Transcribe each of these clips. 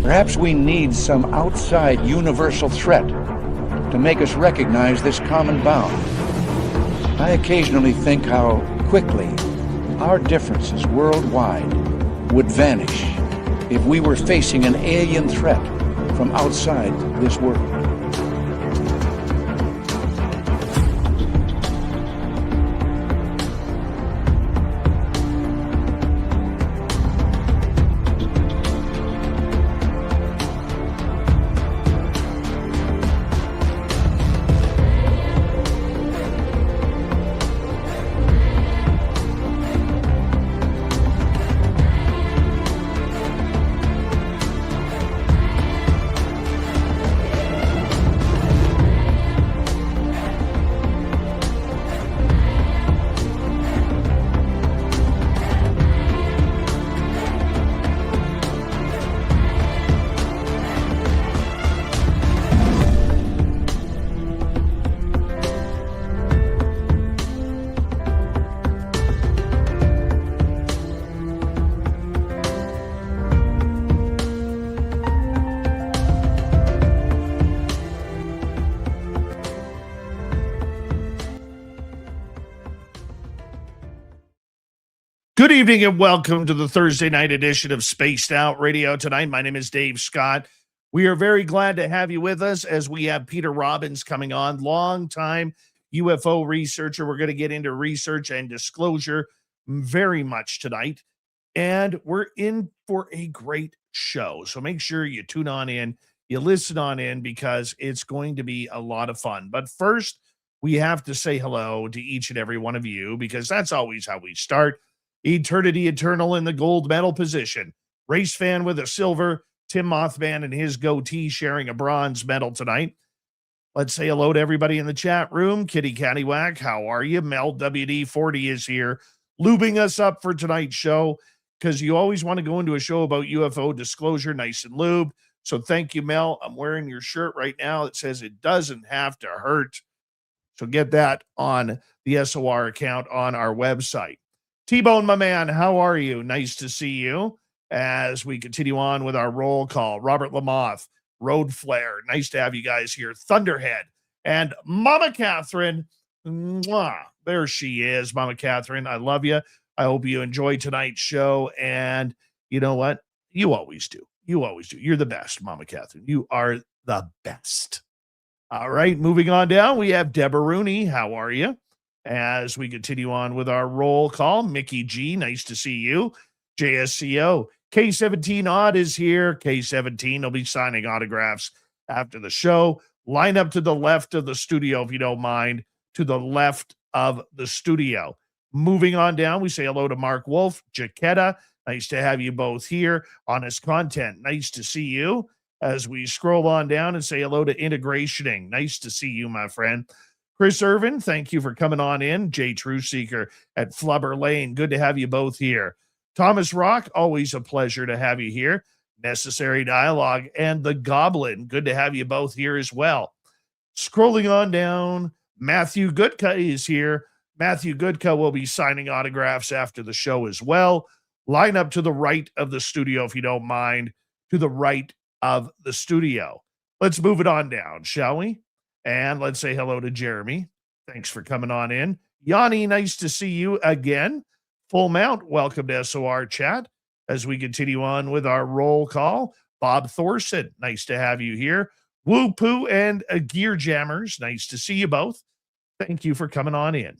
Perhaps we need some outside universal threat to make us recognize this common bound. I occasionally think how quickly our differences worldwide would vanish if we were facing an alien threat from outside this world. Good evening and welcome to the Thursday night edition of Spaced Out Radio tonight. My name is Dave Scott. We are very glad to have you with us as we have Peter Robbins coming on, longtime UFO researcher. We're going to get into research and disclosure very much tonight. And we're in for a great show. So make sure you tune on in, you listen on in, because it's going to be a lot of fun. But first, we have to say hello to each and every one of you, because that's always how we start. Eternity Eternal in the gold medal position. Race fan with a silver. Tim Mothman and his goatee sharing a bronze medal tonight. Let's say hello to everybody in the chat room. Kitty Cattywhack, how are you? Mel WD40 is here, lubing us up for tonight's show, because you always want to go into a show about UFO disclosure nice and lube. So thank you, Mel. I'm wearing your shirt right now. It says it doesn't have to hurt. So get that on the SOR account on our website. T-Bone, my man, how are you? Nice to see you as we continue on with our roll call. Robert Lamoth, Road Flare, nice to have you guys here. Thunderhead and Mama Catherine. Mwah, there she is, Mama Catherine. I love you. I hope you enjoy tonight's show. And you know what? You always do. You always do. You're the best, Mama Catherine. You are the best. All right, moving on down, we have Deborah Rooney. How are you? As we continue on with our roll call, Mickey G, nice to see you. JSCO, K17 Odd is here. K17 will be signing autographs after the show. Line up to the left of the studio, if you don't mind, to the left of the studio. Moving on down, we say hello to Mark Wolf, Jaquetta. Nice to have you both here. Honest Content, nice to see you. As we scroll on down and say hello to Integrationing, nice to see you, my friend. Chris Irvin, thank you for coming on in. Jay Trueseeker at Flubber Lane, good to have you both here. Thomas Rock, always a pleasure to have you here. Necessary Dialogue and The Goblin, good to have you both here as well. Scrolling on down, Matthew Gutka is here. Matthew Gutka will be signing autographs after the show as well. Line up to the right of the studio, if you don't mind, to the right of the studio. Let's move it on down, shall we? And let's say hello to Jeremy. Thanks for coming on in. Yanni, nice to see you again. Full Mount, welcome to SOR Chat. As we continue on with our roll call, Bob Thorson, nice to have you here. Woo Poo and Gear Jammers, nice to see you both. Thank you for coming on in.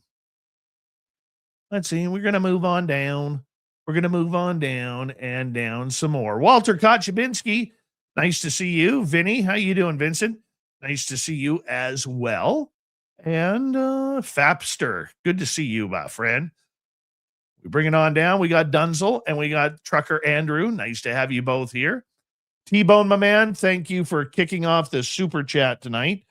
Let's see, we're going to move on down. We're going to move on down and down some more. Walter Kochabinski, nice to see you. Vinny, how you doing, Vincent? Nice to see you as well. And Fapster, good to see you, my friend. We bring it on down. We got Dunzel and we got Trucker Andrew. Nice to have you both here. T-Bone, my man, thank you for kicking off the Super Chat tonight.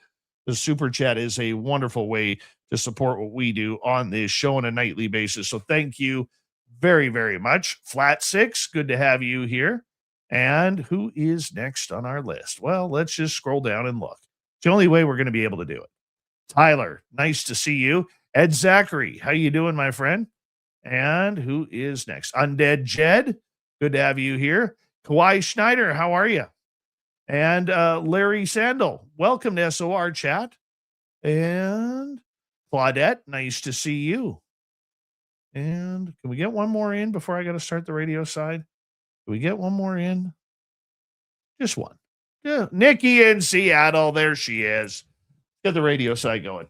The Super Chat is a wonderful way to support what we do on this show on a nightly basis. So thank you very, very much. Flat Six, good to have you here. And who is next on our list? Well, let's just scroll down and look. It's the only way we're going to be able to do it. Tyler, nice to see you. Ed Zachary, how you doing, my friend? And who is next? Undead Jed, good to have you here. Kawhi Schneider, how are you? And Larry Sandel, welcome to SOR chat. And Claudette, nice to see you. And can we get one more in before I got to start the radio side? Can we get one more in? Just one. Yeah. Nikki in Seattle. There she is. Get the radio side going.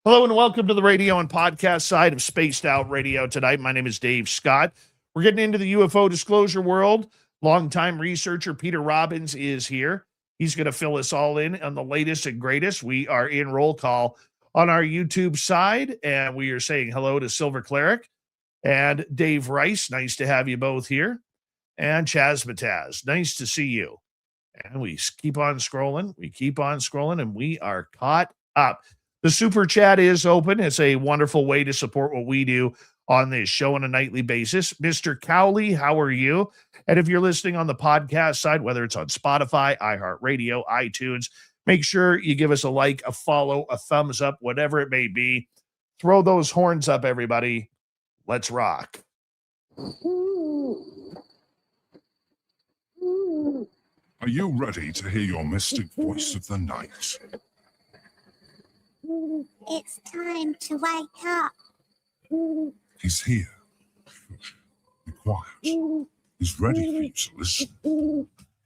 Hello and welcome to the radio and podcast side of Spaced Out Radio tonight. My name is Dave Scott. We're getting into the UFO disclosure world. Longtime researcher Peter Robbins is here. He's going to fill us all in on the latest and greatest. We are in roll call on our YouTube side, and we are saying hello to Silver Cleric and Dave Rice. Nice to have you both here. And Chaz Mataz. Nice to see you. And we keep on scrolling. We keep on scrolling, and we are caught up. The super chat is open. It's a wonderful way to support what we do on this show on a nightly basis. Mr. Cowley, how are you? And if you're listening on the podcast side, whether it's on Spotify, iHeartRadio, iTunes, make sure you give us a like, a follow, a thumbs up, whatever it may be. Throw those horns up, everybody. Let's rock. Are you ready to hear your mystic voice of the night? It's time to wake up. He's here. Be quiet. He's ready for you to listen.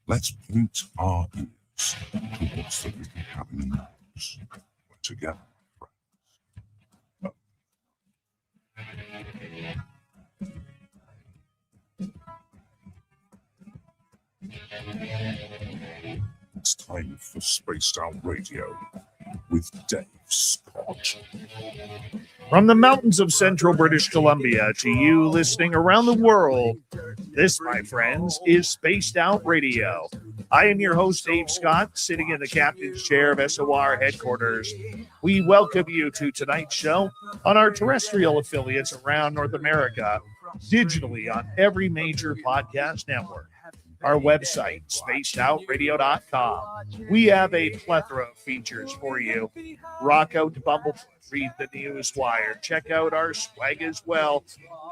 Let's point our ears towards the little cabin knows. We're together, friends. It's time for Spaced Out Radio with Dave Scott. From the mountains of central British Columbia to you listening around the world, this, my friends, is Spaced Out Radio. I am your host, Dave Scott, sitting in the captain's chair of SOR headquarters. We welcome you to tonight's show on our terrestrial affiliates around North America, digitally on every major podcast network. Our website, spacedoutradio.com. We have a plethora of features for you. Rock out to Bumblefoot, read the news wire, check out our swag as well.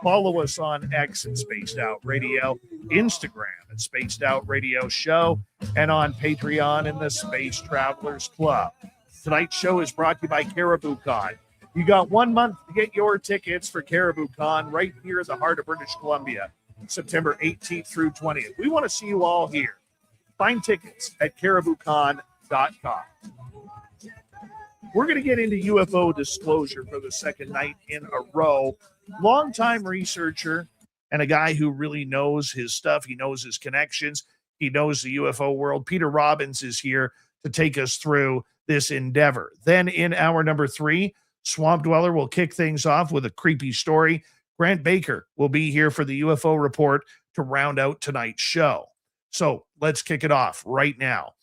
Follow us on X at Spaced Out Radio, Instagram at Spaced Out Radio Show, and on Patreon in the Space Travelers Club. Tonight's show is brought to you by Caribou Con. You got 1 month to get your tickets for Caribou Con right here in the heart of British Columbia. September 18th through 20th. We want to see you all here. Find tickets at cariboucon.com. We're going to get into UFO disclosure for the second night in a row. Longtime researcher and a guy who really knows his stuff. He knows his connections. He knows the UFO world. Peter Robbins is here to take us through this endeavor. Then in hour number 3, Swamp Dweller will kick things off with a creepy story. Grant Baker will be here for the UFO report to round out tonight's show. So let's kick it off right now.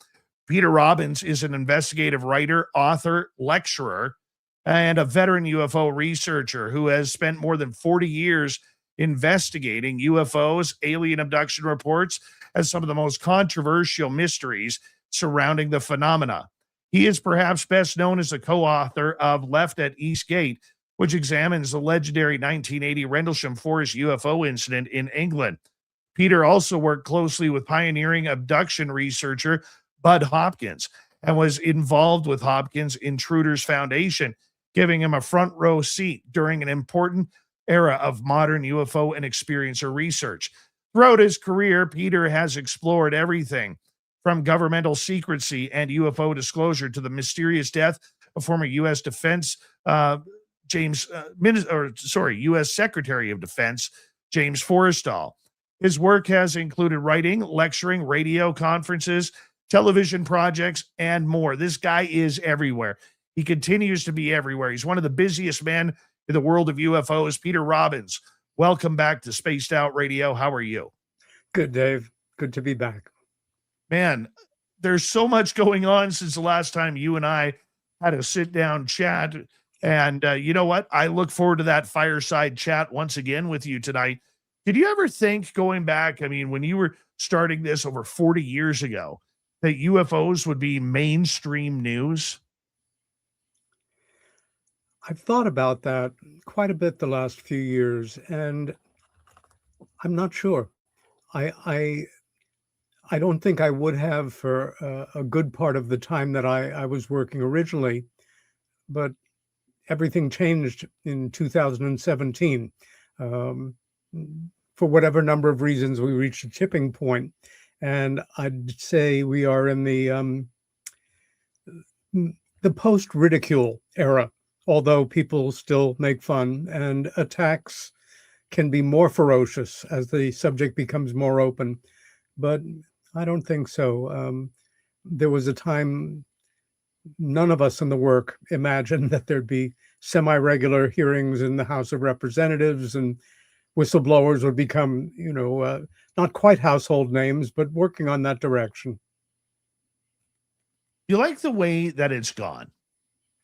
Peter Robbins is an investigative writer, author, lecturer, and a veteran UFO researcher who has spent more than 40 years investigating UFOs, alien abduction reports, and some of the most controversial mysteries surrounding the phenomena. He is perhaps best known as a co-author of Left at East Gate, which examines the legendary 1980 Rendlesham Forest UFO incident in England. Peter also worked closely with pioneering abduction researcher Budd Hopkins and was involved with Hopkins Intruders Foundation, giving him a front row seat during an important era of modern UFO and experiencer research. Throughout his career, Peter has explored everything from governmental secrecy and UFO disclosure to the mysterious death of former U.S. Defense U.S. Secretary of Defense James Forrestal. His work has included writing, lecturing, radio conferences, television projects, and more. This guy is everywhere. He continues to be everywhere. He's one of the busiest men in the world of UFOs. Peter Robbins, welcome back to Spaced Out Radio. How are you? Good, Dave. Good to be back. Man, there's so much going on since the last time you and I had a sit-down chat. And you know what? I look forward to that fireside chat once again with you tonight. Did you ever think, going back, I mean, when you were starting this over 40 years ago, that UFOs would be mainstream news? I've thought about that quite a bit the last few years, and I'm not sure. I don't think I would have for a good part of the time that I was working originally, but everything changed in 2017. Um, for whatever number of reasons, we reached a tipping point, and I'd say we are in the post-ridicule era, although people still make fun, and attacks can be more ferocious as the subject becomes more open. But I don't think so. There was a time none of us in the work imagined that there'd be semi-regular hearings in the House of Representatives, and whistleblowers would become, not quite household names, but working on that direction. You like the way that it's gone?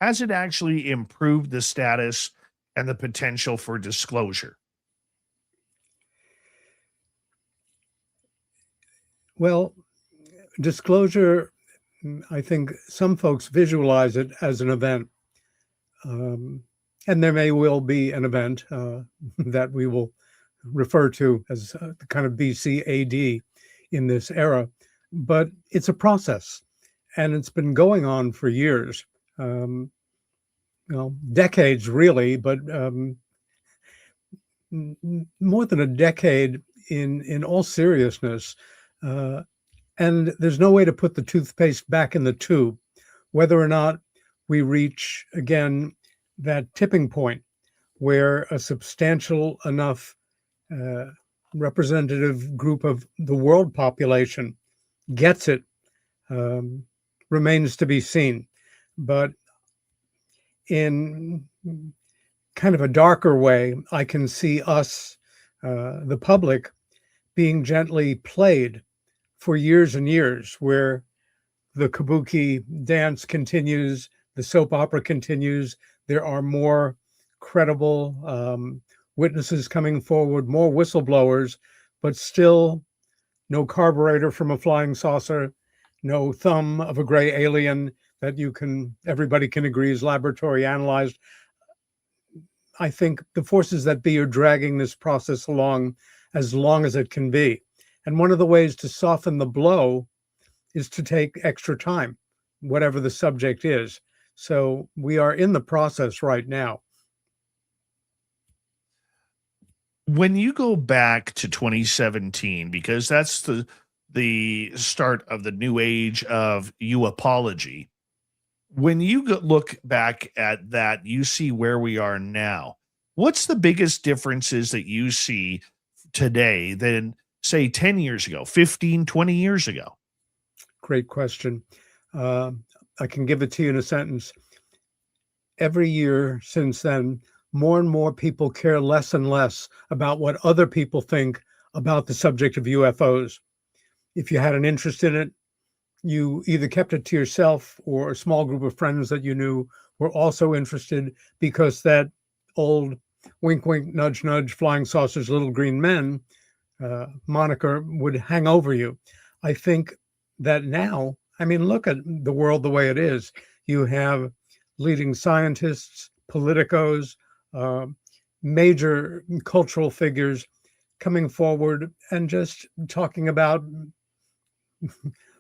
Has it actually improved the status and the potential for disclosure? Well, disclosure, I think some folks visualize it as an event. And there may well be an event that we will refer to as the kind of BCAD in this era, but it's a process, and it's been going on for years, decades really, but more than a decade in all seriousness. And there's no way to put the toothpaste back in the tube, whether or not we reach, again, that tipping point where a substantial enough representative group of the world population gets it, remains to be seen. But in kind of a darker way, I can see us, the public, being gently played for years and years, where the kabuki dance continues, the soap opera continues, there are more credible witnesses coming forward, more whistleblowers, but still no carburetor from a flying saucer, no thumb of a gray alien that everybody can agree is laboratory analyzed. I think the forces that be are dragging this process along as long as it can be. And one of the ways to soften the blow is to take extra time, whatever the subject is. So we are in the process right now. When you go back to 2017, because that's the start of the new age of UApology, when you look back at that, you see where we are now. What's the biggest differences that you see today than, say, 10 years ago, 15, 20 years ago? Great question. I can give it to you in a sentence. Every year since then, more and more people care less and less about what other people think about the subject of UFOs. If you had an interest in it, you either kept it to yourself, or a small group of friends that you knew were also interested, because that old wink, wink, nudge, nudge, flying saucers, little green men moniker would hang over you. I think that now, look at the world the way it is. You have leading scientists, politicos, major cultural figures coming forward and just talking about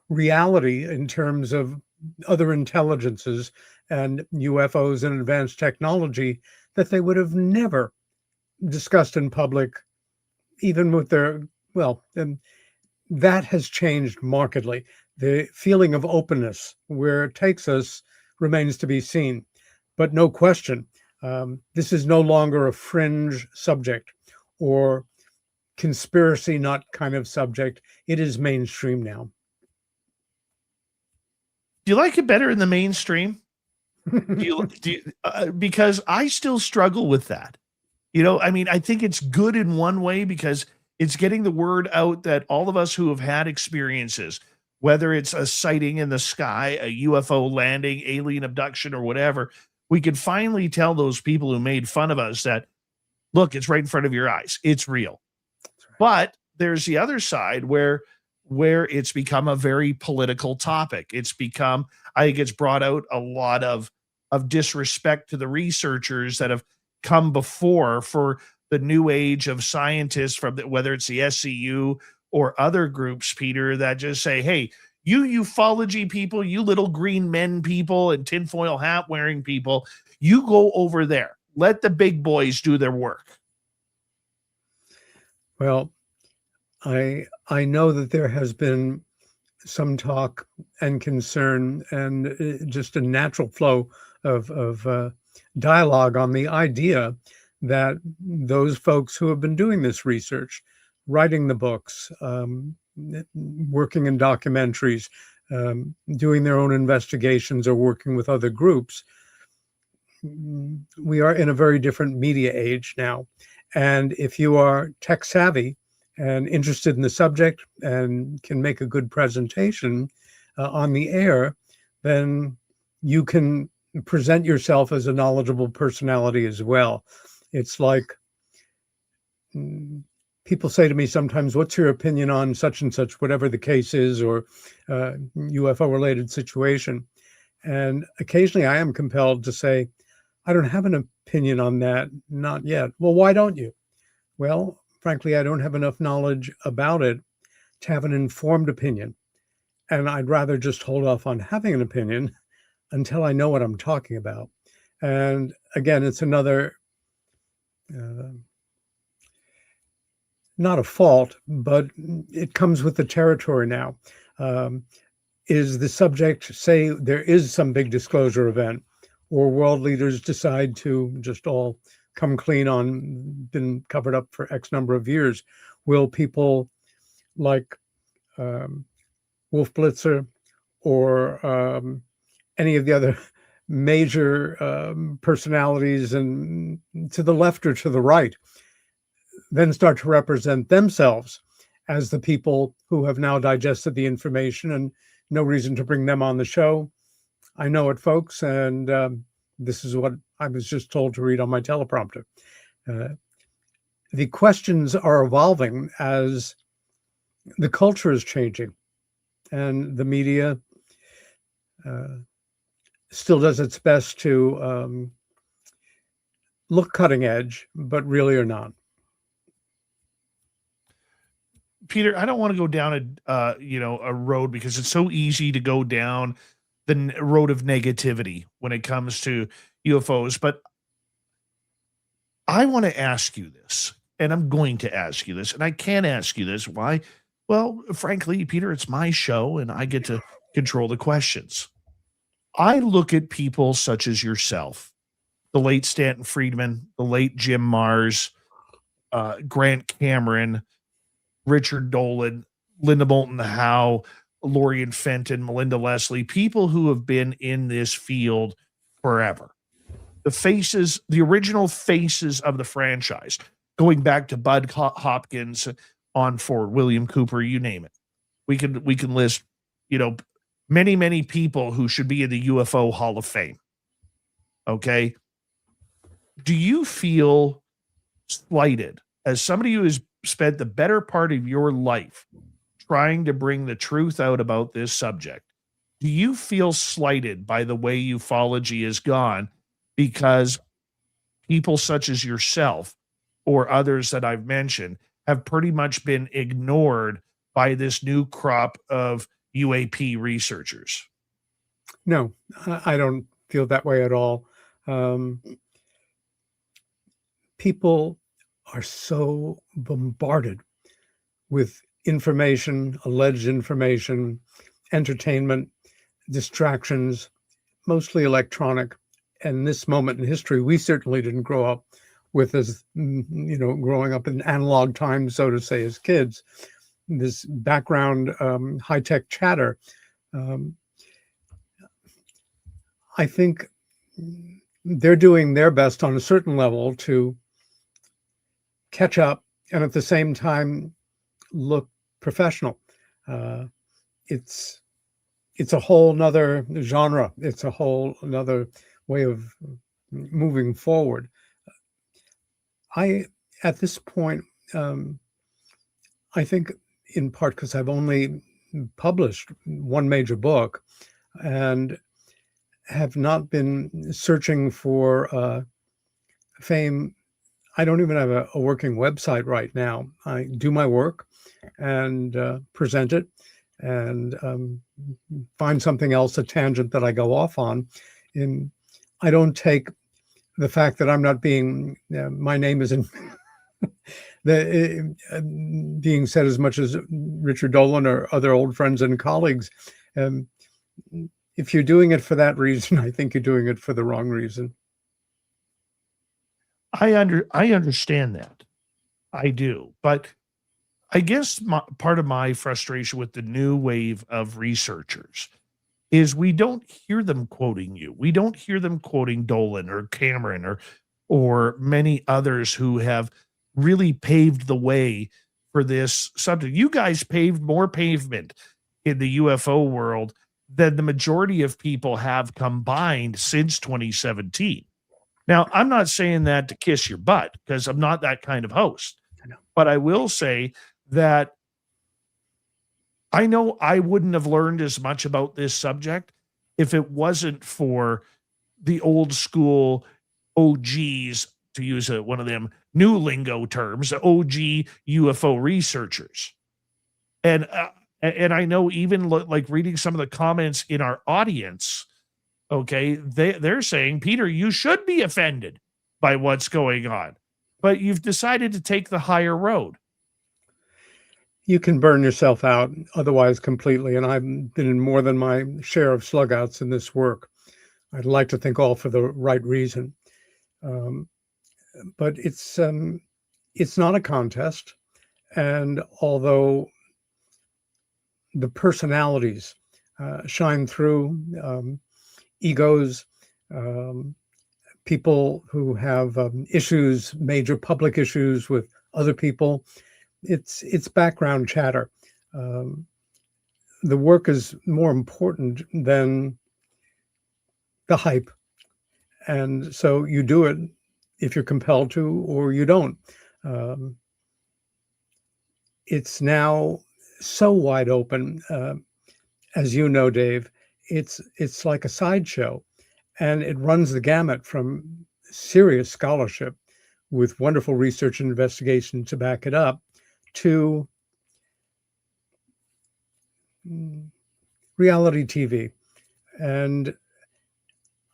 reality in terms of other intelligences and UFOs and advanced technology that they would have never discussed in public, even with that has changed markedly. The feeling of openness, where it takes us, remains to be seen. But no question, this is no longer a fringe subject or conspiracy nut kind of subject. It is mainstream now. Do you like it better in the mainstream? Because I still struggle with that. I think it's good in one way, because it's getting the word out that all of us who have had experiences, whether it's a sighting in the sky, a UFO landing, alien abduction, or whatever, we could finally tell those people who made fun of us that, look, it's right in front of your eyes. It's real. But there's the other side where it's become a very political topic. I think it's brought out a lot of disrespect to the researchers that have come before for the new age of scientists from whether it's the SCU or other groups, Peter, that just say, hey, you ufology people, you little green men people and tinfoil hat wearing people, you go over there. Let the big boys do their work. Well, I know that there has been some talk and concern and just a natural flow of dialogue on the idea that those folks who have been doing this research, writing the books, working in documentaries, doing their own investigations or working with other groups, we are in a very different media age now. And if you are tech savvy and interested in the subject and can make a good presentation on the air, then you can present yourself as a knowledgeable personality as well. It's like people say to me sometimes, what's your opinion on such and such, whatever the case is, or UFO related situation? And occasionally I am compelled to say, I don't have an opinion on that, not yet. Well, why don't you? Well, frankly, I don't have enough knowledge about it to have an informed opinion. And I'd rather just hold off on having an opinion until I know what I'm talking about. And again, it's another, not a fault, but it comes with the territory now. Is the subject, say there is some big disclosure event, or world leaders decide to just all come clean on, been covered up for X number of years, will people like Wolf Blitzer or any of the other major personalities, and to the left or to the right, then start to represent themselves as the people who have now digested the information, and no reason to bring them on the show? I know it, folks, and this is what I was just told to read on my teleprompter. The questions are evolving as the culture is changing, and the media still does its best to look cutting edge, but really are not. Peter, I don't want to go down a road, because it's so easy to go down the road of negativity when it comes to UFOs. But I want to ask you this, and I'm going to ask you this, and I can ask you this. Why? Well, frankly, Peter, it's my show, and I get to control the questions. I look at people such as yourself, the late Stanton Friedman, the late Jim Mars, Grant Cameron, Richard Dolan, Linda Moulton Howe, Lorian Fenton, Melinda Leslie, people who have been in this field forever. The faces, the original faces of the franchise, going back to Budd Hopkins on forward, William Cooper, you name it. We can list, many, many people who should be in the UFO Hall of Fame. Okay. Do you feel slighted as somebody who has spent the better part of your life trying to bring the truth out about this subject? Do you feel slighted by the way ufology has gone because people such as yourself or others that I've mentioned have pretty much been ignored by this new crop of UAP researchers? No, I don't feel that way at all. People are so bombarded with information, alleged information, entertainment, distractions, mostly electronic. And this moment in history, we certainly didn't grow up with, as growing up in analog times, so to say, as kids. This background high-tech chatter. I think they're doing their best on a certain level to catch up and at the same time look professional. It's a whole nother genre. It's a whole another way of moving forward. At this point, I think in part because I've only published one major book and have not been searching for fame. I don't even have a working website right now. I do my work and present it, and find something else, a tangent that I go off on. I don't take the fact that I'm not being, my name isn't being said as much as Richard Dolan or other old friends and colleagues. If you're doing it for that reason, I think you're doing it for the wrong reason. I understand that. I do. But I guess part of my frustration with the new wave of researchers is we don't hear them quoting you. We don't hear them quoting Dolan or Cameron or many others who have really paved the way for this subject. You guys paved more pavement in the UFO world than the majority of people have combined since 2017. Now, I'm not saying that to kiss your butt, because I'm not that kind of host. But I will say that I know I wouldn't have learned as much about this subject if it wasn't for the old school OGs, to use one of them new lingo terms, OG UFO researchers. And I know even like reading some of the comments in our audience, okay, they're saying, Peter, you should be offended by what's going on, but you've decided to take the higher road. You can burn yourself out otherwise completely. And I've been in more than my share of slugouts in this work. I'd like to think all for the right reason. But it's not a contest. And although the personalities shine through, egos, people who have issues, major public issues with other people, it's background chatter. The work is more important than the hype. And so you do it if you're compelled to, or you don't. It's now so wide open. As you know, Dave, it's like a sideshow, and it runs the gamut from serious scholarship with wonderful research and investigation to back it up to reality TV. And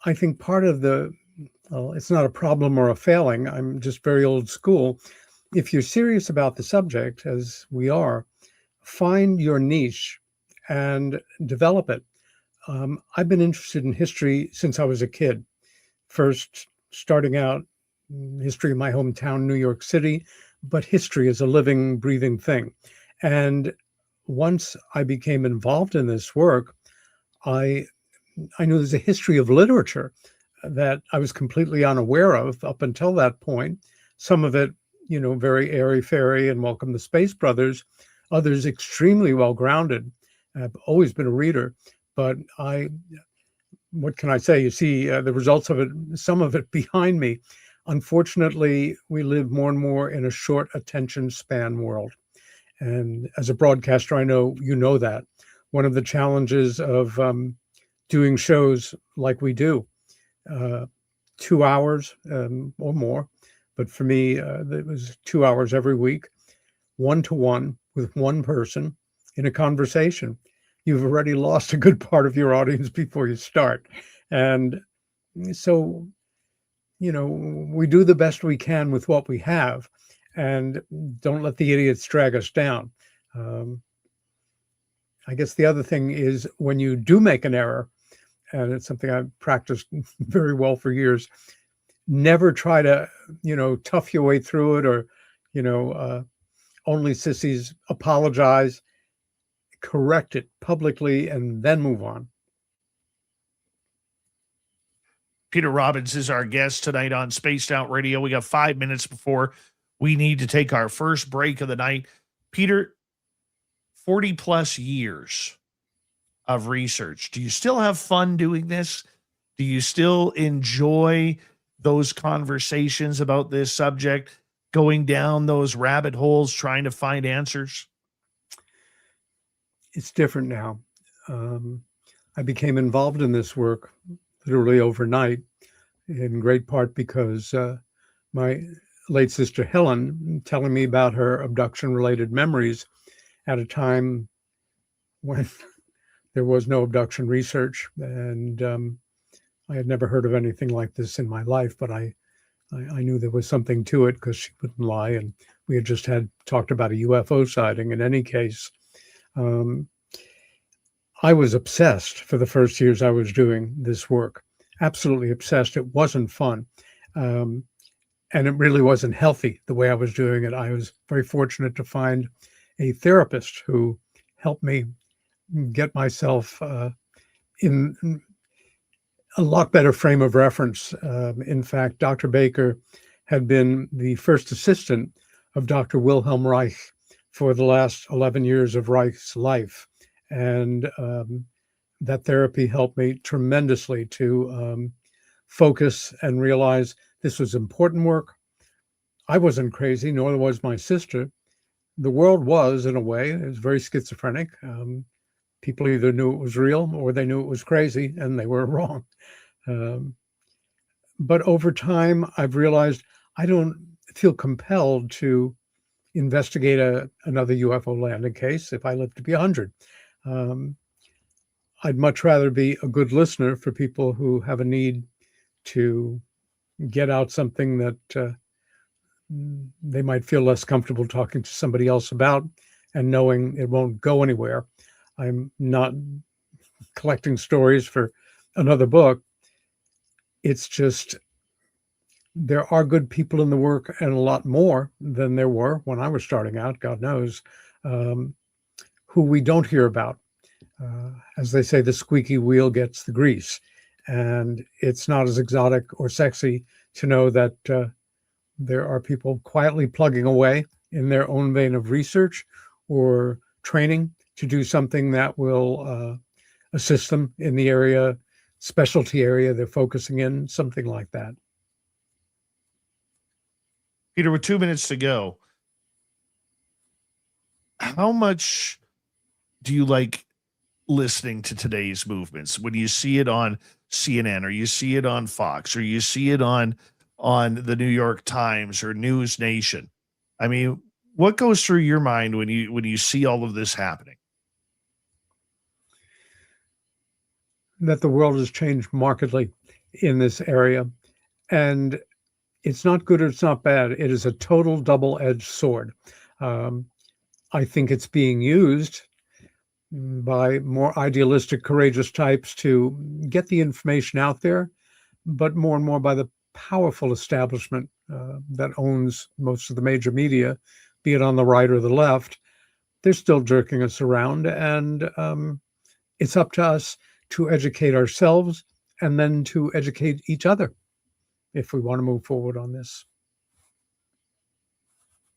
I think part of it's not a problem or a failing. I'm just very old school. If you're serious about the subject, as we are, find your niche and develop it. I've been interested in history since I was a kid. First, starting out history of my hometown, New York City, but history is a living, breathing thing. And once I became involved in this work, I knew there's a history of literature that I was completely unaware of up until that point. Some of it, very airy-fairy and Welcome the Space Brothers. Others extremely well-grounded. I've always been a reader, but what can I say? You see the results of it, some of it behind me. Unfortunately, we live more and more in a short attention span world. And as a broadcaster, I know you know that. One of the challenges of doing shows like we do, 2 hours or more, but for me, it was 2 hours every week, one-to-one with one person in a conversation. You've already lost a good part of your audience before you start. And so, we do the best we can with what we have, and don't let the idiots drag us down. I guess the other thing is when you do make an error, and it's something I've practiced very well for years, never try to, tough your way through it, or, only sissies, apologize, correct it publicly, and then move on. Peter Robbins is our guest tonight on Spaced Out Radio. We got 5 minutes before we need to take our first break of the night. Peter, 40 plus years of research. Do you still have fun doing this? Do you still enjoy those conversations about this subject, going down those rabbit holes, trying to find answers? It's different now. I became involved in this work literally overnight, in great part because my late sister Helen telling me about her abduction-related memories at a time when there was no abduction research, and I had never heard of anything like this in my life, but I knew there was something to it because she wouldn't lie, and we had just talked about a UFO sighting. In any case, I was obsessed for the first years I was doing this work. Absolutely obsessed. It wasn't fun. And it really wasn't healthy the way I was doing it. I was very fortunate to find a therapist who helped me get myself in a lot better frame of reference. In fact, Dr. Baker had been the first assistant of Dr. Wilhelm Reich for the last 11 years of Reich's life. And that therapy helped me tremendously to focus and realize this was important work. I wasn't crazy, nor was my sister. The world was, in a way, it was very schizophrenic. People either knew it was real or they knew it was crazy, and they were wrong. But over time, I've realized I don't feel compelled to investigate another UFO landing case if I live to be 100. I'd much rather be a good listener for people who have a need to get out something that they might feel less comfortable talking to somebody else about, and knowing it won't go anywhere. I'm not collecting stories for another book. It's just there are good people in the work, and a lot more than there were when I was starting out, God knows, who we don't hear about. As they say, the squeaky wheel gets the grease. And it's not as exotic or sexy to know that there are people quietly plugging away in their own vein of research or training to do something that will assist them in the specialty area they're focusing in, something like that. Peter, with 2 minutes to go, how much do you like listening to today's movements when you see it on CNN, or you see it on Fox, or you see it on the New York Times or News Nation? I mean, what goes through your mind when you see all of this happening? That the world has changed markedly in this area, and it's not good or it's not bad. It is a total double-edged sword. I think it's being used by more idealistic, courageous types to get the information out there, but more and more by the powerful establishment that owns most of the major media, be it on the right or the left. They're still jerking us around, and it's up to us to educate ourselves and then to educate each other if we want to move forward on this.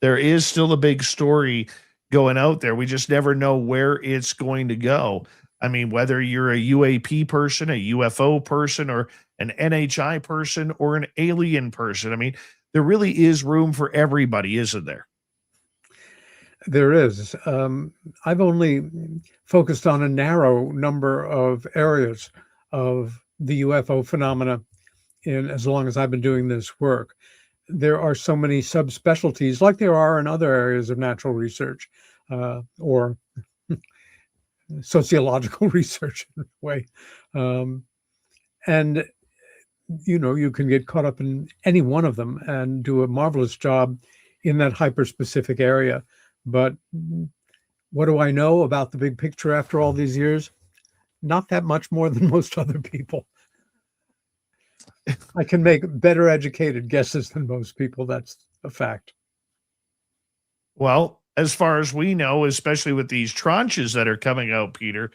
There is still a big story going out there. We just never know where it's going to go. I mean, whether you're a UAP person, a UFO person, or an NHI person, or an alien person, I mean, there really is room for everybody, isn't there? There is. I've only focused on a narrow number of areas of the UFO phenomena in as long as I've been doing this work. There are so many subspecialties, like there are in other areas of natural research or sociological research in a way. And, you can get caught up in any one of them and do a marvelous job in that hyper-specific area. But what do I know about the big picture after all these years? Not that much more than most other people. I can make better educated guesses than most people. That's a fact. Well, as far as we know, especially with these tranches that are coming out, Peter,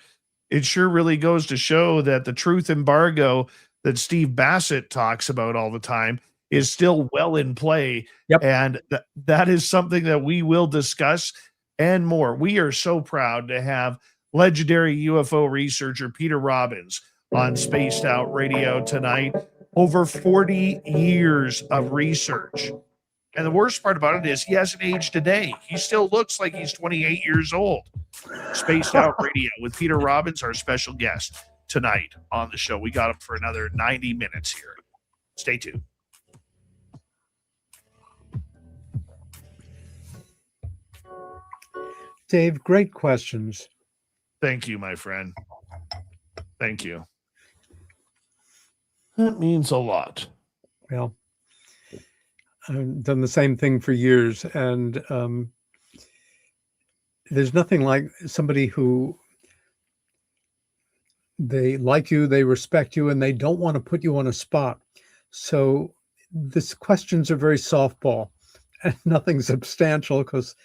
it sure really goes to show that the truth embargo that Steve Bassett talks about all the time is still well in play. Yep. And that is something that we will discuss and more. We are so proud to have legendary UFO researcher Peter Robbins on Spaced Out Radio tonight. Over 40 years of research. And the worst part about it is he hasn't aged a day. He still looks like he's 28 years old. Spaced Out Radio with Peter Robbins, our special guest tonight on the show. We got him for another 90 minutes here. Stay tuned. Dave, great questions. Thank you, my friend. Thank you. That means a lot. Well, I've done the same thing for years, and there's nothing like somebody who they like you, they respect you, and they don't want to put you on a spot. So these questions are very softball and nothing substantial because,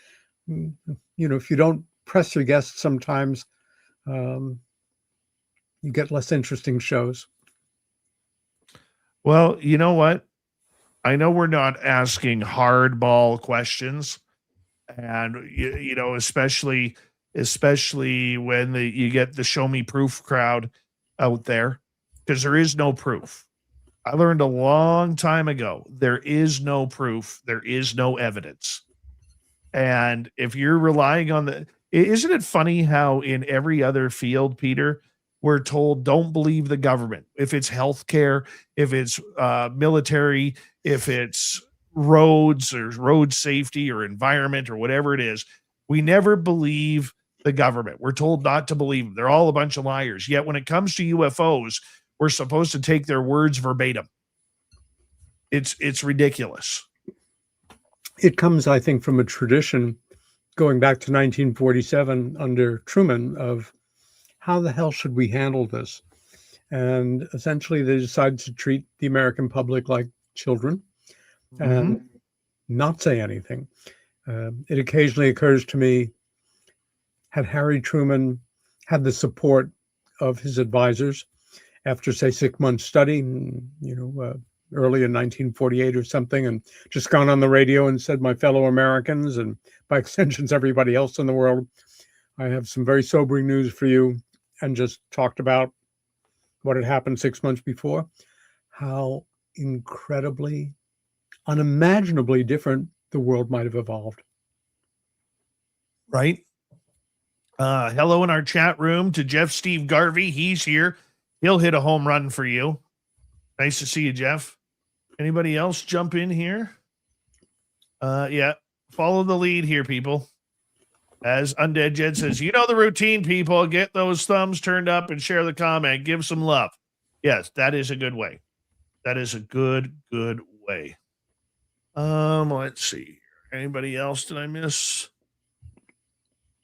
if you don't press your guests sometimes, you get less interesting shows. Well, you know what? I know we're not asking hardball questions, and especially when you get the show me proof crowd out there, because there is no proof. I learned a long time ago, there is no proof, there is no evidence. And if you're relying on isn't it funny how in every other field, Peter, we're told don't believe the government. If it's healthcare, if it's military, if it's roads or road safety or environment or whatever it is, we never believe the government. We're told not to believe them. They're all a bunch of liars. Yet when it comes to UFOs, we're supposed to take their words verbatim. It's ridiculous. It comes, I think, from a tradition going back to 1947 under Truman of how the hell should we handle this? And essentially they decided to treat the American public like children and not say anything. It occasionally occurs to me, had Harry Truman had the support of his advisors after, say, 6 months study, early in 1948 or something, and just gone on the radio and said, my fellow Americans, and by extensions, everybody else in the world, I have some very sobering news for you, and just talked about what had happened 6 months before, how incredibly, unimaginably different the world might have evolved. Right? Hello in our chat room to Jeff Steve Garvey. He's here. He'll hit a home run for you. Nice to see you, Jeff. Anybody else jump in here? Yeah. Follow the lead here, people. As Undead Jed says, you know the routine, people. Get those thumbs turned up and share the comment. Give some love. Yes, that is a good way. That is a good way. Let's see. Anybody else did I miss?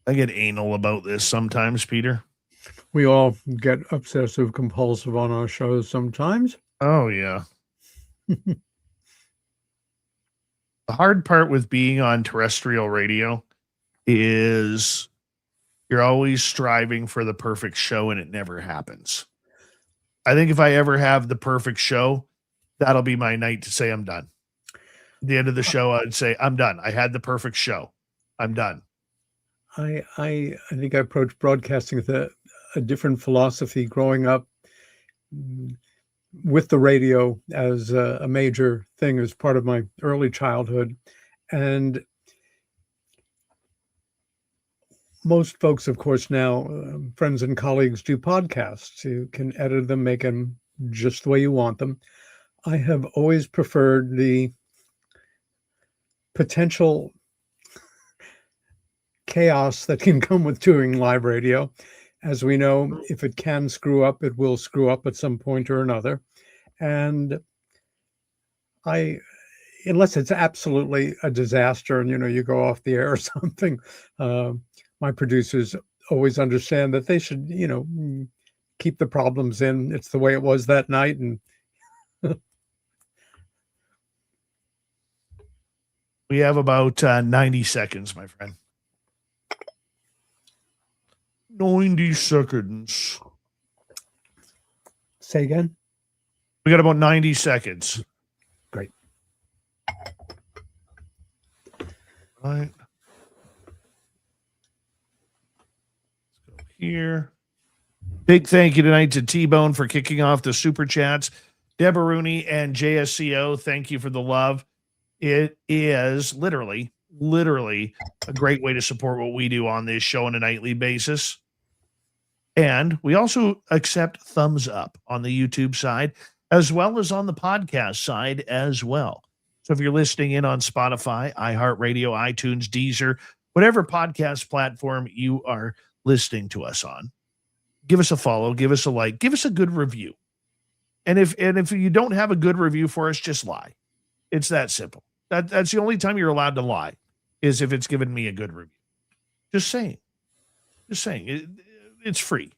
I get anal about this sometimes, Peter. We all get obsessive compulsive on our shows sometimes. Oh, yeah. The hard part with being on terrestrial radio is you're always striving for the perfect show and it never happens. I think if I ever have the perfect show, that'll be my night to say I'm done. At the end of the show, I'd say I'm done. I had the perfect show. I'm done. I think I approached broadcasting with a different philosophy growing up with the radio as a major thing as part of my early childhood. And most folks, of course, now, friends and colleagues, do podcasts. You can edit them, make them just the way you want them. I have always preferred the potential chaos that can come with doing live radio. As we know, if it can screw up, it will screw up at some point or another. And unless it's absolutely a disaster and, you go off the air or something, my producers always understand that they should, keep the problems in. It's the way it was that night. And we have about 90 seconds, my friend. 90 seconds. Say again? We got about 90 seconds. Great. All right. Let's go here. Big thank you tonight to T-Bone for kicking off the super chats. Deborah Rooney and JSCO, thank you for the love. It is literally a great way to support what we do on this show on a nightly basis. And we also accept thumbs up on the YouTube side, as well as on the podcast side as well. So if you're listening in on Spotify, iHeartRadio, iTunes, Deezer, whatever podcast platform you are listening to us on. Give us a follow, give us a like, give us a good review. And if you don't have a good review for us, just lie. It's that simple. That's the only time you're allowed to lie, is if it's given me a good review. Just saying. It's free.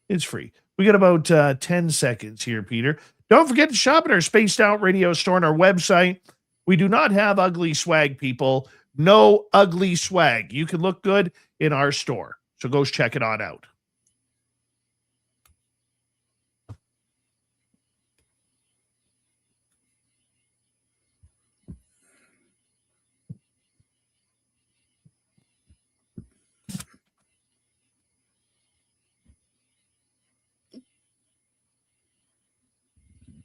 It's free. We got about 10 seconds here, Peter. Don't forget to shop at our Spaced Out Radio store on our website. We do not have ugly swag, people. No ugly swag. You can look good in our store. So go check it on out.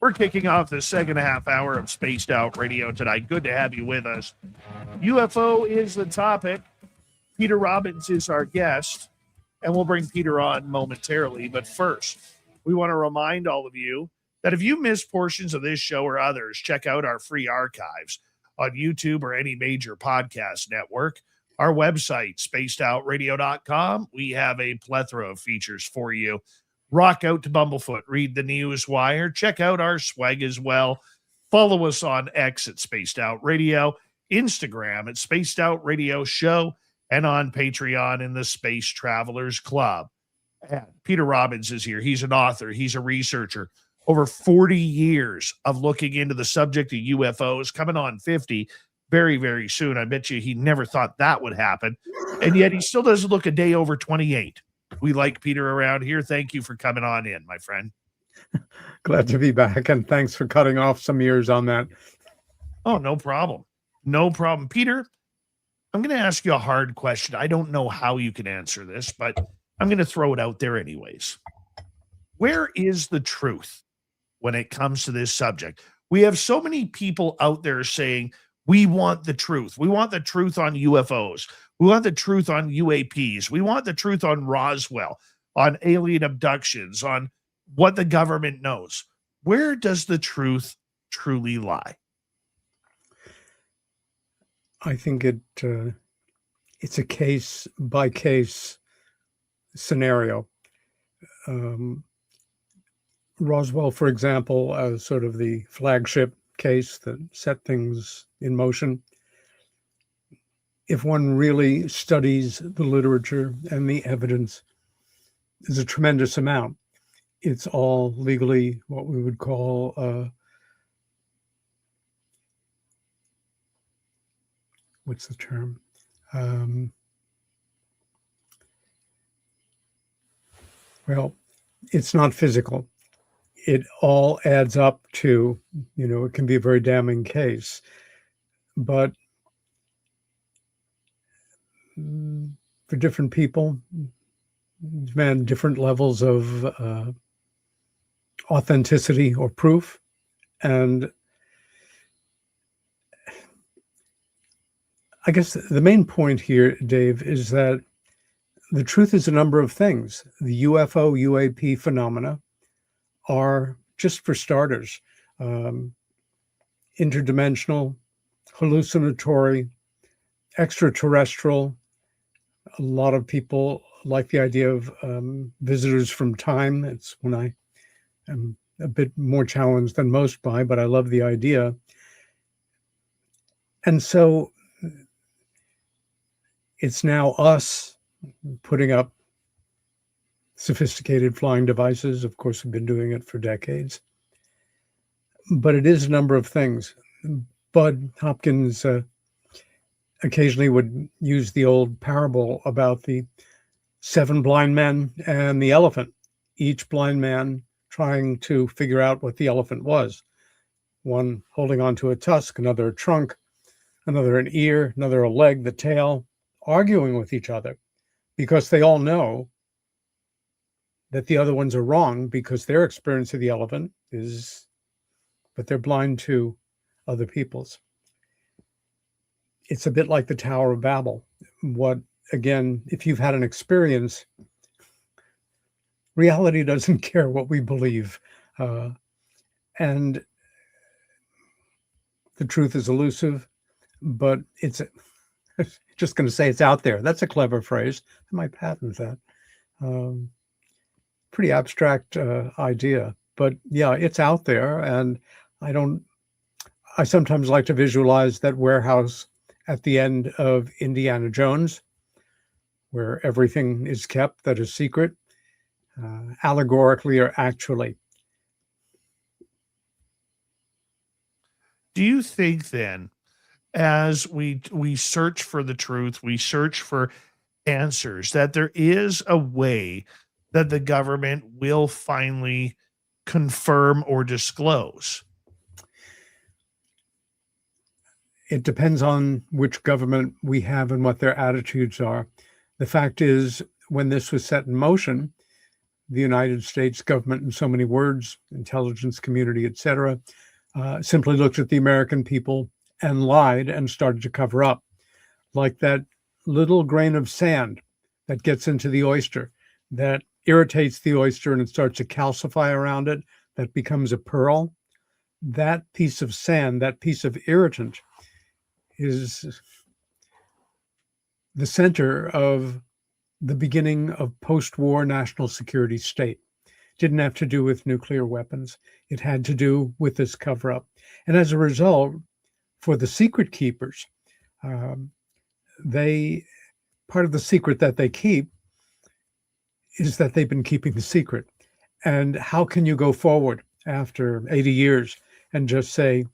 We're kicking off the second half hour of Spaced Out Radio tonight. Good to have you with us. UFO is the topic. Peter Robbins is our guest, and we'll bring Peter on momentarily. But first, we want to remind all of you that if you missed portions of this show or others, check out our free archives on YouTube or any major podcast network. Our website, spacedoutradio.com. We have a plethora of features for you. Rock out to Bumblefoot, read the news wire, check out our swag as well. Follow us on X at Spaced Out Radio, Instagram at Spaced Out Radio Show, and on Patreon in the Space Travelers Club. And Peter Robbins is here. He's an author. He's a researcher. Over 40 years of looking into the subject of UFOs, coming on 50 very, very soon. I bet you he never thought that would happen. And yet he still doesn't look a day over 28. We like Peter around here. Thank you for coming on in, my friend. Glad to be back, and thanks for cutting off some years on that. Oh, no problem. No problem. Peter, I'm going to ask you a hard question. I don't know how you can answer this, but I'm going to throw it out there anyways. Where is the truth when it comes to this subject? We have so many people out there saying, we want the truth. We want the truth on UFOs. We want the truth on UAPs. We want the truth on Roswell, on alien abductions, on what the government knows. Where does the truth truly lie? I think it's a case by case scenario. Roswell, for example, as sort of the flagship case that set things in motion. If one really studies the literature and the evidence, there's a tremendous amount. It's all legally what we would call, what's the term? Well, it's not physical. It all adds up to, it can be a very damning case. But for different people, demand different levels of authenticity or proof. And I guess the main point here, Dave, is that the truth is a number of things. The UFO, UAP phenomena are, just for starters, interdimensional, hallucinatory, extraterrestrial. A lot of people like the idea of visitors from time. It's one I am a bit more challenged than most by, but I love the idea. And so it's now us putting up sophisticated flying devices. Of course, we've been doing it for decades. But it is a number of things. Budd Hopkins occasionally would use the old parable about the 7 blind men and the elephant, each blind man trying to figure out what the elephant was. One holding onto a tusk, another a trunk, another an ear, another a leg, the tail, arguing with each other because they all know that the other ones are wrong because their experience of the elephant is, but they're blind to other people's. It's a bit like the Tower of Babel. What, again, if you've had an experience, reality doesn't care what we believe. And the truth is elusive, but it's Just going to say it's out there. That's a clever phrase. I might patent that. Pretty abstract idea, but yeah, it's out there. And I sometimes like to visualize that warehouse at the end of Indiana Jones, where everything is kept that is secret, allegorically or actually. Do you think then, as we search for the truth, we search for answers, that there is a way that the government will finally confirm or disclose? It depends on which government we have and what their attitudes are. The fact is, when this was set in motion, the United States government, in so many words, intelligence community, etc., simply looked at the American people and lied and started to cover up, like that little grain of sand that gets into the oyster, that irritates the oyster and it starts to calcify around it, that becomes a pearl. That piece of sand, that piece of irritant, is the center of the beginning of post-war national security state. Didn't have to do with nuclear weapons. It had to do with this cover-up. And as a result, for the secret keepers, part of the secret that they keep is that they've been keeping the secret. And how can you go forward after 80 years and just say,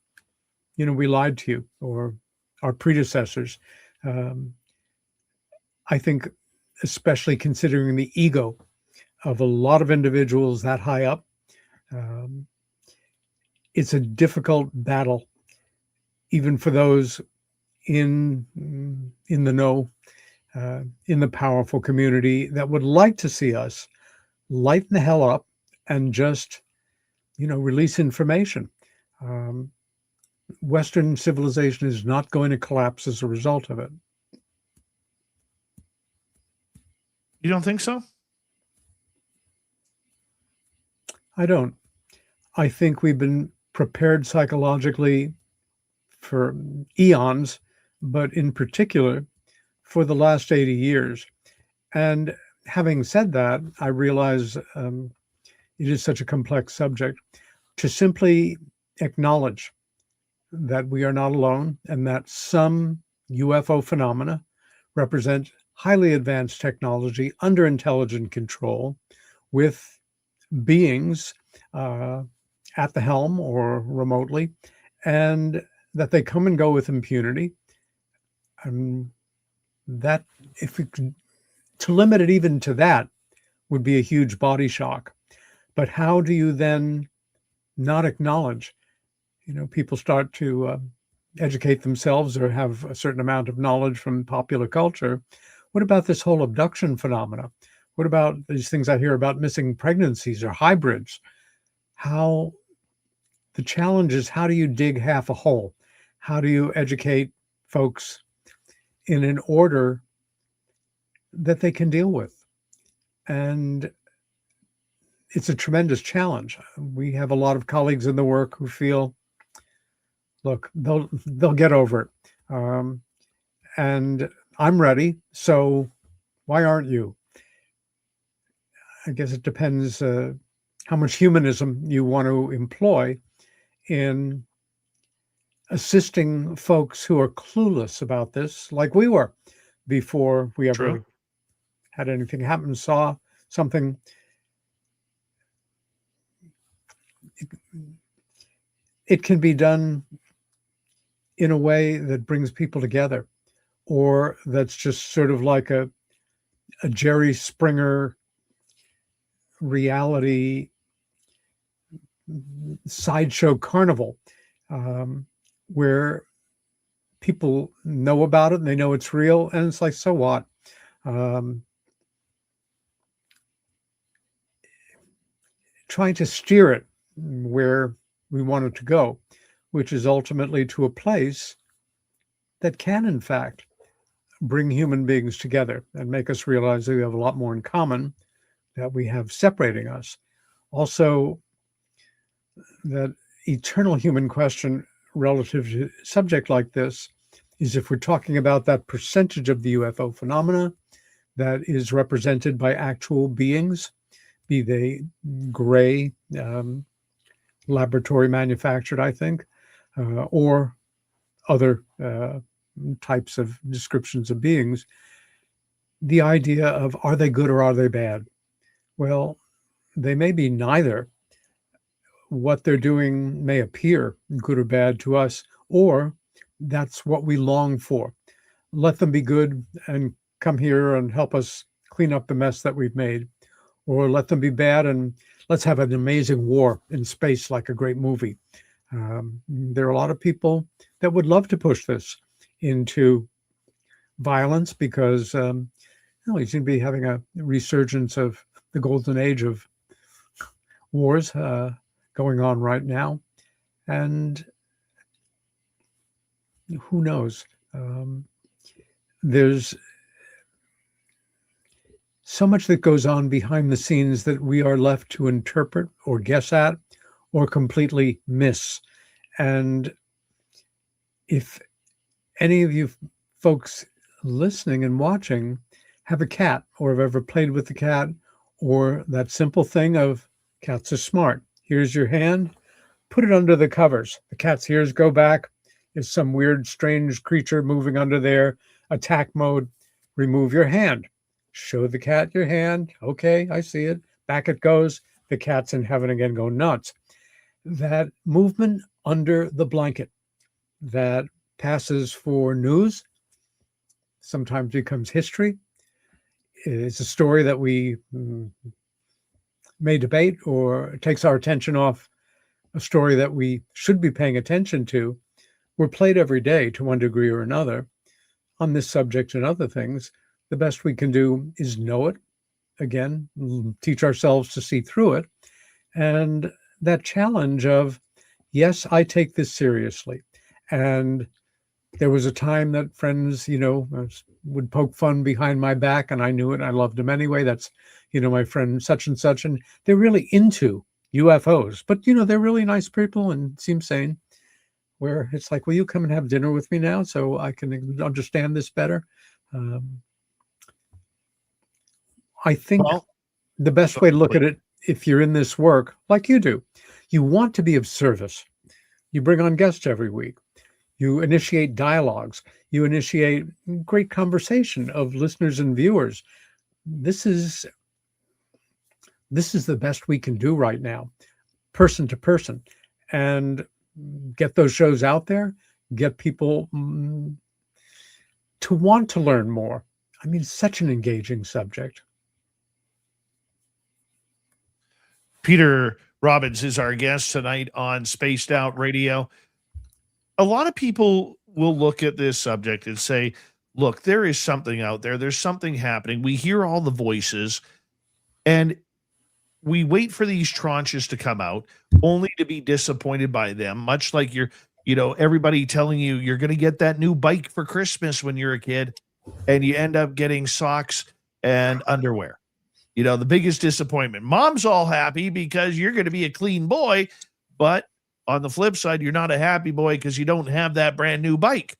we lied to you, or our predecessors? I think, especially considering the ego of a lot of individuals that high up, it's a difficult battle, even for those in the know, in the powerful community that would like to see us lighten the hell up and just, release information. Western civilization is not going to collapse as a result of it. You don't think so? I don't. I think we've been prepared psychologically for eons, but in particular for the last 80 years. And having said that, I realize it is such a complex subject. To simply acknowledge that we are not alone and that some UFO phenomena represent highly advanced technology under intelligent control with beings at the helm or remotely, and that they come and go with impunity. That, if we could, to limit it even to that, would be a huge body shock. But how do you then not acknowledge? People start to educate themselves or have a certain amount of knowledge from popular culture. What about this whole abduction phenomena? What about these things I hear about missing pregnancies or hybrids? The challenge is, how do you dig half a hole? How do you educate folks in an order that they can deal with? And it's a tremendous challenge. We have a lot of colleagues in the work who feel, look, they'll get over it. And I'm ready, so why aren't you? I guess it depends how much humanism you want to employ in assisting folks who are clueless about this, like we were before we ever had anything happen, saw something. It can be done in a way that brings people together, or that's just sort of like a Jerry Springer reality sideshow carnival, where people know about it and they know it's real, and it's like, so what? Trying to steer it where we want it to go, which is ultimately to a place that can, in fact, bring human beings together and make us realize that we have a lot more in common that we have separating us. Also, that eternal human question relative to a subject like this is if we're talking about that percentage of the UFO phenomena that is represented by actual beings, be they gray, laboratory manufactured, I think, or other types of descriptions of beings, the idea of are they good or are they bad? Well, they may be neither. What they're doing may appear good or bad to us, or that's what we long for. Let them be good and come here and help us clean up the mess that we've made, or let them be bad and let's have an amazing war in space like a great movie. There are a lot of people that would love to push this into violence because you seem to be having a resurgence of the golden age of wars going on right now. And who knows? There's so much that goes on behind the scenes that we are left to interpret or guess at or completely miss. And if any of you folks listening and watching have a cat or have ever played with the cat, or that simple thing of cats are smart. Here's your hand, put it under the covers. The cat's ears go back. There's some weird, strange creature moving under there. Attack mode. Remove your hand. Show the cat your hand. Okay, I see it. Back it goes. The cat's in heaven again, go nuts. That movement under the blanket that passes for news sometimes becomes history. It's a story that we may debate, or it takes our attention off a story that we should be paying attention to. We're played every day to one degree or another on this subject and other things. The best we can do is know it, again, teach ourselves to see through it. And that challenge of, yes, I take this seriously. And there was a time that friends, would poke fun behind my back, and I knew it. I loved them anyway. That's, my friend such and such, and they're really into UFOs, but they're really nice people and seem sane. Where it's like, will you come and have dinner with me now so I can understand this better? I think the best way to look at it, if you're in this work like you do, you want to be of service. You bring on guests every week. You initiate dialogues. You initiate great conversation of listeners and viewers. This is the best we can do right now, person to person, and get those shows out there, get people to want to learn more. I mean, it's such an engaging subject. Peter Robbins is our guest tonight on Spaced Out Radio. A lot of people will look at this subject and say, look, there is something out there. There's something happening. We hear all the voices and we wait for these tranches to come out only to be disappointed by them, much like everybody telling you you're going to get that new bike for Christmas when you're a kid, and you end up getting socks and underwear. The biggest disappointment. Mom's all happy because you're going to be a clean boy, but on the flip side, you're not a happy boy because you don't have that brand new bike.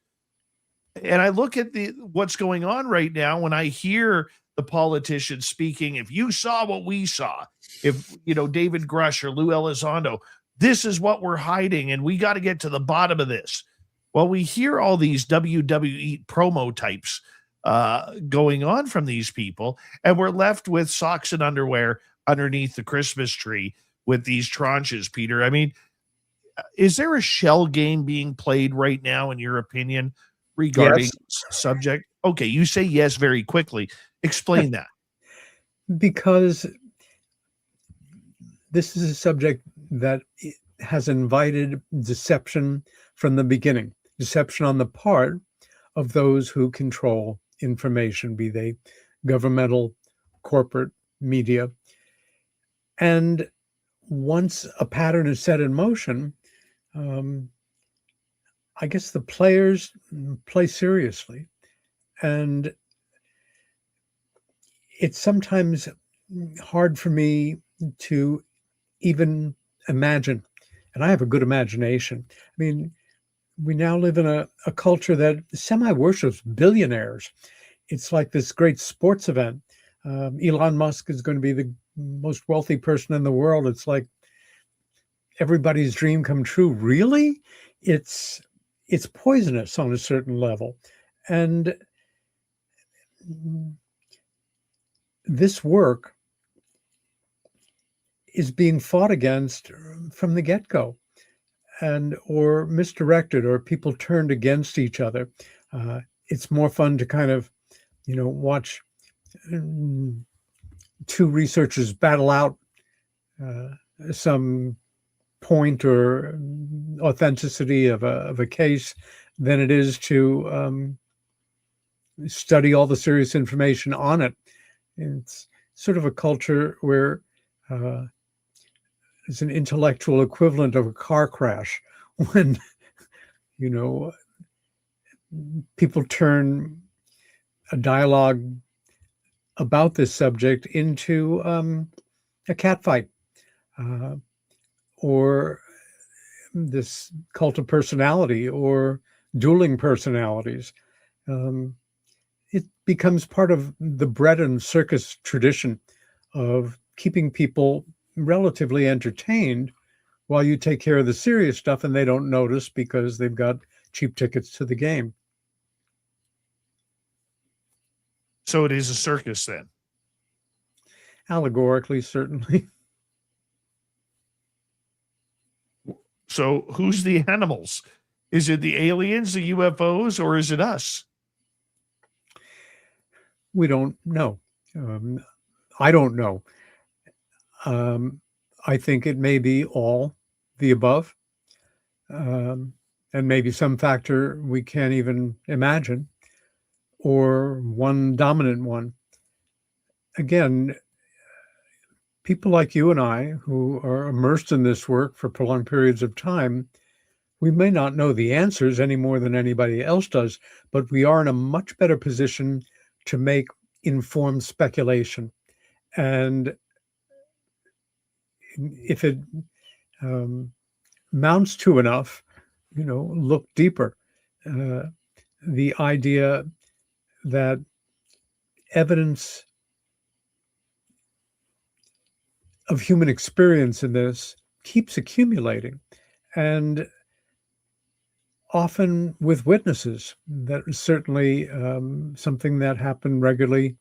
And I look at what's going on right now when I hear the politicians speaking. If you saw what we saw, if David Grush or Lou Elizondo, this is what we're hiding, and we got to get to the bottom of this. Well, we hear all these WWE promo types going on from these people, and we're left with socks and underwear underneath the Christmas tree with these tranches, Peter. I mean, is there a shell game being played right now, in your opinion, regarding this subject? Okay, you say yes very quickly. Explain that. Because this is a subject that has invited deception from the beginning. Deception on the part of those who control information, be they governmental, corporate, media. And once a pattern is set in motion, I guess the players play seriously. And it's sometimes hard for me to even imagine, and I have a good imagination. I mean, we now live in a culture that semi-worships billionaires. It's like this great sports event. Elon Musk is going to be the most wealthy person in the world. It's like everybody's dream come true. Really? It's poisonous on a certain level. And this work is being fought against from the get-go, and or misdirected, or people turned against each other. It's more fun to kind of, watch two researchers battle out some point or authenticity of a case than it is to study all the serious information on it. It's sort of a culture where it's an intellectual equivalent of a car crash when, people turn a dialogue about this subject into a catfight or this cult of personality or dueling personalities. It becomes part of the bread and circus tradition of keeping people relatively entertained while you take care of the serious stuff, and they don't notice because they've got cheap tickets to the game. So it is a circus then? Allegorically, certainly. So who's the animals? Is it the aliens, the UFOs, or is it us? We don't know. I don't know. I think it may be all the above, and maybe some factor we can't even imagine, or one dominant one. Again, people like you and I who are immersed in this work for prolonged periods of time, we may not know the answers any more than anybody else does, but we are in a much better position to make informed speculation. And if it mounts to enough, look deeper. The idea that evidence of human experience in this keeps accumulating, and often with witnesses. That is certainly something that happened regularly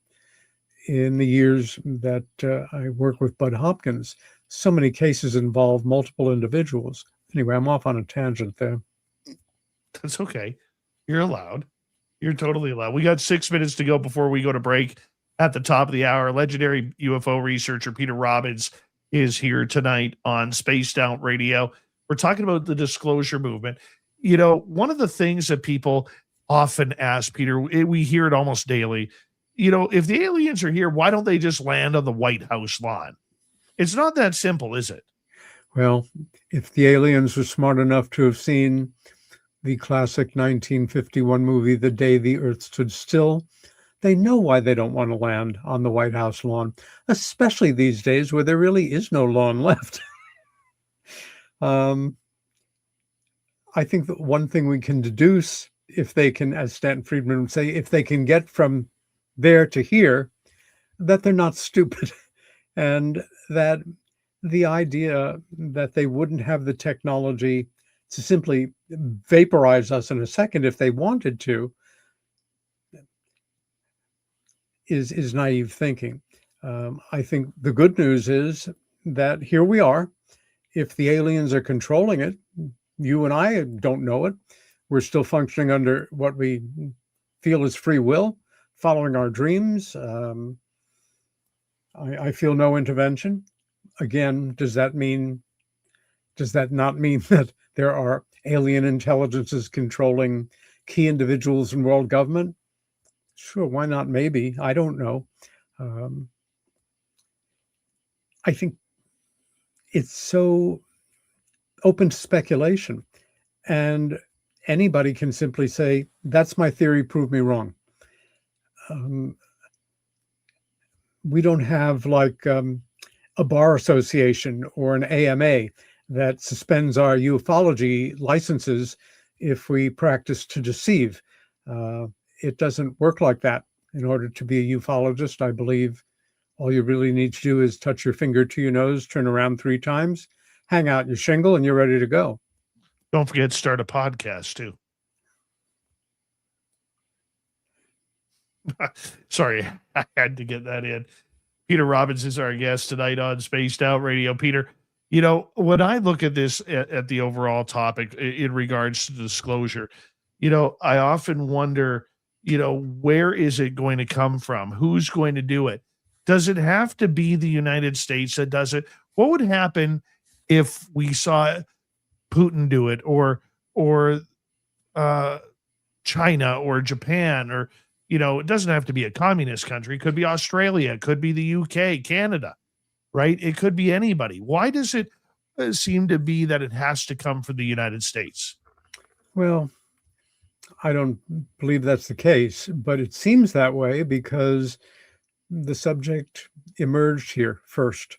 in the years that I work with Budd Hopkins. So many cases involve multiple individuals. Anyway, I'm off on a tangent there. That's okay. You're allowed. You're totally allowed. We got 6 minutes to go before we go to break. At the top of the hour, legendary UFO researcher Peter Robbins is here tonight on Spaced Out Radio. We're talking about the disclosure movement. One of the things that people often ask, Peter, we hear it almost daily, if the aliens are here, why don't they just land on the White House lawn? It's not that simple, is it? Well, if the aliens were smart enough to have seen the classic 1951 movie, The Day the Earth Stood Still, they know why they don't want to land on the White House lawn, especially these days where there really is no lawn left. I think that one thing we can deduce, if they can, as Stanton Friedman would say, if they can get from there to here, that they're not stupid. And that the idea that they wouldn't have the technology to simply vaporize us in a second if they wanted to is naive thinking. I think the good news is that here we are. If the aliens are controlling it, you and I don't know it. We're still functioning under what we feel is free will, following our dreams. I feel no intervention. Again, does that not mean that there are alien intelligences controlling key individuals in world government? Sure, why not? Maybe. I don't know. I think it's so open to speculation, and anybody can simply say, that's my theory, prove me wrong. We don't have like a bar association or an AMA that suspends our ufology licenses if we practice to deceive. It doesn't work like that. In order to be a ufologist, I believe all you really need to do is touch your finger to your nose, turn around 3 times, hang out your shingle, and you're ready to go. Don't forget to start a podcast too. Sorry, I had to get that in. Peter Robbins is our guest tonight on Spaced Out Radio. Peter, you know, when I look at this at the overall topic in regards to disclosure, you know, I often wonder, you know, where is it going to come from? Who's going to do it? Does it have to be the United States that does it? What would happen if we saw Putin do it, or China or Japan, or, you know, it doesn't have to be a communist country. It could be Australia. It could be the UK, Canada, right? It could be anybody. Why does it seem to be that it has to come from the United States? Well, I don't believe that's the case, but it seems that way because the subject emerged here first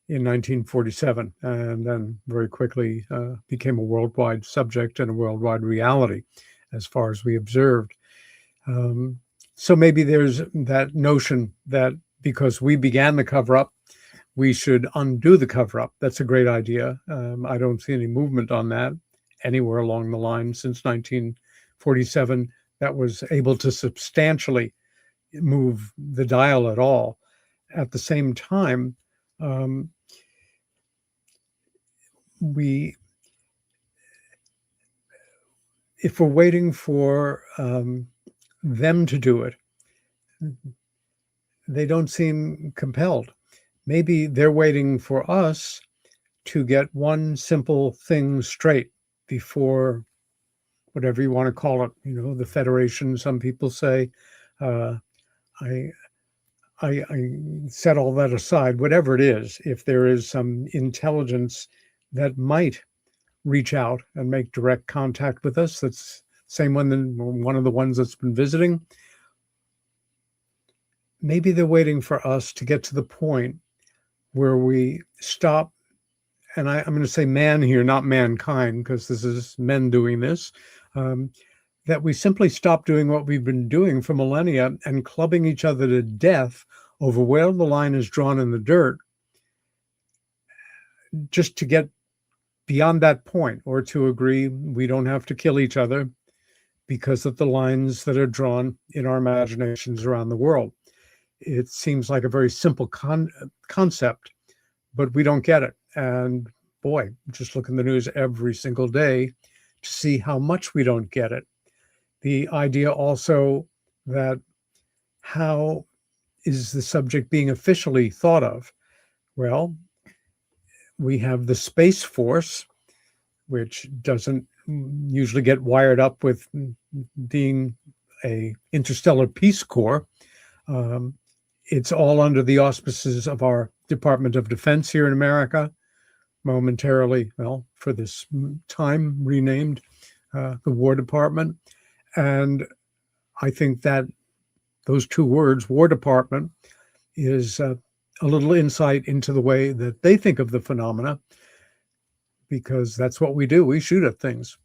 in 1947 and then very quickly became a worldwide subject and a worldwide reality as far as we observed. So maybe there's that notion that because we began the cover-up, we should undo the cover-up. That's a great idea. I don't see any movement on that anywhere along the line since 1947 that was able to substantially move the dial at all. At the same time, if we're waiting for them to do it, they don't seem compelled. Maybe they're waiting for us to get one simple thing straight before, whatever you want to call it, you know, the Federation. Some people say, I set all that aside. Whatever it is, if there is some intelligence that might reach out and make direct contact with us, that's same one of the ones that's been visiting. Maybe they're waiting for us to get to the point where we stop, and I'm going to say man here, not mankind, because this is men doing this, that we simply stop doing what we've been doing for millennia and clubbing each other to death over where the line is drawn in the dirt, just to get beyond that point, or to agree we don't have to kill each other because of the lines that are drawn in our imaginations around the world. It seems like a very simple concept, but we don't get it. And boy, just look in the news every single day to see how much we don't get it. The idea also that how is the subject being officially thought of? Well, we have the Space Force, which doesn't usually get wired up with being a interstellar Peace Corps. It's all under the auspices of our Department of Defense here in America, momentarily, well, for this time renamed the War Department. And I think that those two words, War Department, is a little insight into the way that they think of the phenomena, because that's what we do. We shoot at things.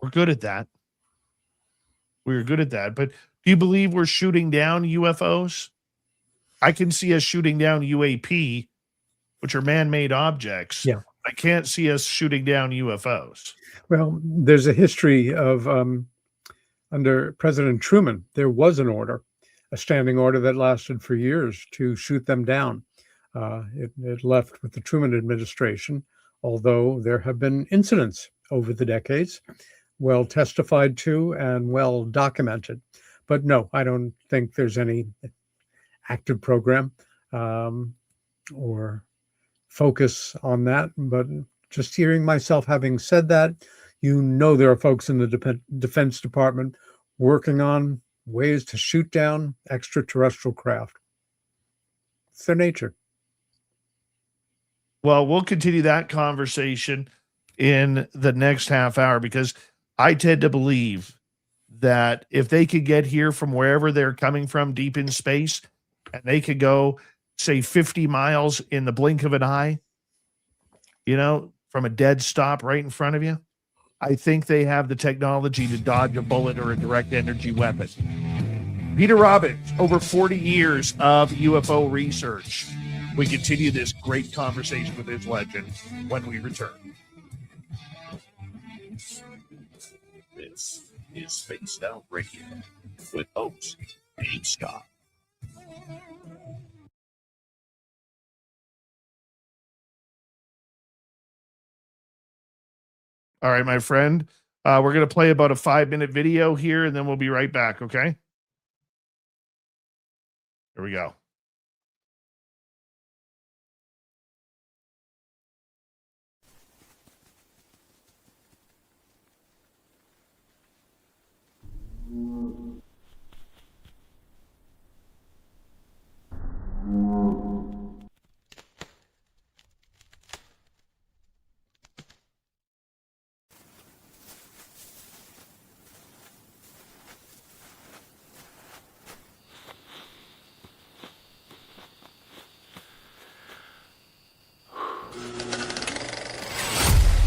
We're good at that. We're good at that. But do you believe we're shooting down UFOs? I can see us shooting down UAP, which are man-made objects. Yeah. I can't see us shooting down UFOs. Well, there's a history of, under President Truman, there was an order, a standing order that lasted for years to shoot them down. It left with the Truman administration, although there have been incidents over the decades, well testified to and well documented. But no, I don't think there's any active program or focus on that. But just hearing myself having said that, you know, there are folks in the Defense Department working on ways to shoot down extraterrestrial craft. It's their nature. Well, we'll continue that conversation in the next half hour, because I tend to believe that if they could get here from wherever they're coming from deep in space, and they could go, say, 50 miles in the blink of an eye, you know, from a dead stop right in front of you, I think they have the technology to dodge a bullet or a direct energy weapon. Peter Robbins, over 40 years of UFO research. We continue this great conversation with this legend when we return. This is Spaced Out Radio with host Dave Scott. All right, my friend. We're going to play about a 5-minute video here, and then we'll be right back, okay? Here we go.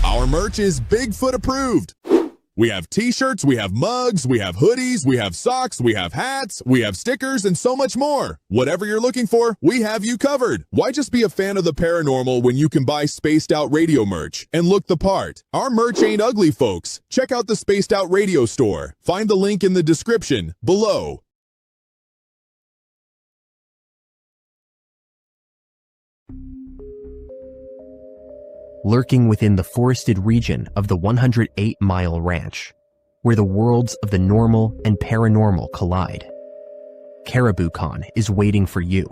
Our merch is Bigfoot approved. We have t-shirts, we have mugs, we have hoodies, we have socks, we have hats, we have stickers, and so much more. Whatever you're looking for, we have you covered. Why just be a fan of the paranormal when you can buy Spaced Out Radio merch and look the part? Our merch ain't ugly, folks. Check out the Spaced Out Radio store. Find the link in the description below. Lurking within the forested region of the 108-mile ranch, where the worlds of the normal and paranormal collide. CaribouCon is waiting for you,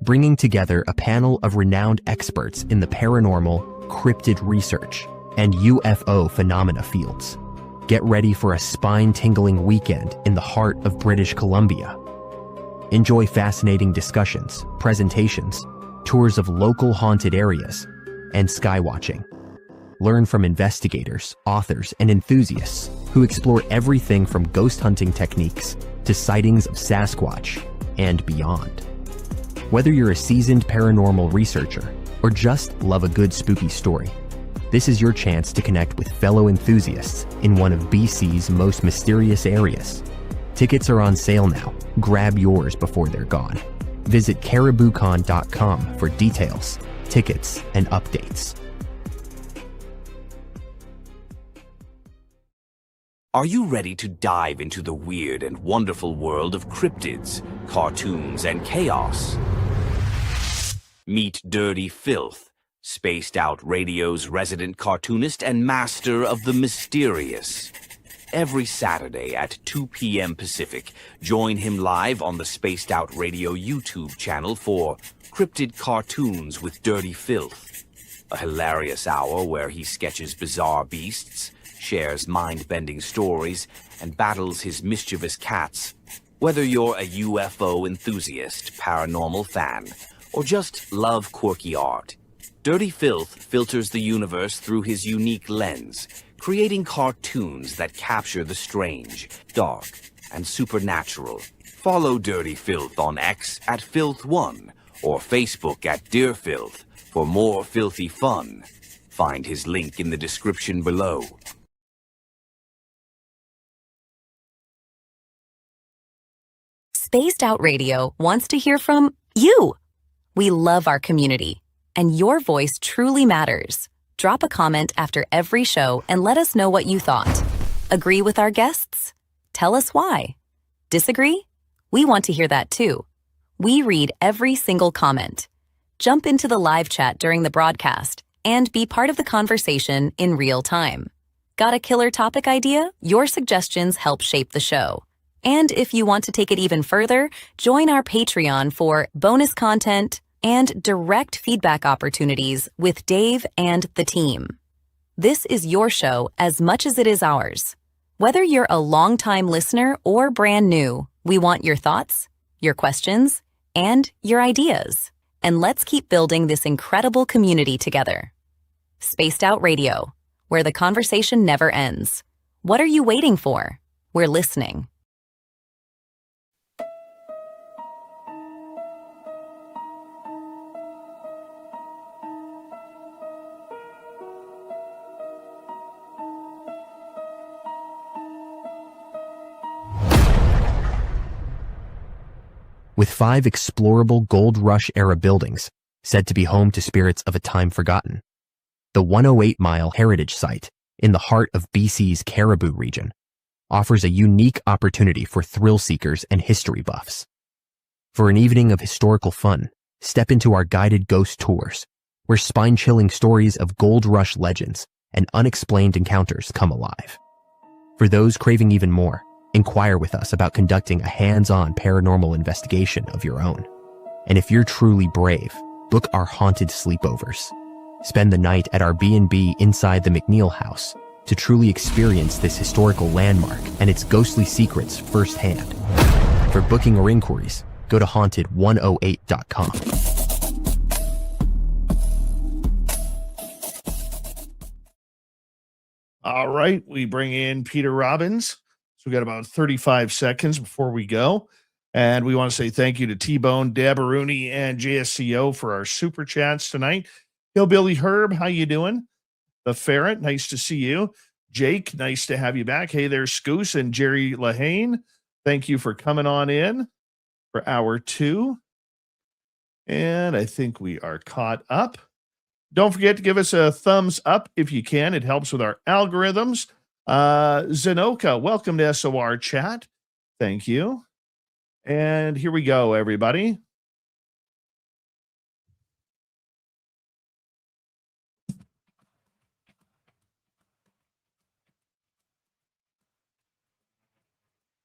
bringing together a panel of renowned experts in the paranormal, cryptid research, and UFO phenomena fields. Get ready for a spine-tingling weekend in the heart of British Columbia. Enjoy fascinating discussions, presentations, tours of local haunted areas, and skywatching. Learn from investigators, authors, and enthusiasts who explore everything from ghost hunting techniques to sightings of Sasquatch and beyond. Whether you're a seasoned paranormal researcher or just love a good spooky story, this is your chance to connect with fellow enthusiasts in one of BC's most mysterious areas. Tickets are on sale now. Grab yours before they're gone. Visit cariboucon.com for details, tickets, and updates. Are you ready to dive into the weird and wonderful world of cryptids, cartoons, and chaos? Meet Dirty Filth, Spaced Out Radio's resident cartoonist and master of the mysterious. Every Saturday at 2 p.m. Pacific, join him live on the Spaced Out Radio YouTube channel for Cryptid Cartoons with Dirty Filth, a hilarious hour where he sketches bizarre beasts, shares mind-bending stories, and battles his mischievous cats. Whether you're a UFO enthusiast, paranormal fan, or just love quirky art, Dirty Filth filters the universe through his unique lens, creating cartoons that capture the strange, dark, and supernatural. Follow Dirty Filth on X at Filth1 or Facebook at Dear Filth for more filthy fun. Find his link in the description below. Spaced Out Radio wants to hear from you. We love our community, and your voice truly matters. Drop a comment after every show and let us know what you thought. Agree with our guests? Tell us why. Disagree? We want to hear that too. We read every single comment. Jump into the live chat during the broadcast and be part of the conversation in real time. Got a killer topic idea? Your suggestions help shape the show. And if you want to take it even further, join our Patreon for bonus content and direct feedback opportunities with Dave and the team. This is your show as much as it is ours. Whether you're a longtime listener or brand new, we want your thoughts, your questions, and your ideas. And let's keep building this incredible community together. Spaced Out Radio, where the conversation never ends. What are you waiting for? We're listening. 5 explorable Gold Rush era buildings said to be home to spirits of a time forgotten. The 108-mile heritage site in the heart of BC's Caribou region offers a unique opportunity for thrill seekers and history buffs. For an evening of historical fun, step into our guided ghost tours, where spine-chilling stories of Gold Rush legends and unexplained encounters come alive. For those craving even more, inquire with us about conducting a hands-on paranormal investigation of your own. And if you're truly brave, book our haunted sleepovers. Spend the night at our B&B inside the McNeil House to truly experience this historical landmark and its ghostly secrets firsthand. For booking or inquiries, go to haunted108.com. All right, we bring in Peter Robbins. So we got about 35 seconds before we go. And we want to say thank you to T-Bone, Deb Aruni, and JSCO for our super chats tonight. Hillbilly Herb, how you doing? The Ferret, nice to see you. Jake, nice to have you back. Hey there, Scoose and Jerry Lahane. Thank you for coming on in for hour 2. And I think we are caught up. Don't forget to give us a thumbs up if you can. It helps with our algorithms. Zenoka, welcome to SOR chat. Thank you. And here we go, everybody.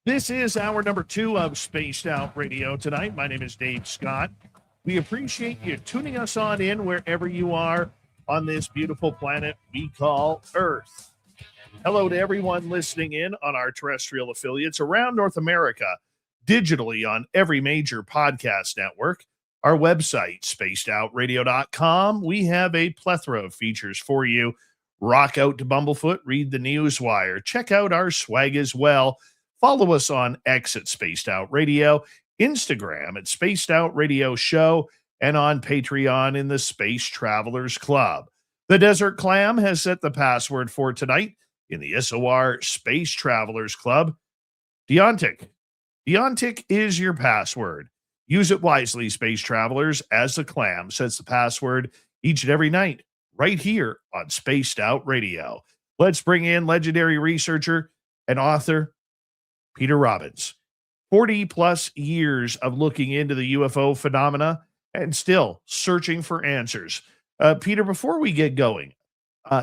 This is hour number 2 of Spaced Out Radio tonight. My name is Dave Scott. We appreciate you tuning us on in wherever you are on this beautiful planet we call Earth. Hello to everyone listening in on our terrestrial affiliates around North America, digitally on every major podcast network. Our website, spacedoutradio.com. We have a plethora of features for you. Rock out to Bumblefoot, read the Newswire, check out our swag as well. Follow us on X at Spaced Out Radio, Instagram at Spaced Out Radio Show, and on Patreon in the Space Travelers Club. The Desert Clam has set the password for tonight in the SOR Space Travelers Club. Deontic. Deontic is your password. Use it wisely, Space Travelers, as the Clam sets the password each and every night right here on Spaced Out Radio. Let's bring in legendary researcher and author Peter Robbins. 40 plus years of looking into the UFO phenomena and still searching for answers. Peter, before we get going,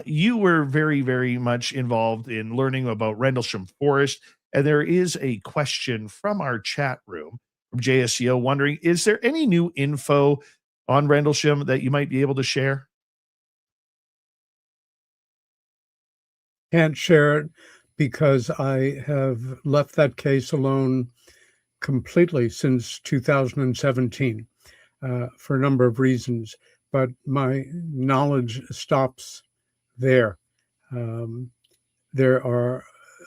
you were very, very much involved in learning about Rendlesham Forest, and there is a question from our chat room from JSCO wondering, is there any new info on Rendlesham that you might be able to share? Can't share it because I have left that case alone completely since 2017 for a number of reasons, but my knowledge stops there. There are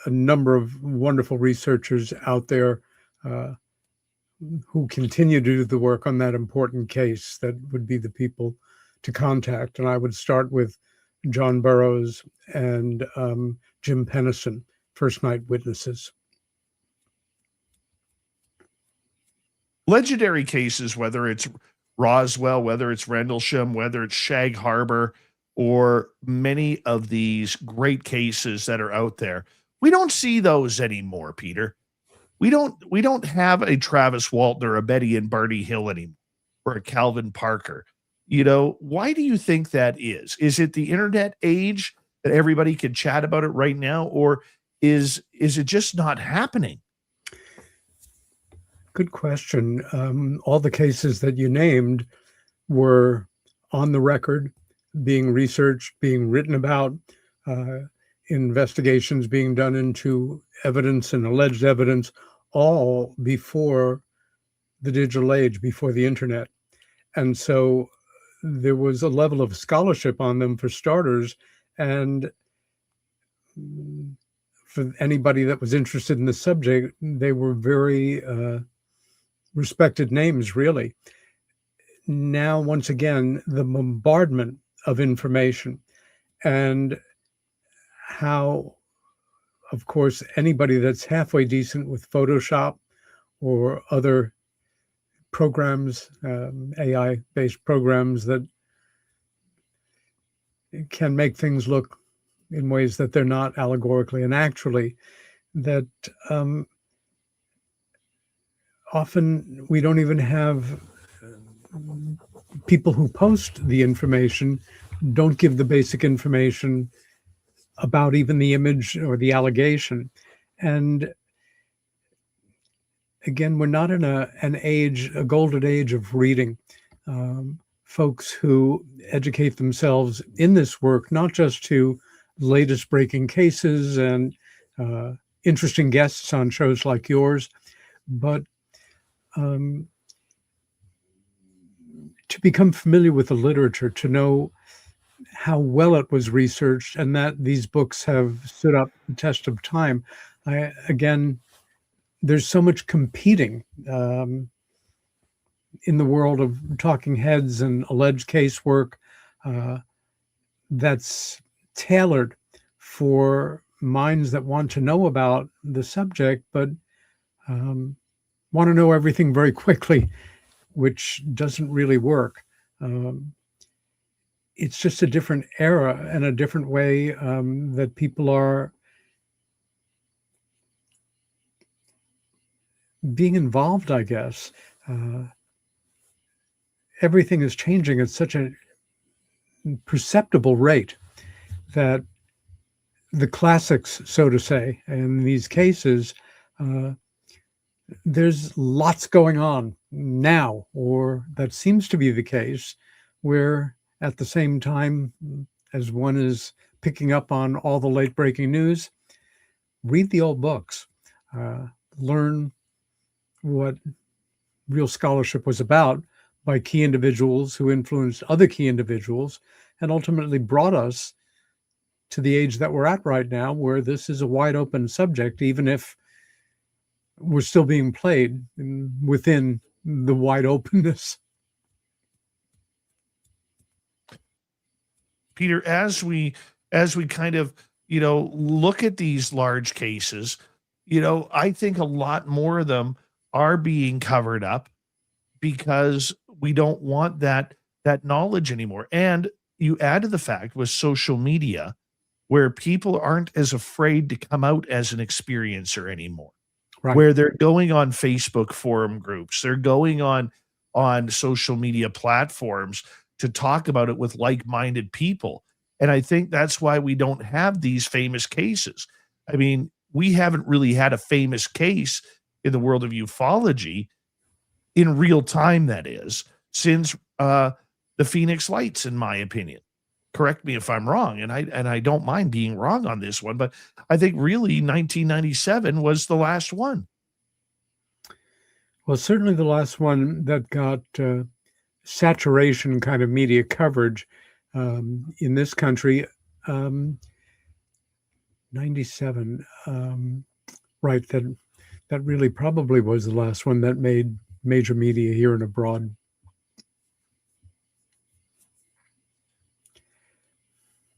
a number of wonderful researchers out there who continue to do the work on that important case that would be the people to contact. And I would start with John Burroughs and Jim Pennison, first night witnesses. Legendary cases, whether it's Roswell, whether it's Rendlesham, whether it's Shag Harbor, or many of these great cases that are out there, we don't see those anymore, Peter. We don't have a Travis Walton or a Betty and Barney Hill anymore, or a Calvin Parker. You know, why do you think that is? Is it the internet age that everybody can chat about it right now, or is it just not happening? Good question. All the cases that you named were on the record, being researched, being written about, investigations being done into evidence and alleged evidence, all before the digital age, before the internet. And so there was a level of scholarship on them for starters, and for anybody that was interested in the subject, they were very respected names, really. Now, once again, the bombardment of information and how, of course, anybody that's halfway decent with Photoshop or other programs, AI-based programs that can make things look in ways that they're not allegorically and actually, that often we don't even have people who post the information don't give the basic information about even the image or the allegation. And again, we're not in a golden age of reading. Folks who educate themselves in this work, not just to latest breaking cases and interesting guests on shows like yours, but to become familiar with the literature, to know how well it was researched, and that these books have stood up the test of time. There's so much competing in the world of talking heads and alleged casework that's tailored for minds that want to know about the subject, but want to know everything very quickly, which doesn't really work. It's just a different era and a different way that people are being involved, I guess. Everything is changing at such a perceptible rate that the classics, so to say, in these cases, there's lots going on now, or that seems to be the case, where at the same time as one is picking up on all the late breaking news, read the old books, learn what real scholarship was about by key individuals who influenced other key individuals and ultimately brought us to the age that we're at right now, where this is a wide open subject, even if we're still being played within the wide openness. Peter, as we kind of, look at these large cases, I think a lot more of them are being covered up because we don't want that knowledge anymore. And you add to the fact with social media, where people aren't as afraid to come out as an experiencer anymore, Right. where they're going on Facebook forum groups, they're going on social media platforms to talk about it with like-minded people. And I think that's why we don't have these famous cases. I mean, we haven't really had a famous case in the world of ufology in real time, that is, since the Phoenix Lights, in my opinion. Correct me if I'm wrong, and I don't mind being wrong on this one, but I think really 1997 was the last one. Well, certainly the last one that got saturation kind of media coverage in this country. 97, right? That really probably was the last one that made major media here and abroad.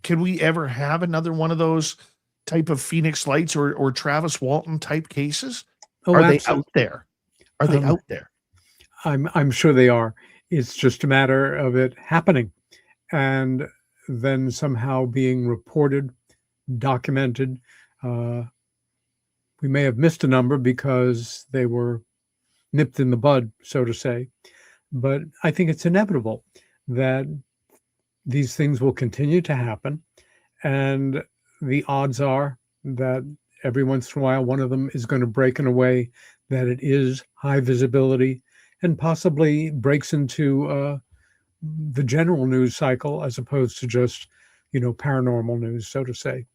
Can we ever have another one of those type of Phoenix Lights or Travis Walton type cases? Oh, Are absolutely. they out there? Are they out there? I'm sure they are. It's just a matter of it happening and then somehow being reported, documented. We may have missed a number because they were nipped in the bud, so to say. But I think it's inevitable that these things will continue to happen. And the odds are that every once in a while, one of them is going to break in a way that it is high visibility and possibly breaks into the general news cycle as opposed to just, paranormal news, so to say.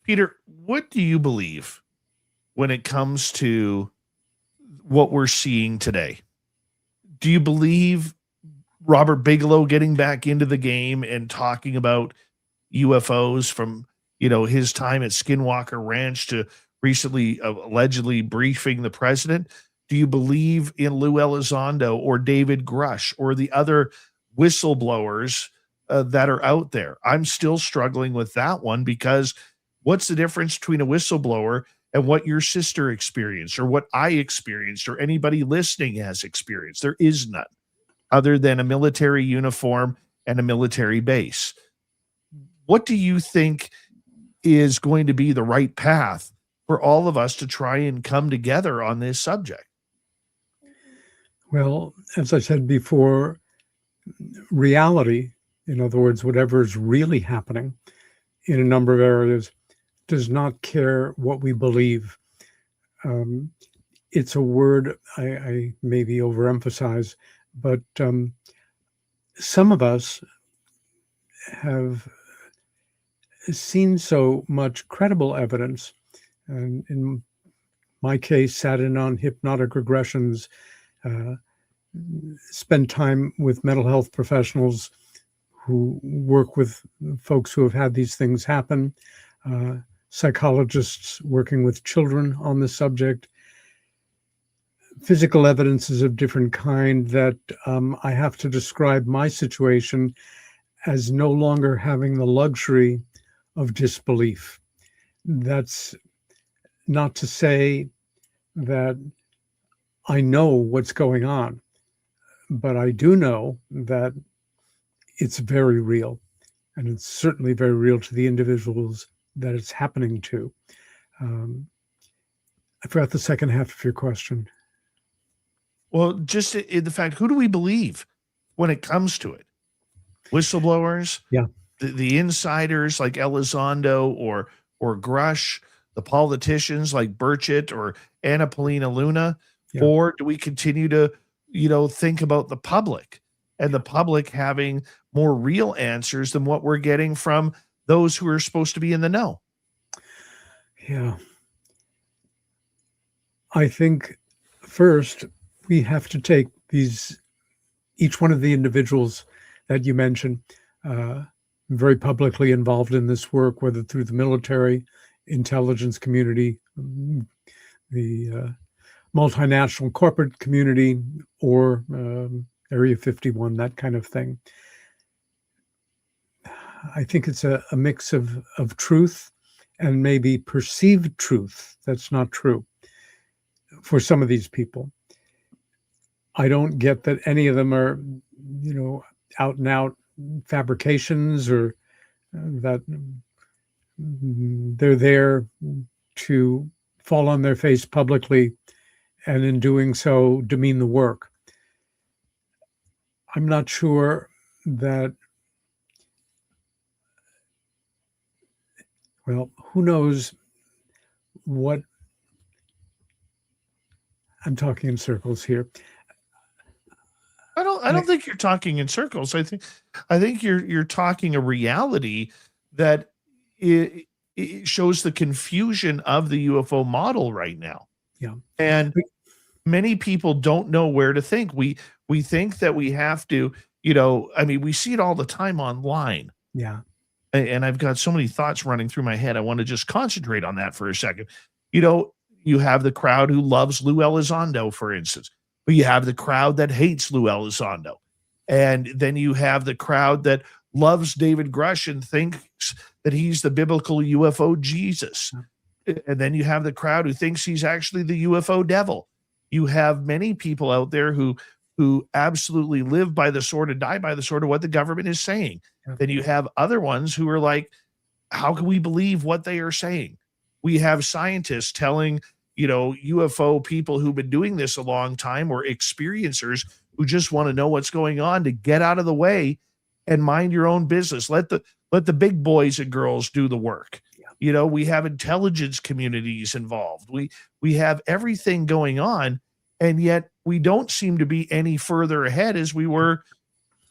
Peter, what do you believe when it comes to what we're seeing today? Do you believe Robert Bigelow getting back into the game and talking about UFOs from, his time at Skinwalker Ranch to recently allegedly briefing the president? Do you believe in Lou Elizondo or David Grush or the other whistleblowers that are out there? I'm still struggling with that one because what's the difference between a whistleblower and what your sister experienced or what I experienced or anybody listening has experienced. There is none other than a military uniform and a military base. What do you think is going to be the right path for all of us to try and come together on this subject? Well, as I said before, reality, in other words, whatever is really happening in a number of areas, does not care what we believe. It's a word I maybe overemphasize, but some of us have seen so much credible evidence, and in my case, sat in on hypnotic regressions, spent time with mental health professionals who work with folks who have had these things happen, psychologists working with children on the subject, physical evidences of different kind, that I have to describe my situation as no longer having the luxury of disbelief. That's not to say that I know what's going on, but I do know that it's very real, and it's certainly very real to the individuals that it's happening to. I forgot the second half of your question. Well, just in the fact, who do we believe when it comes to it? Whistleblowers? Yeah. The insiders like Elizondo or Grush, the politicians like Burchett or Anna Paulina Luna? Yeah. Or do we continue to, think about the public and the public having more real answers than what we're getting from those who are supposed to be in the know? Yeah. I think first we have to take each one of the individuals that you mentioned, very publicly involved in this work, whether through the military, intelligence community, the multinational corporate community, or Area 51, that kind of thing. I think it's a mix of truth and maybe perceived truth that's not true for some of these people. I don't get that any of them are, out and out fabrications, or that they're there to fall on their face publicly and in doing so demean the work. I'm not sure that, well, who knows what, I'm talking in circles here. I don't think you're talking in circles. I think you're talking a reality that it shows the confusion of the UFO model right now. Yeah. And many people don't know where to think. We think that we have to, we see it all the time online. Yeah. And I've got so many thoughts running through my head. I want to just concentrate on that for a second. You have the crowd who loves Lou Elizondo, for instance, but you have the crowd that hates Lou Elizondo. And then you have the crowd that loves David Grush and thinks that he's the biblical UFO Jesus. And then you have the crowd who thinks he's actually the UFO devil. You have many people out there who absolutely live by the sword and die by the sword of what the government is saying. Yeah. Then you have other ones who are like, how can we believe what they are saying? We have scientists telling, UFO people who've been doing this a long time, or experiencers who just want to know what's going on, to get out of the way and mind your own business. Let the big boys and girls do the work. Yeah. We have intelligence communities involved. We have everything going on, and yet we don't seem to be any further ahead as we were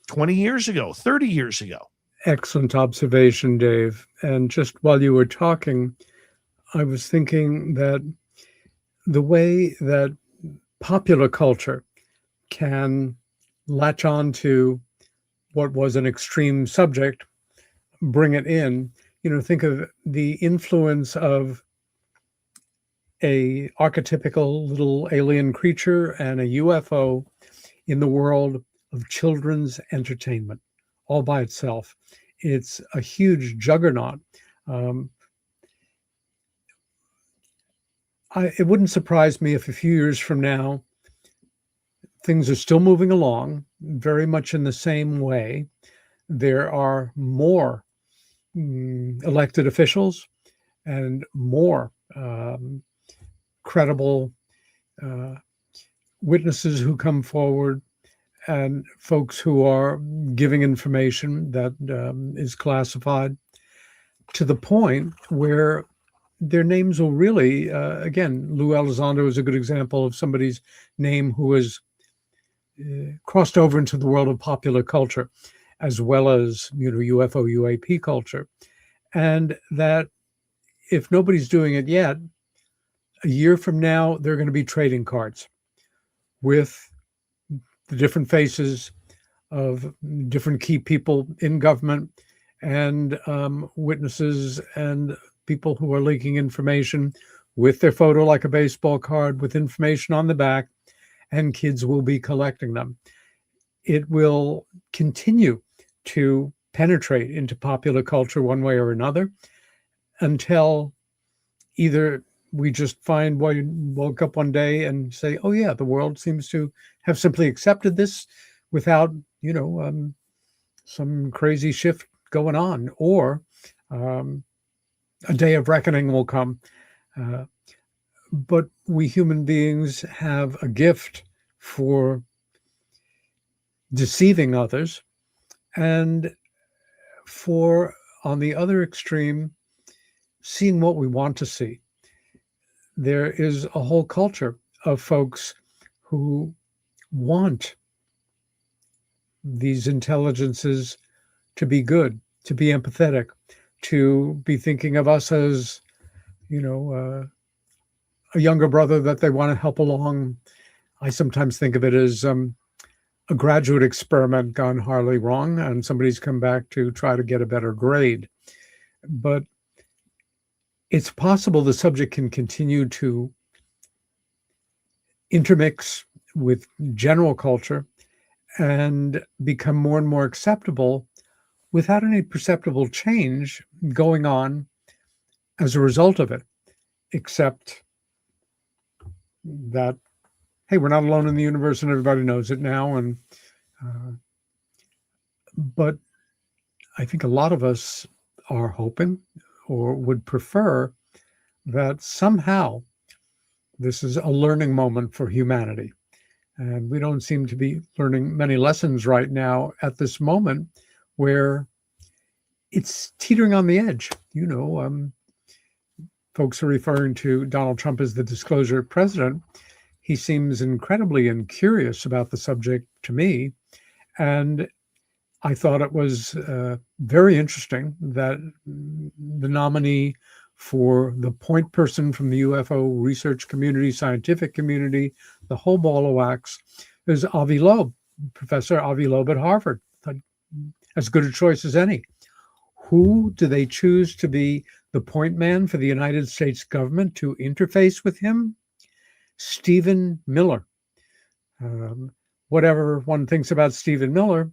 20 years ago, 30 years ago. Excellent observation, Dave. And just while you were talking, I was thinking that the way that popular culture can latch on to what was an extreme subject, bring it in, think of the influence of a archetypical little alien creature and a UFO in the world of children's entertainment all by itself. It's a huge juggernaut. It wouldn't surprise me if a few years from now, things are still moving along very much in the same way. There are more elected officials and more credible witnesses who come forward and folks who are giving information that is classified, to the point where their names will really, again, Lou Elizondo is a good example of somebody's name who has crossed over into the world of popular culture, as well as, UFO, UAP culture. And that if nobody's doing it yet, a year from now, they're going to be trading cards with the different faces of different key people in government and witnesses and people who are leaking information with their photo like a baseball card with information on the back, and kids will be collecting them. It will continue to penetrate into popular culture one way or another until either we just woke up one day and say, oh yeah, the world seems to have simply accepted this without, some crazy shift going on, or a day of reckoning will come. But we human beings have a gift for deceiving others, and for, on the other extreme, seeing what we want to see. There is a whole culture of folks who want these intelligences to be good, to be empathetic, to be thinking of us as, a younger brother that they want to help along. I sometimes think of it as a graduate experiment gone horribly wrong, and somebody's come back to try to get a better grade. But it's possible the subject can continue to intermix with general culture and become more and more acceptable without any perceptible change going on as a result of it, except that, hey, we're not alone in the universe and everybody knows it now. And but I think a lot of us are hoping or would prefer that somehow this is a learning moment for humanity. And we don't seem to be learning many lessons right now at this moment where it's teetering on the edge. Folks are referring to Donald Trump as the disclosure president. He seems incredibly incurious about the subject to me. And I thought it was very interesting that the nominee for the point person from the UFO research community, scientific community, the whole ball of wax, is Avi Loeb, Professor Avi Loeb at Harvard. As good a choice as any. Who do they choose to be the point man for the United States government to interface with him? Stephen Miller. Whatever one thinks about Stephen Miller,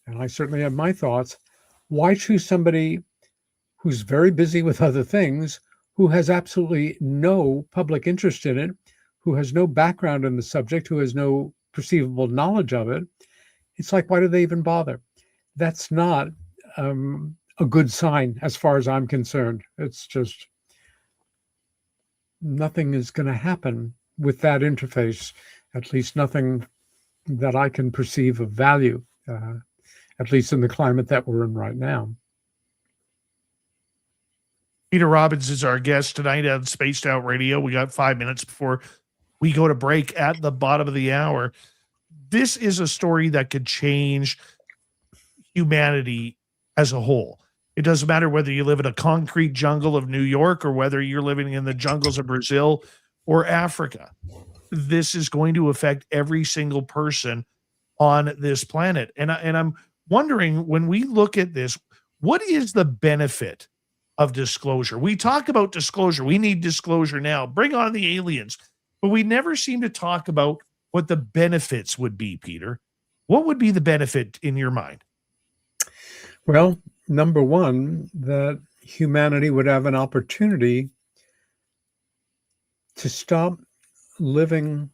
and I certainly have my thoughts, why choose somebody who's very busy with other things, who has absolutely no public interest in it, who has no background in the subject, who has no perceivable knowledge of it? It's like, why do they even bother? That's not a good sign as far as I'm concerned. It's just nothing is going to happen with that interface, at least nothing that I can perceive of value, at least in the climate that we're in right now. Peter Robbins is our guest tonight on Spaced Out Radio. We got 5 minutes before we go to break at the bottom of the hour. This is a story that could change humanity as a whole. It doesn't matter whether you live in a concrete jungle of New York or whether you're living in the jungles of Brazil or Africa. This is going to affect every single person on this planet. And I'm wondering, when we look at this, what is the benefit of disclosure? We talk about disclosure. We need disclosure now. Bring on the aliens. But we never seem to talk about what the benefits would be, Peter. What would be the benefit in your mind? Well, number one, that humanity would have an opportunity to stop living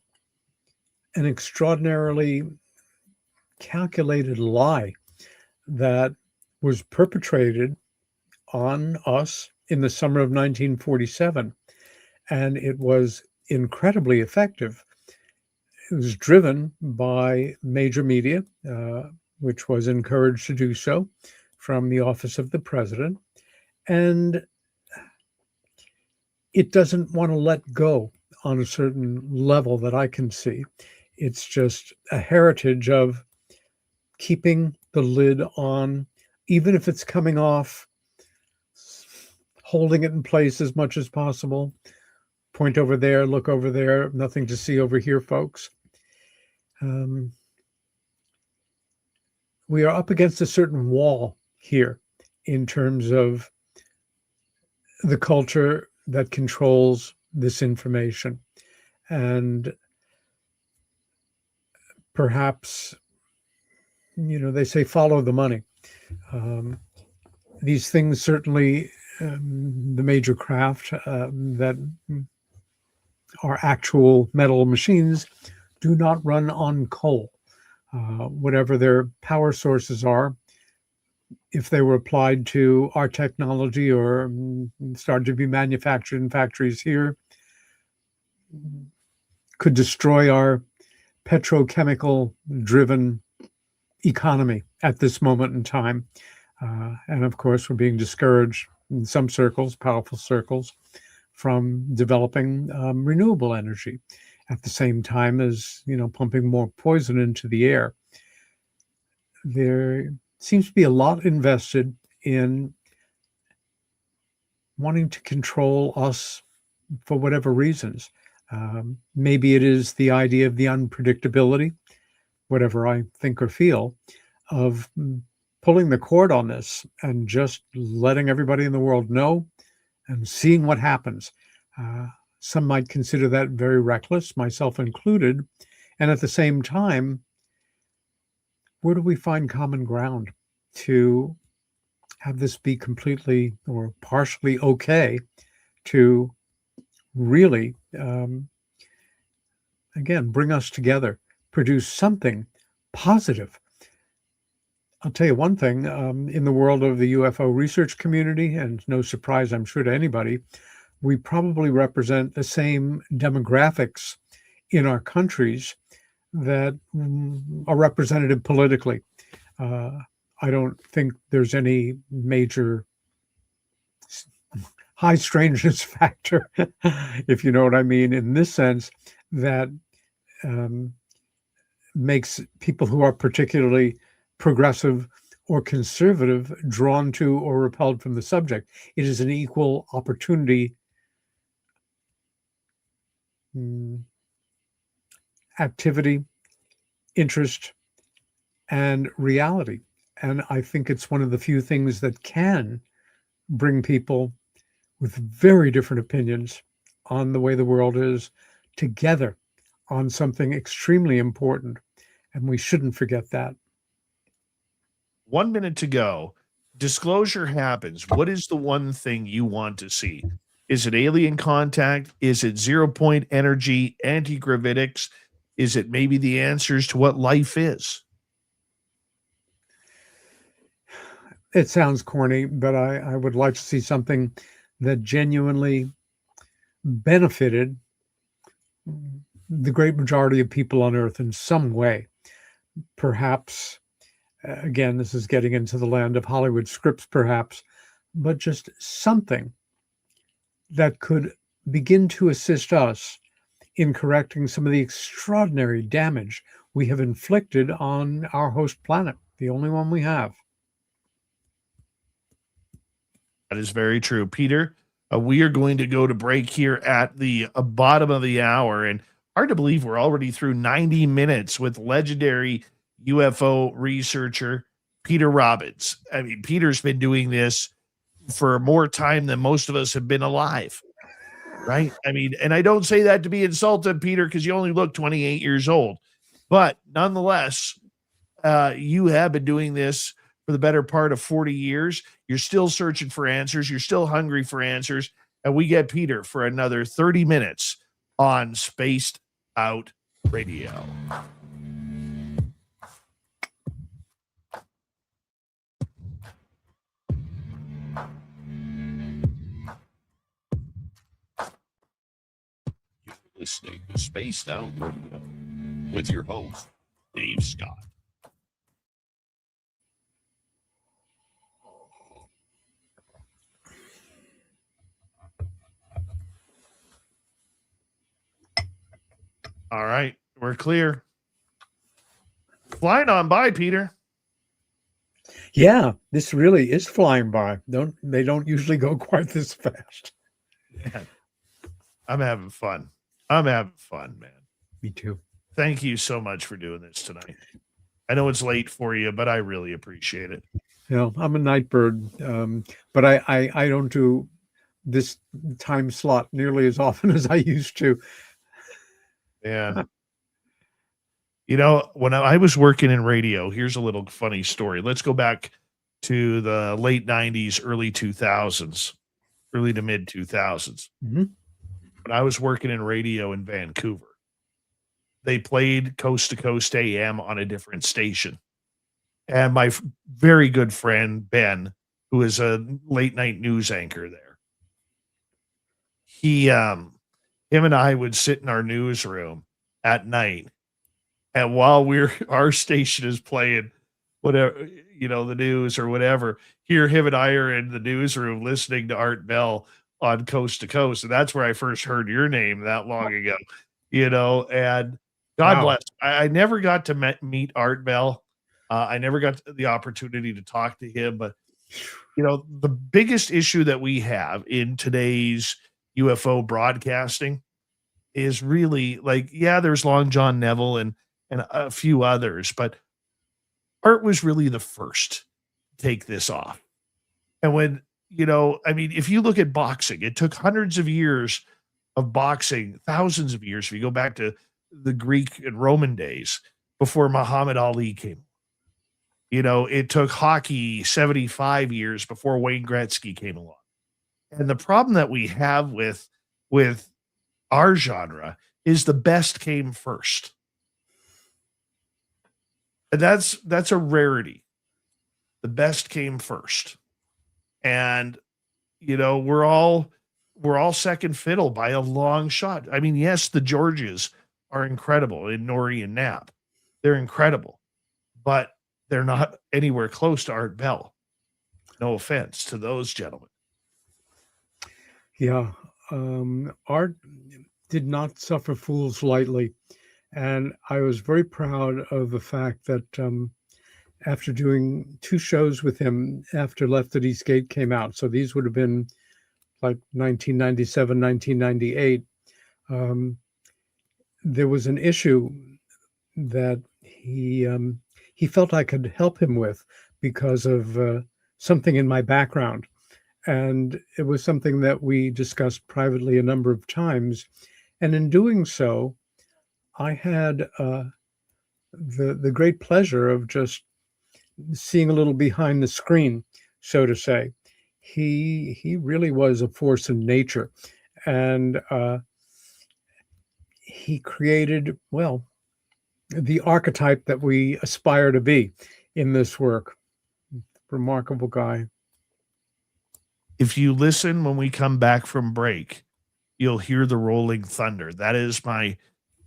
an extraordinarily calculated lie that was perpetrated on us in the summer of 1947. And it was incredibly effective. It was driven by major media, which was encouraged to do so from the office of the president. And it doesn't want to let go on a certain level that I can see. It's just a heritage of keeping the lid on, even if it's coming off, holding it in place as much as possible. Point over there, look over there, nothing to see over here, folks. We are up against a certain wall here in terms of the culture that controls this information. And perhaps, they say follow the money. These things certainly, the major craft that are actual metal machines do not run on coal. Whatever their power sources are, if they were applied to our technology or started to be manufactured in factories here, could destroy our petrochemical-driven economy at this moment in time. And of course, we're being discouraged in some circles, powerful circles, from developing renewable energy at the same time as, pumping more poison into the air. There seems to be a lot invested in wanting to control us for whatever reasons. Maybe it is the idea of the unpredictability, whatever I think or feel, of pulling the cord on this and just letting everybody in the world know and seeing what happens. Some might consider that very reckless, myself included. And at the same time, where do we find common ground to have this be completely or partially okay, to really, again, bring us together, produce something positive? I'll tell you one thing, in the world of the UFO research community, and no surprise, I'm sure, to anybody, we probably represent the same demographics in our countries that are representative politically. I don't think there's any major high strangeness factor, if you know what I mean, in this sense, that makes people who are particularly progressive or conservative drawn to or repelled from the subject. It is an equal opportunity activity, interest, and reality. And I think it's one of the few things that can bring people with very different opinions on the way the world is together on something extremely important. And we shouldn't forget that. 1 minute to go. Disclosure happens. What is the one thing you want to see? Is it alien contact? Is it 0-point energy, anti-gravitics? Is it maybe the answers to what life is? It sounds corny, but I would like to see something that genuinely benefited the great majority of people on Earth in some way. Perhaps, again, this is getting into the land of Hollywood scripts, perhaps, but just something that could begin to assist us in correcting some of the extraordinary damage we have inflicted on our host planet, the only one we have. That is very true, Peter. We are going to go to break here at the bottom of the hour, and hard to believe we're already through 90 minutes with legendary UFO researcher Peter Robbins. I mean, Peter's been doing this for more time than most of us have been alive, right? I mean, and I don't say that to be insulted, Peter, because you only look 28 years old. But nonetheless, you have been doing this for the better part of 40 years. You're still searching for answers. You're still hungry for answers. And we get Peter for another 30 minutes on Spaced Out Radio. You're listening to Spaced Out Radio with your host, Dave Scott. All right, we're clear. Flying on by, Peter. Yeah, this really is flying by. They don't usually go quite this fast. Man, I'm having fun. Man. Me too. Thank you so much for doing this tonight. I know it's late for you, but I really appreciate it. You know, I'm a night bird, but I don't do this time slot nearly as often as I used to. Yeah. You know, when I was working in radio, here's a little funny story. Let's go back to the late 90s, early 2000s, early to mid 2000s. Mm-hmm. When I was working in radio in Vancouver, they played Coast to Coast AM on a different station. And my very good friend, Ben, who is a late night news anchor there, him and I would sit in our newsroom at night. And while our station is playing whatever, you know, the news or whatever, here him and I are in the newsroom listening to Art Bell on Coast to Coast. And that's where I first heard your name that long ago, you know, and God bless. I never got to meet Art Bell. I never got the opportunity to talk to him, but you know, the biggest issue that we have in today's UFO broadcasting is really like, yeah, there's Long John Neville and a few others, but Art was really the first to take this off. And when, you know, I mean, if you look at boxing, it took hundreds of years of boxing, thousands of years, if you go back to the Greek and Roman days before Muhammad Ali came. You know, it took hockey 75 years before Wayne Gretzky came along. And the problem that we have with our genre is the best came first. And that's a rarity. The best came first. And you know, we're all second fiddle by a long shot. I mean, yes, the Georges are incredible in Nori and Knapp. They're incredible. But they're not anywhere close to Art Bell. No offense to those gentlemen. Yeah. Art did not suffer fools lightly. And I was very proud of the fact that after doing 2 shows with him after Left at East Gate came out, so these would have been like 1997, 1998, there was an issue that he felt I could help him with because of something in my background. And it was something that we discussed privately a number of times. And in doing so, I had the great pleasure of just seeing a little behind the screen, so to say. He really was a force in nature. And he created, well, the archetype that we aspire to be in this work. Remarkable guy. If you listen when we come back from break, you'll hear the rolling thunder. That is a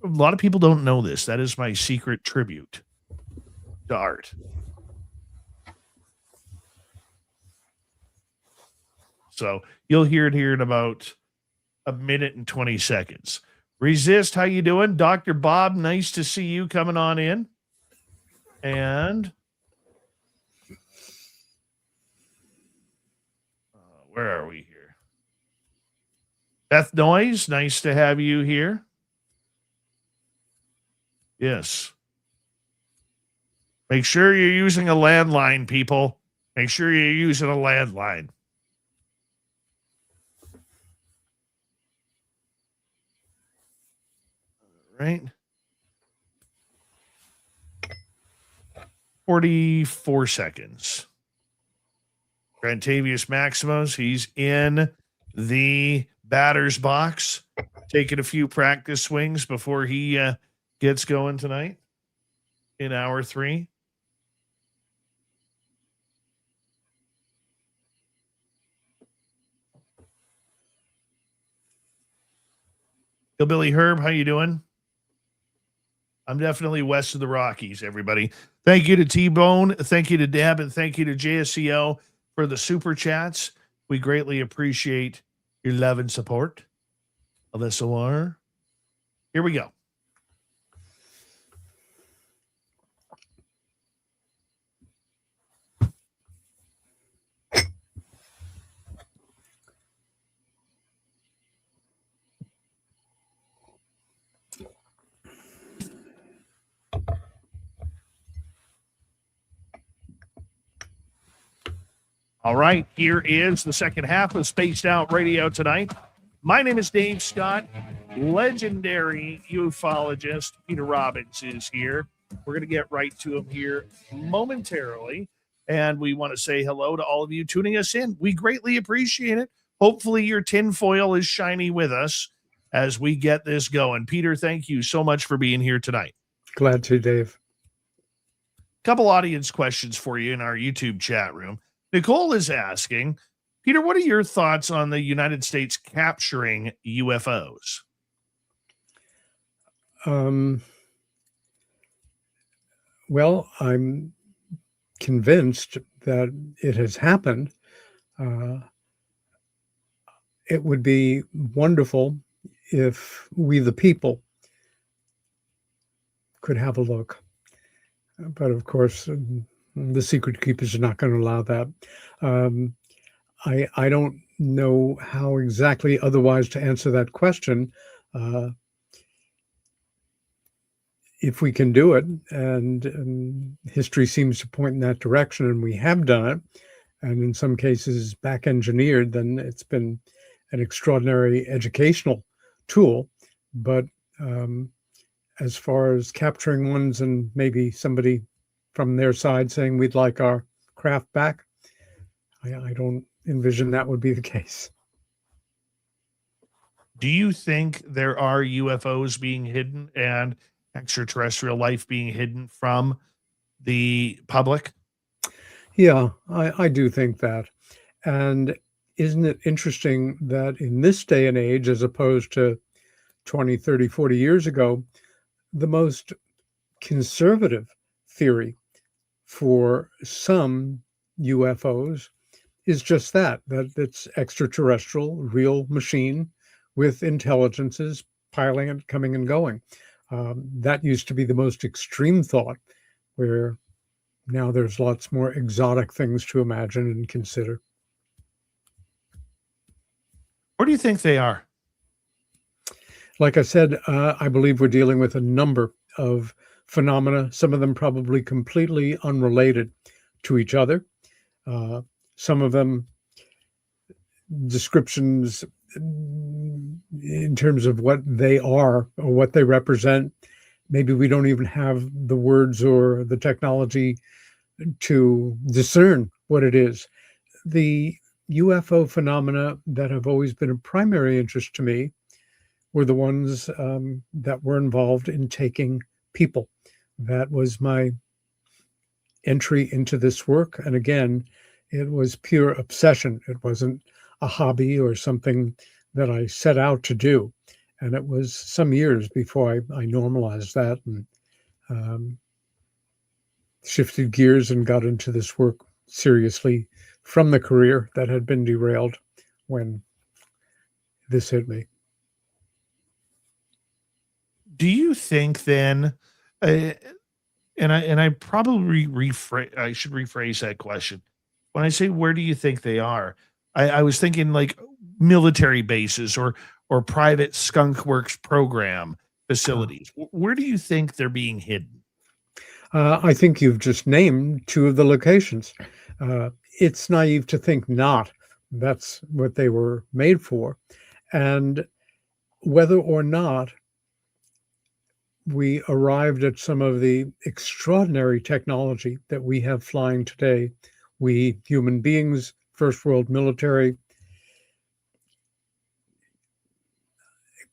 lot of people don't know this. That is my secret tribute to Art. So you'll hear it here in about a minute and 20 seconds. Resist, how you doing? Dr. Bob, nice to see you coming on in. And where are we here? Beth Noyes, nice to have you here. Yes. Make sure you're using a landline, people. Make sure you're using a landline. Right? 44 seconds. Grantavius Maximus, he's in the batter's box, taking a few practice swings before he gets going tonight in hour 3. Hillbilly Herb, how you doing? I'm definitely west of the Rockies, everybody. Thank you to T-Bone. Thank you to Deb, and thank you to JSCO for the super chats. We greatly appreciate your love and support of SOR. Here we go. All right, here is the second half of Spaced Out Radio tonight. My name is Dave Scott. Legendary ufologist Peter Robbins is here. We're going to get right to him here momentarily. And we want to say hello to all of you tuning us in. We greatly appreciate it. Hopefully your tinfoil is shiny with us as we get this going. Peter, thank you so much for being here tonight. Glad to, Dave. Couple audience questions for you in our YouTube chat room. Nicole is asking, Peter, what are your thoughts on the United States capturing UFOs? Well, I'm convinced that it has happened. It would be wonderful if we, the people, could have a look. But of course, the secret keepers are not going to allow that. I don't know how exactly otherwise to answer that question. If we can do it, and history seems to point in that direction, and we have done it, and in some cases back engineered, then it's been an extraordinary educational tool. But as far as capturing ones and maybe somebody from their side saying we'd like our craft back, I don't envision that would be the case. Do you think there are UFOs being hidden and extraterrestrial life being hidden from the public? Yeah, I do think that. And isn't it interesting that in this day and age, as opposed to 20, 30, 40 years ago, the most conservative theory for some UFOs is just that it's extraterrestrial, real machine with intelligences piling and coming and going. That used to be the most extreme thought, where now there's lots more exotic things to imagine and consider. Where do you think they are? Like I said, I believe we're dealing with a number of phenomena, some of them probably completely unrelated to each other. Some of them descriptions in terms of what they are or what they represent. Maybe we don't even have the words or the technology to discern what it is. The UFO phenomena that have always been of primary interest to me were the ones that were involved in taking people. That was my entry into this work. And again, it was pure obsession. It wasn't a hobby or something that I set out to do. And it was some years before I normalized that and shifted gears and got into this work seriously from the career that had been derailed when this hit me. Do you think then, and I probably I should rephrase that question. When I say where do you think they are, I was thinking like military bases or private skunk works program facilities. Where do you think they're being hidden? I think you've just named two of the locations. It's naive to think not. That's what they were made for. And whether or not we arrived at some of the extraordinary technology that we have flying today, we human beings, first world military,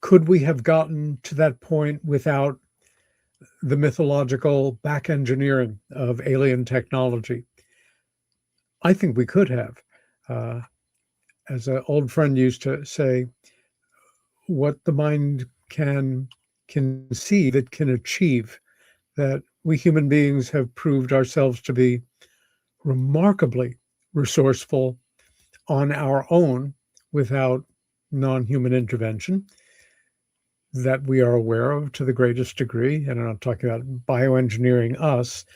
Could we have gotten to that point without the mythological back engineering of alien technology? I think we could have. As an old friend used to say, what the mind can conceive, it can achieve. That we human beings have proved ourselves to be remarkably resourceful on our own without non-human intervention, that we are aware of to the greatest degree. And I'm not talking about bioengineering us,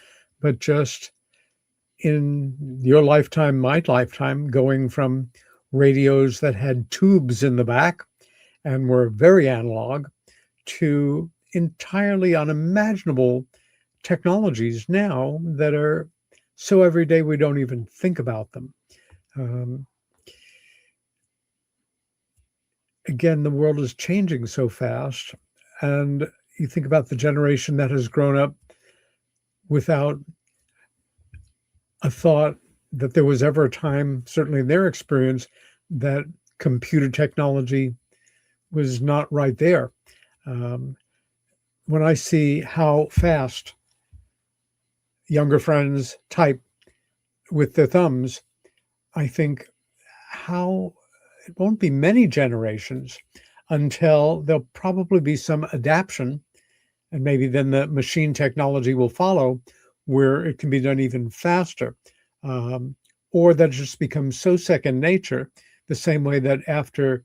but just in your lifetime, my lifetime, going from radios that had tubes in the back and were very analog to entirely unimaginable technologies now that are so everyday we don't even think about them. Again, the world is changing so fast, and you think about the generation that has grown up without a thought that there was ever a time, certainly in their experience, that computer technology was not right there. When I see how fast younger friends type with their thumbs, I think how it won't be many generations until there'll probably be some adaptation, and maybe then the machine technology will follow, where it can be done even faster, or that it just becomes so second nature, the same way that after,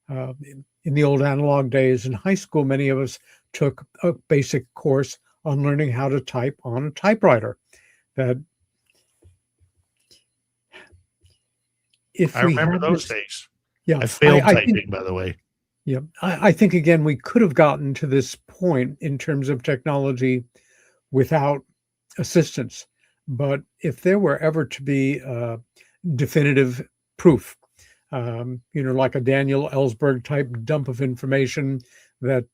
in the old analog days in high school, many of us took a basic course on learning how to type on a typewriter. That if I we remember had those this, days. yeah, I failed I typing, think, by the way. yeah, I think again we could have gotten to this point in terms of technology without assistance. But if there were ever to be definitive proof, like a Daniel Ellsberg type dump of information that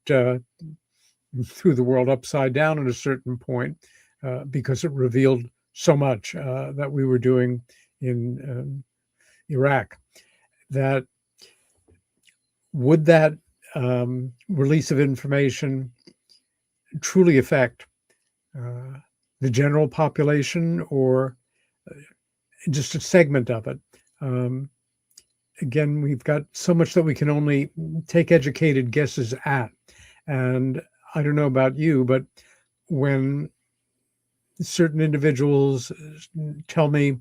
threw the world upside down at a certain point, because it revealed so much that we were doing in Iraq, that would that release of information truly affect the general population, or just a segment of it? Again, we've got so much that we can only take educated guesses at. And I don't know about you, but when certain individuals tell me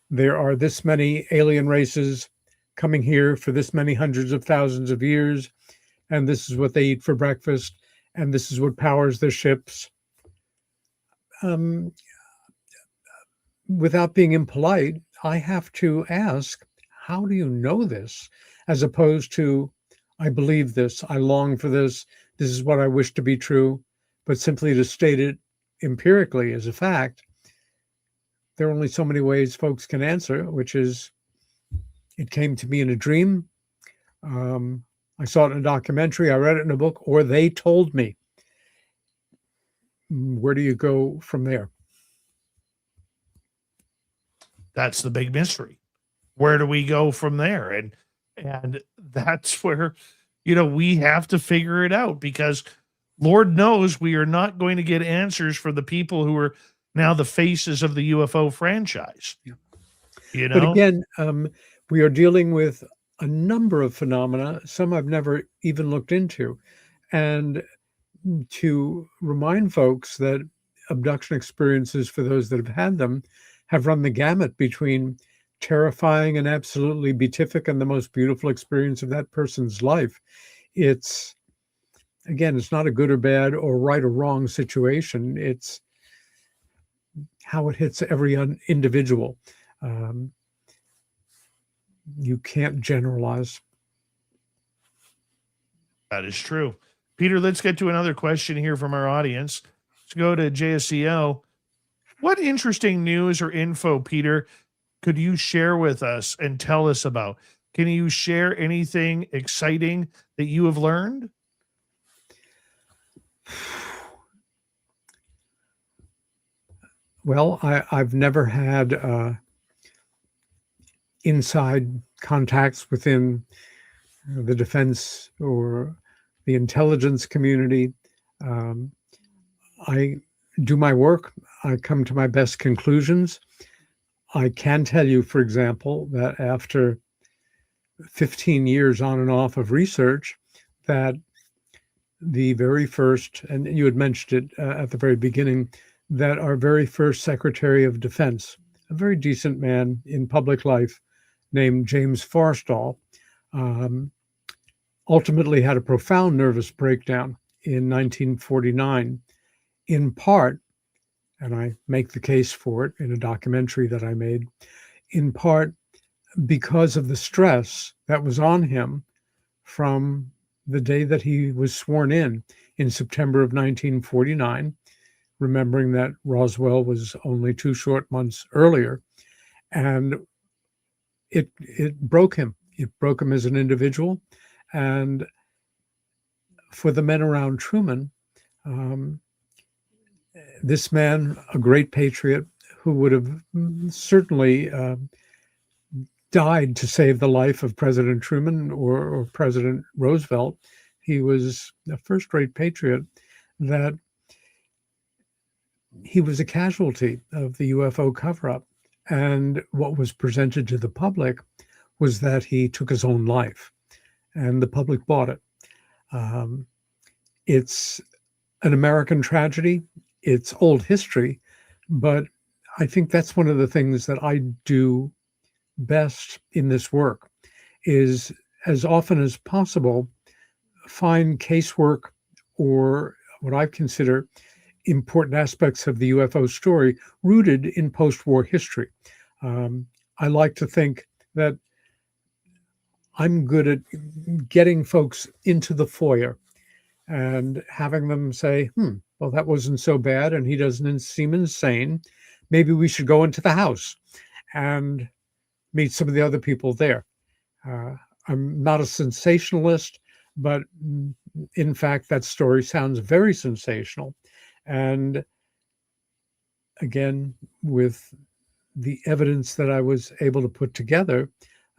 there are this many alien races coming here for this many hundreds of thousands of years, and this is what they eat for breakfast, and this is what powers their ships, without being impolite, I have to ask, how do you know this? As opposed to, I believe this, I long for this, this is what I wish to be true, but simply to state it empirically as a fact. There are only so many ways folks can answer, which is, it came to me in a dream, I saw it in a documentary, I read it in a book, or they told me. Where do you go from there? That's the big mystery. Where do we go from there? And that's where, we have to figure it out, because Lord knows we are not going to get answers from the people who are now the faces of the UFO franchise. Yeah. But again, we are dealing with a number of phenomena, some I've never even looked into. And to remind folks that abduction experiences, for those that have had them, have run the gamut between terrifying and absolutely beatific and the most beautiful experience of that person's life. It's not a good or bad or right or wrong situation. It's how it hits every individual. You can't generalize. That is true. Peter, let's get to another question here from our audience. Let's go to JSCO. What interesting news or info, Peter, could you share with us and tell us about? Can you share anything exciting that you have learned? Well, I've never had inside contacts within the defense or the intelligence community. I do my work. I come to my best conclusions. I can tell you, for example, that after 15 years on and off of research, that the very first, and you had mentioned it at the very beginning, that our very first Secretary of Defense, a very decent man in public life named James Forrestal, ultimately had a profound nervous breakdown in 1949, in part, and I make the case for it in a documentary that I made, in part because of the stress that was on him from the day that he was sworn in September of 1949, remembering that Roswell was only 2 short months earlier. And it broke him. It broke him as an individual. And for the men around Truman, this man, a great patriot who would have certainly died to save the life of President Truman or President Roosevelt. He was a first-rate patriot, that he was a casualty of the UFO cover-up. And what was presented to the public was that he took his own life, and the public bought it. It's an American tragedy. It's old history, but I think that's one of the things that I do best in this work, is as often as possible find casework or what I consider important aspects of the UFO story rooted in post-war history. I like to think that I'm good at getting folks into the foyer and having them say, well, that wasn't so bad, and he doesn't seem insane. Maybe we should go into the house and meet some of the other people there. I'm not a sensationalist, but in fact, that story sounds very sensational. And again, with the evidence that I was able to put together,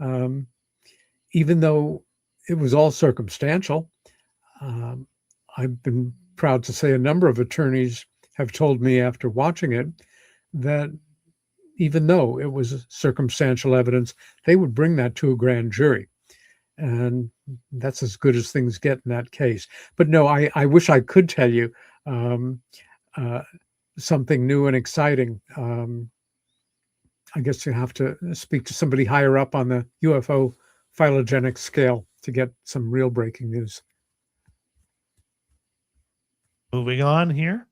even though it was all circumstantial, I've been proud to say a number of attorneys have told me after watching it that even though it was circumstantial evidence, they would bring that to a grand jury. And that's as good as things get in that case. But no, I wish I could tell you something new and exciting. I guess you have to speak to somebody higher up on the UFO phylogenetic scale to get some real breaking news. Moving on here.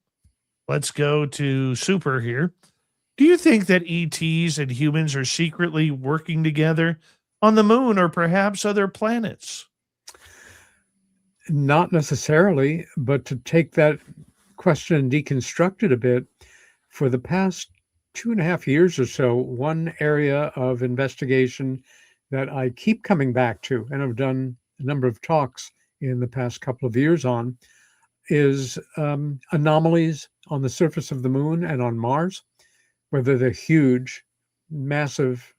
Let's go to Super here. Do you think that ETs and humans are secretly working together on the moon or perhaps other planets? Not necessarily, but to take that question and deconstruct it a bit, for the past 2.5 years or so, one area of investigation that I keep coming back to, and I've done a number of talks in the past couple of years on, is anomalies on the surface of the moon and on Mars, whether they're huge, massive,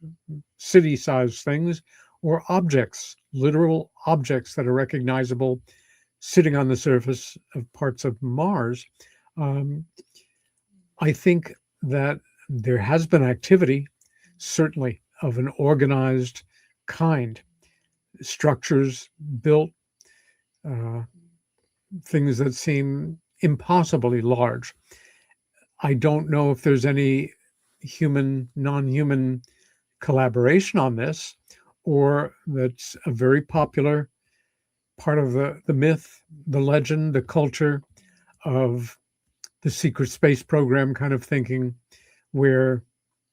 city-sized things, or objects, literal objects that are recognizable sitting on the surface of parts of Mars. I think that there has been activity, certainly of an organized kind, structures built, things that seem impossibly large. I don't know if there's any human, non-human collaboration on this, or that's a very popular part of the myth, the legend, the culture of the secret space program kind of thinking, where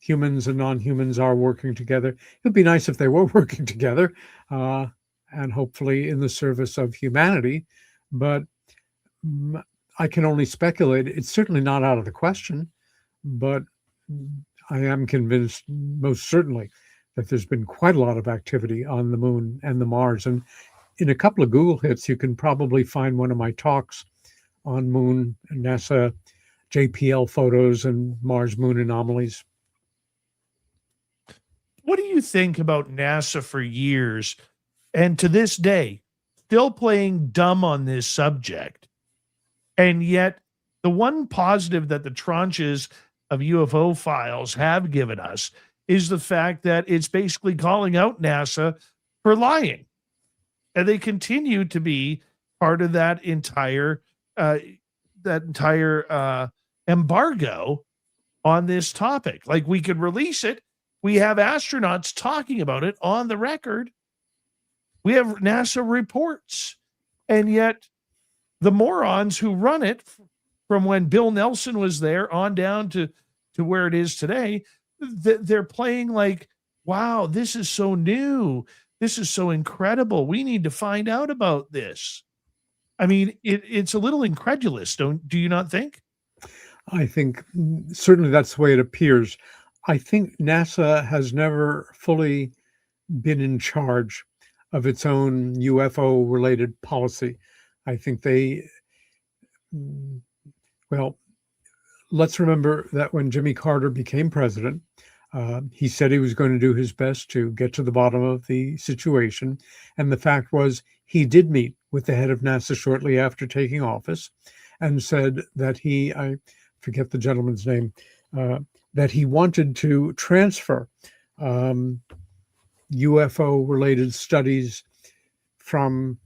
humans and non-humans are working together. It'd be nice if they were working together, and hopefully in the service of humanity. But I can only speculate. It's certainly not out of the question, but I am convinced most certainly that there's been quite a lot of activity on the moon and the Mars. And in a couple of Google hits, you can probably find one of my talks on moon and NASA JPL photos and Mars moon anomalies. What do you think about NASA for years and to this day still playing dumb on this subject. And yet, the one positive that the tranches of UFO files have given us is the fact that it's basically calling out NASA for lying. And they continue to be part of that entire embargo on this topic. Like, we could release it. We have astronauts talking about it on the record. We have NASA reports. And yet the morons who run it from when Bill Nelson was there on down to where it is today, they're playing like, wow, this is so new. This is so incredible. We need to find out about this. I mean, it's a little incredulous, do you not think? I think certainly that's the way it appears. I think NASA has never fully been in charge of its own UFO-related policy. I think well, let's remember that when Jimmy Carter became president, he said he was going to do his best to get to the bottom of the situation. And the fact was, he did meet with the head of NASA shortly after taking office and said that I forget the gentleman's name, that he wanted to transfer UFO-related studies from,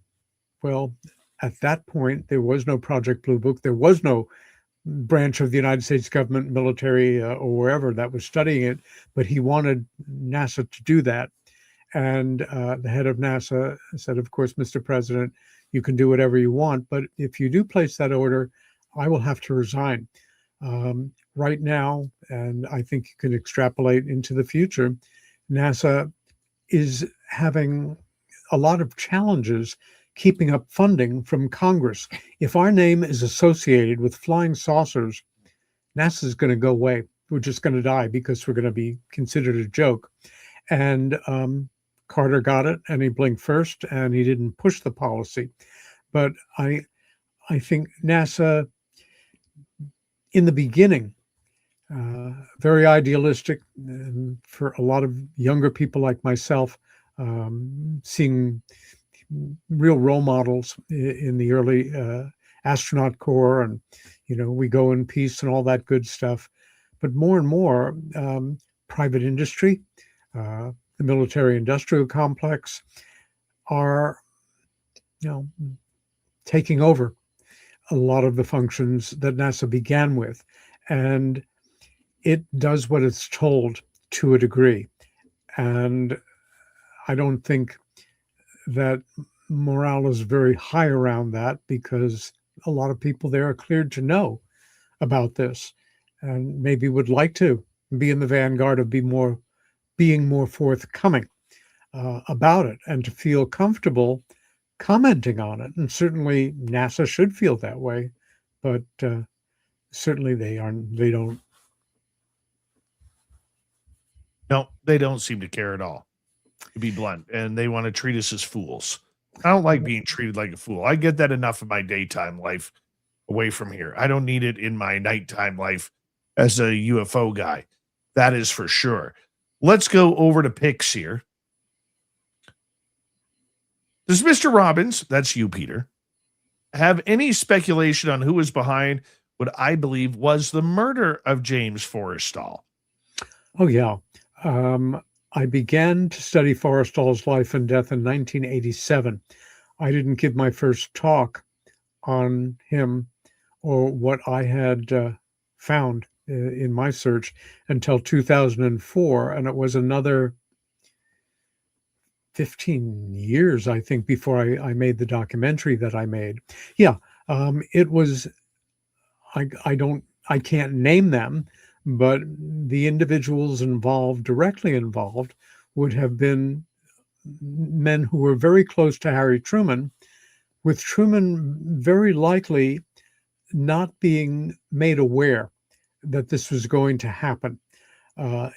well, at that point, there was no Project Blue Book. There was no branch of the United States government, military, or wherever that was studying it, but he wanted NASA to do that. And the head of NASA said, of course, Mr. President, you can do whatever you want, but if you do place that order, I will have to resign. Right now, and I think you can extrapolate into the future, NASA is having a lot of challenges keeping up funding from Congress. If our name is associated with flying saucers, NASA is going to go away. We're just going to die because we're going to be considered a joke. And Carter got it, and he blinked first, and he didn't push the policy. But I think NASA, in the beginning, very idealistic, and for a lot of younger people like myself, seeing real role models in the early astronaut corps, and we go in peace and all that good stuff. But more and more, private industry, the military industrial complex are taking over a lot of the functions that NASA began with, and it does what it's told to a degree. And I don't think that morale is very high around that, because a lot of people there are cleared to know about this and maybe would like to be in the vanguard of being more forthcoming about it and to feel comfortable commenting on it. And certainly NASA should feel that way, but certainly they don't. No, they don't seem to care at all, to be blunt, and they want to treat us as fools. I don't like being treated like a fool. I get that enough in my daytime life away from here. I don't need it in my nighttime life as a UFO guy. That is for sure. Let's go over to picks here. Does Mr. Robbins, that's you, Peter, have any speculation on who is behind what I believe was the murder of James Forrestal? Oh, yeah. I began to study Forrestal's life and death in 1987. I didn't give my first talk on him or what I had found in my search until 2004, and it was another 15 years, I think, before I made the documentary that I made. Yeah, it was, I can't name them, but the individuals directly involved, would have been men who were very close to Harry Truman, with Truman very likely not being made aware that this was going to happen,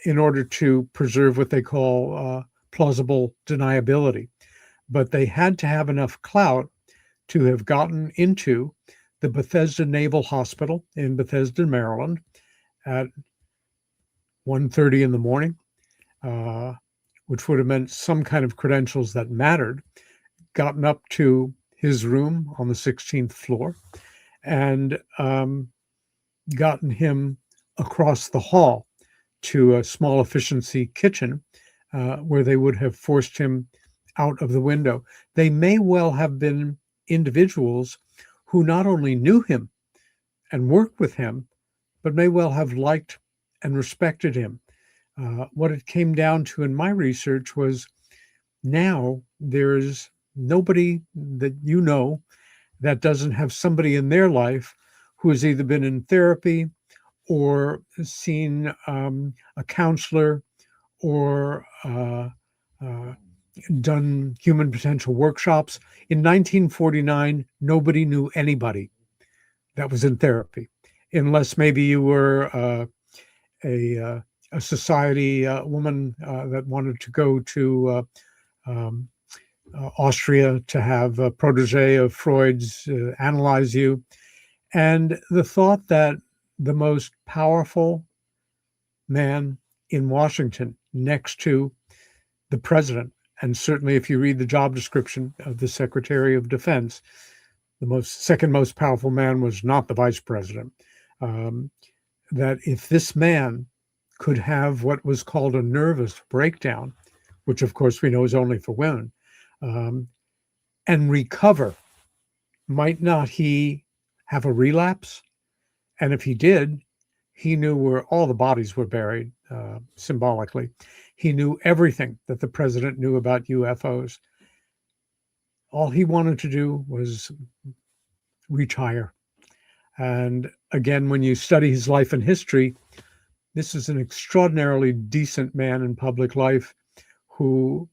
in order to preserve what they call plausible deniability. But they had to have enough clout to have gotten into the Bethesda Naval Hospital in Bethesda, Maryland, at 1:30 in the morning, which would have meant some kind of credentials that mattered, gotten up to his room on the 16th floor and gotten him across the hall to a small efficiency kitchen where they would have forced him out of the window. They may well have been individuals who not only knew him and worked with him, but may well have liked and respected him. What it came down to in my research was now there's nobody that you know that doesn't have somebody in their life who has either been in therapy or seen a counselor or done human potential workshops. In 1949, nobody knew anybody that was in therapy, unless maybe you were a society woman that wanted to go to Austria to have a protege of Freud's analyze you. And the thought that the most powerful man in Washington next to the president, and certainly if you read the job description of the Secretary of Defense, the second most powerful man was not the vice president. That if this man could have what was called a nervous breakdown, which of course we know is only for women, and recover, might not he have a relapse? And if he did, he knew where all the bodies were buried, symbolically. He knew everything that the president knew about UFOs. All he wanted to do was retire. And again, when you study his life and history, this is an extraordinarily decent man in public life who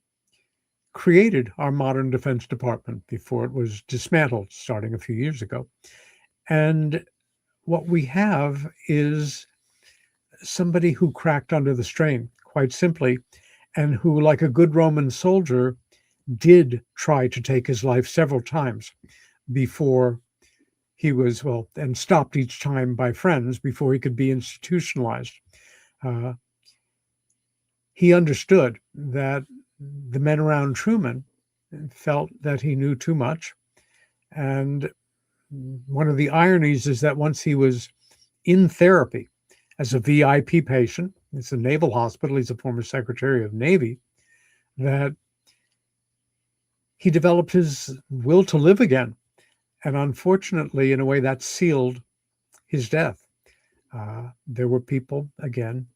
created our modern Defense Department before it was dismantled starting a few years ago. And what we have is somebody who cracked under the strain, quite simply, and who, like a good Roman soldier, did try to take his life several times before he was, and stopped each time by friends before he could be institutionalized. He understood that the men around Truman felt that he knew too much. And one of the ironies is that once he was in therapy as a VIP patient, it's a naval hospital, he's a former Secretary of Navy, that he developed his will to live again. And unfortunately, in a way, that sealed his death. There were people, again,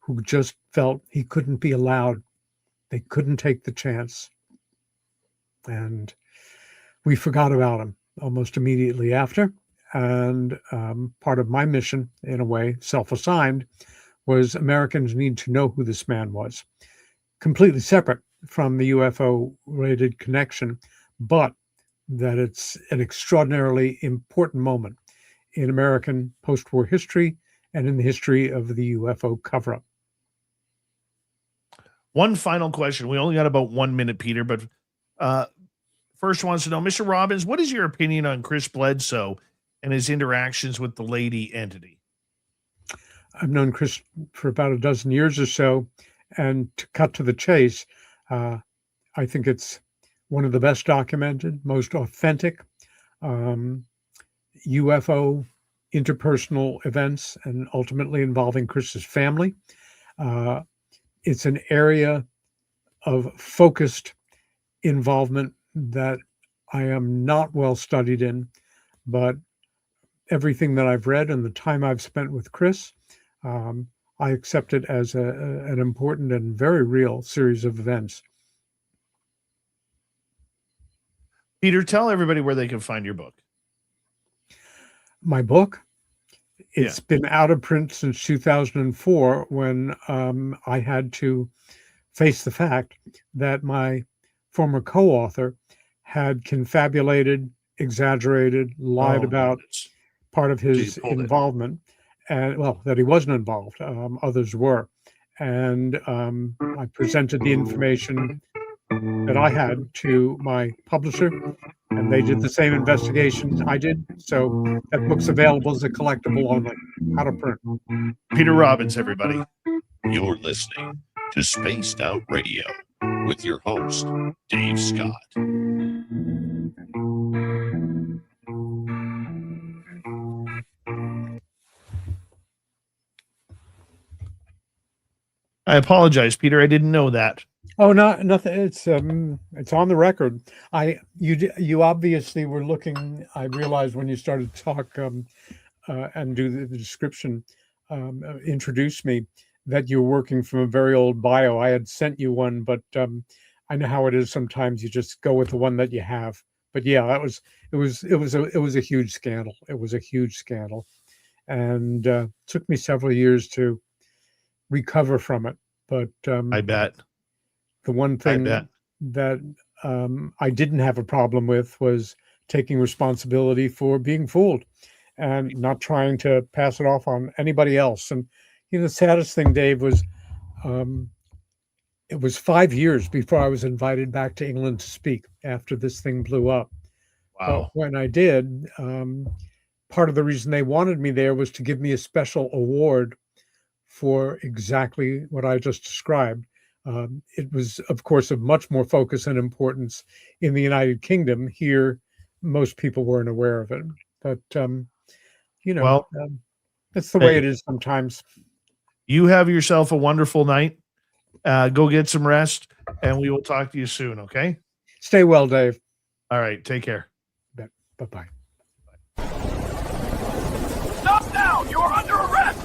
who just felt he couldn't be allowed. They couldn't take the chance. And we forgot about him almost immediately after. And part of my mission, in a way, self-assigned, was Americans need to know who this man was. Completely separate from the UFO-related connection, but that it's an extraordinarily important moment in American post-war history and in the history of the UFO cover-up. One final question. We only got about 1 minute, Peter, but first wants to know, Mr. Robbins, what is your opinion on Chris Bledsoe and his interactions with the lady entity? I've known Chris for about a dozen years or so, and to cut to the chase, I think it's one of the best documented, most authentic UFO interpersonal events, and ultimately involving Chris's family. It's an area of focused involvement that I am not well studied in, but everything that I've read and the time I've spent with Chris, I accept it as an important and very real series of events. Peter, tell everybody where they can find your book. My book? It's been out of print since 2004 when I had to face the fact that my former co-author had confabulated, exaggerated, lied about part of his involvement, and that he wasn't involved. Others were. And I presented the information that I had to my publisher, and they did the same investigation I did. So that book's available as a collectible only, out of print. Peter Robbins, everybody. You're listening to Spaced Out Radio with your host, Dave Scott. I apologize, Peter. I didn't know that. Oh, no, nothing. It's on the record. You obviously were looking. I realized when you started to talk and do the description, introduce me, that you're working from a very old bio. I had sent you one, but I know how it is. Sometimes you just go with the one that you have. But yeah, it was a huge scandal. It was a huge scandal, and took me several years to recover from it. But I bet. the one thing that I didn't have a problem with was taking responsibility for being fooled and not trying to pass it off on anybody else. And the saddest thing, Dave, was it was 5 years before I was invited back to England to speak after this thing blew up. Wow. But when I did, part of the reason they wanted me there was to give me a special award for exactly what I just described. It was, of course, of much more focus and importance in the United Kingdom. Here, most people weren't aware of it. But, that's the way it is sometimes. You have yourself a wonderful night. Go get some rest, and we will talk to you soon, okay? Stay well, Dave. All right. Take care. Bye-bye. Stop now! You're under arrest!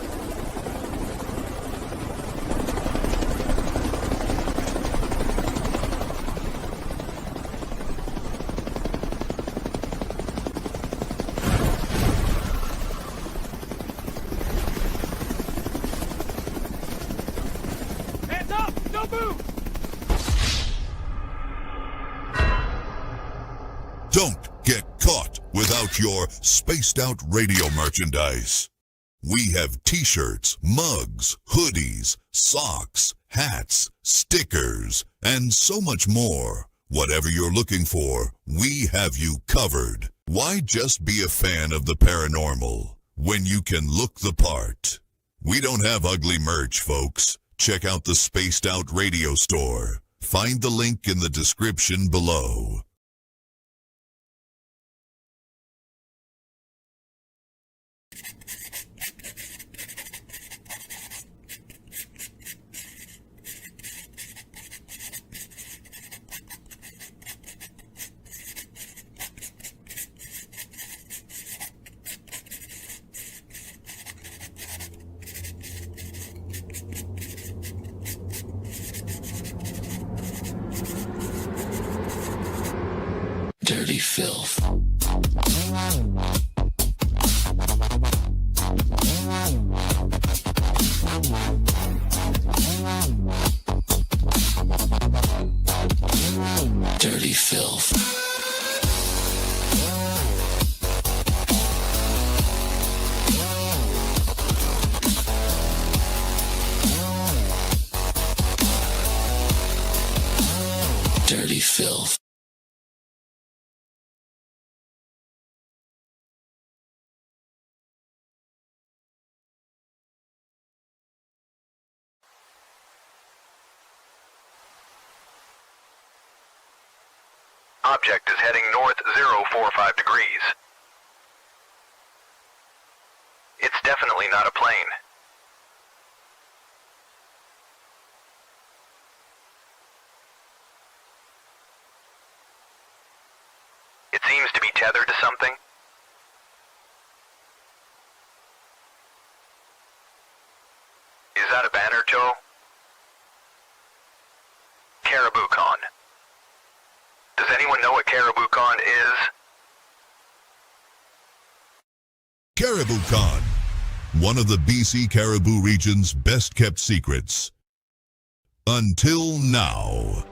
Hands up! Don't move! Don't get caught without your spaced out radio merchandise. We have t-shirts, mugs, hoodies, socks, hats, stickers, and so much more. Whatever you're looking for, we have you covered. Why just be a fan of the paranormal when you can look the part? We don't have ugly merch, folks. Check out the Spaced Out Radio store. Find the link in the description below. Dirty filth. Dirty filth. Dirty filth. Object is heading north 045 degrees. It's definitely not a plane. It seems to be tethered to something. Is that a banner tow? Caribou Con. Does anyone know what Caribou Con is? Caribou Con, one of the BC Caribou region's best-kept secrets. Until now.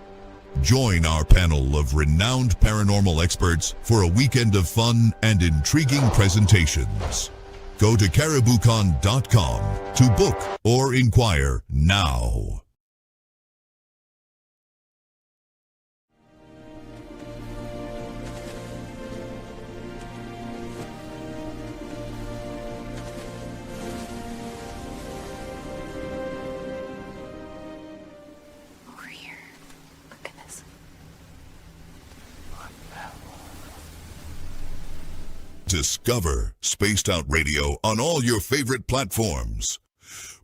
Join our panel of renowned paranormal experts for a weekend of fun and intriguing presentations. Go to cariboucon.com to book or inquire now. Discover Spaced Out Radio on all your favorite platforms.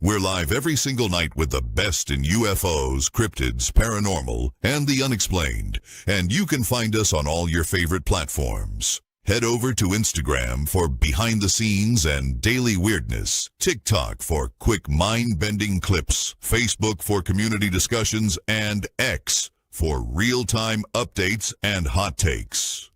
We're live every single night with the best in UFOs, cryptids, paranormal, and the unexplained. And you can find us on all your favorite platforms. Head over to Instagram for behind the scenes and daily weirdness, TikTok for quick mind-bending clips, Facebook for community discussions, and X for real-time updates and hot takes.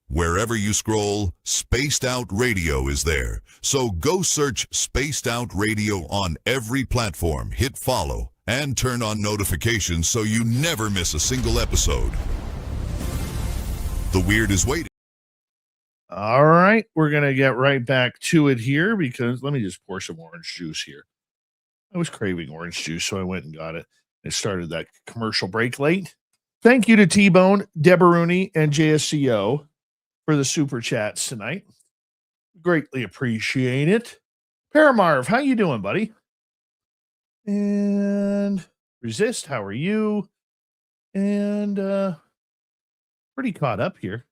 Wherever you scroll, Spaced Out Radio is there. So go search Spaced Out Radio on every platform, hit follow, and turn on notifications so you never miss a single episode. The weird is waiting. All right, we're going to get right back to it here because let me just pour some orange juice here. I was craving orange juice, so I went and got it. I started that commercial break late. Thank you to T-Bone, Debaruni, and JSCO for the super chats tonight. Greatly appreciate it. Paramarv, how you doing, buddy? And Resist, how are you? And pretty caught up here.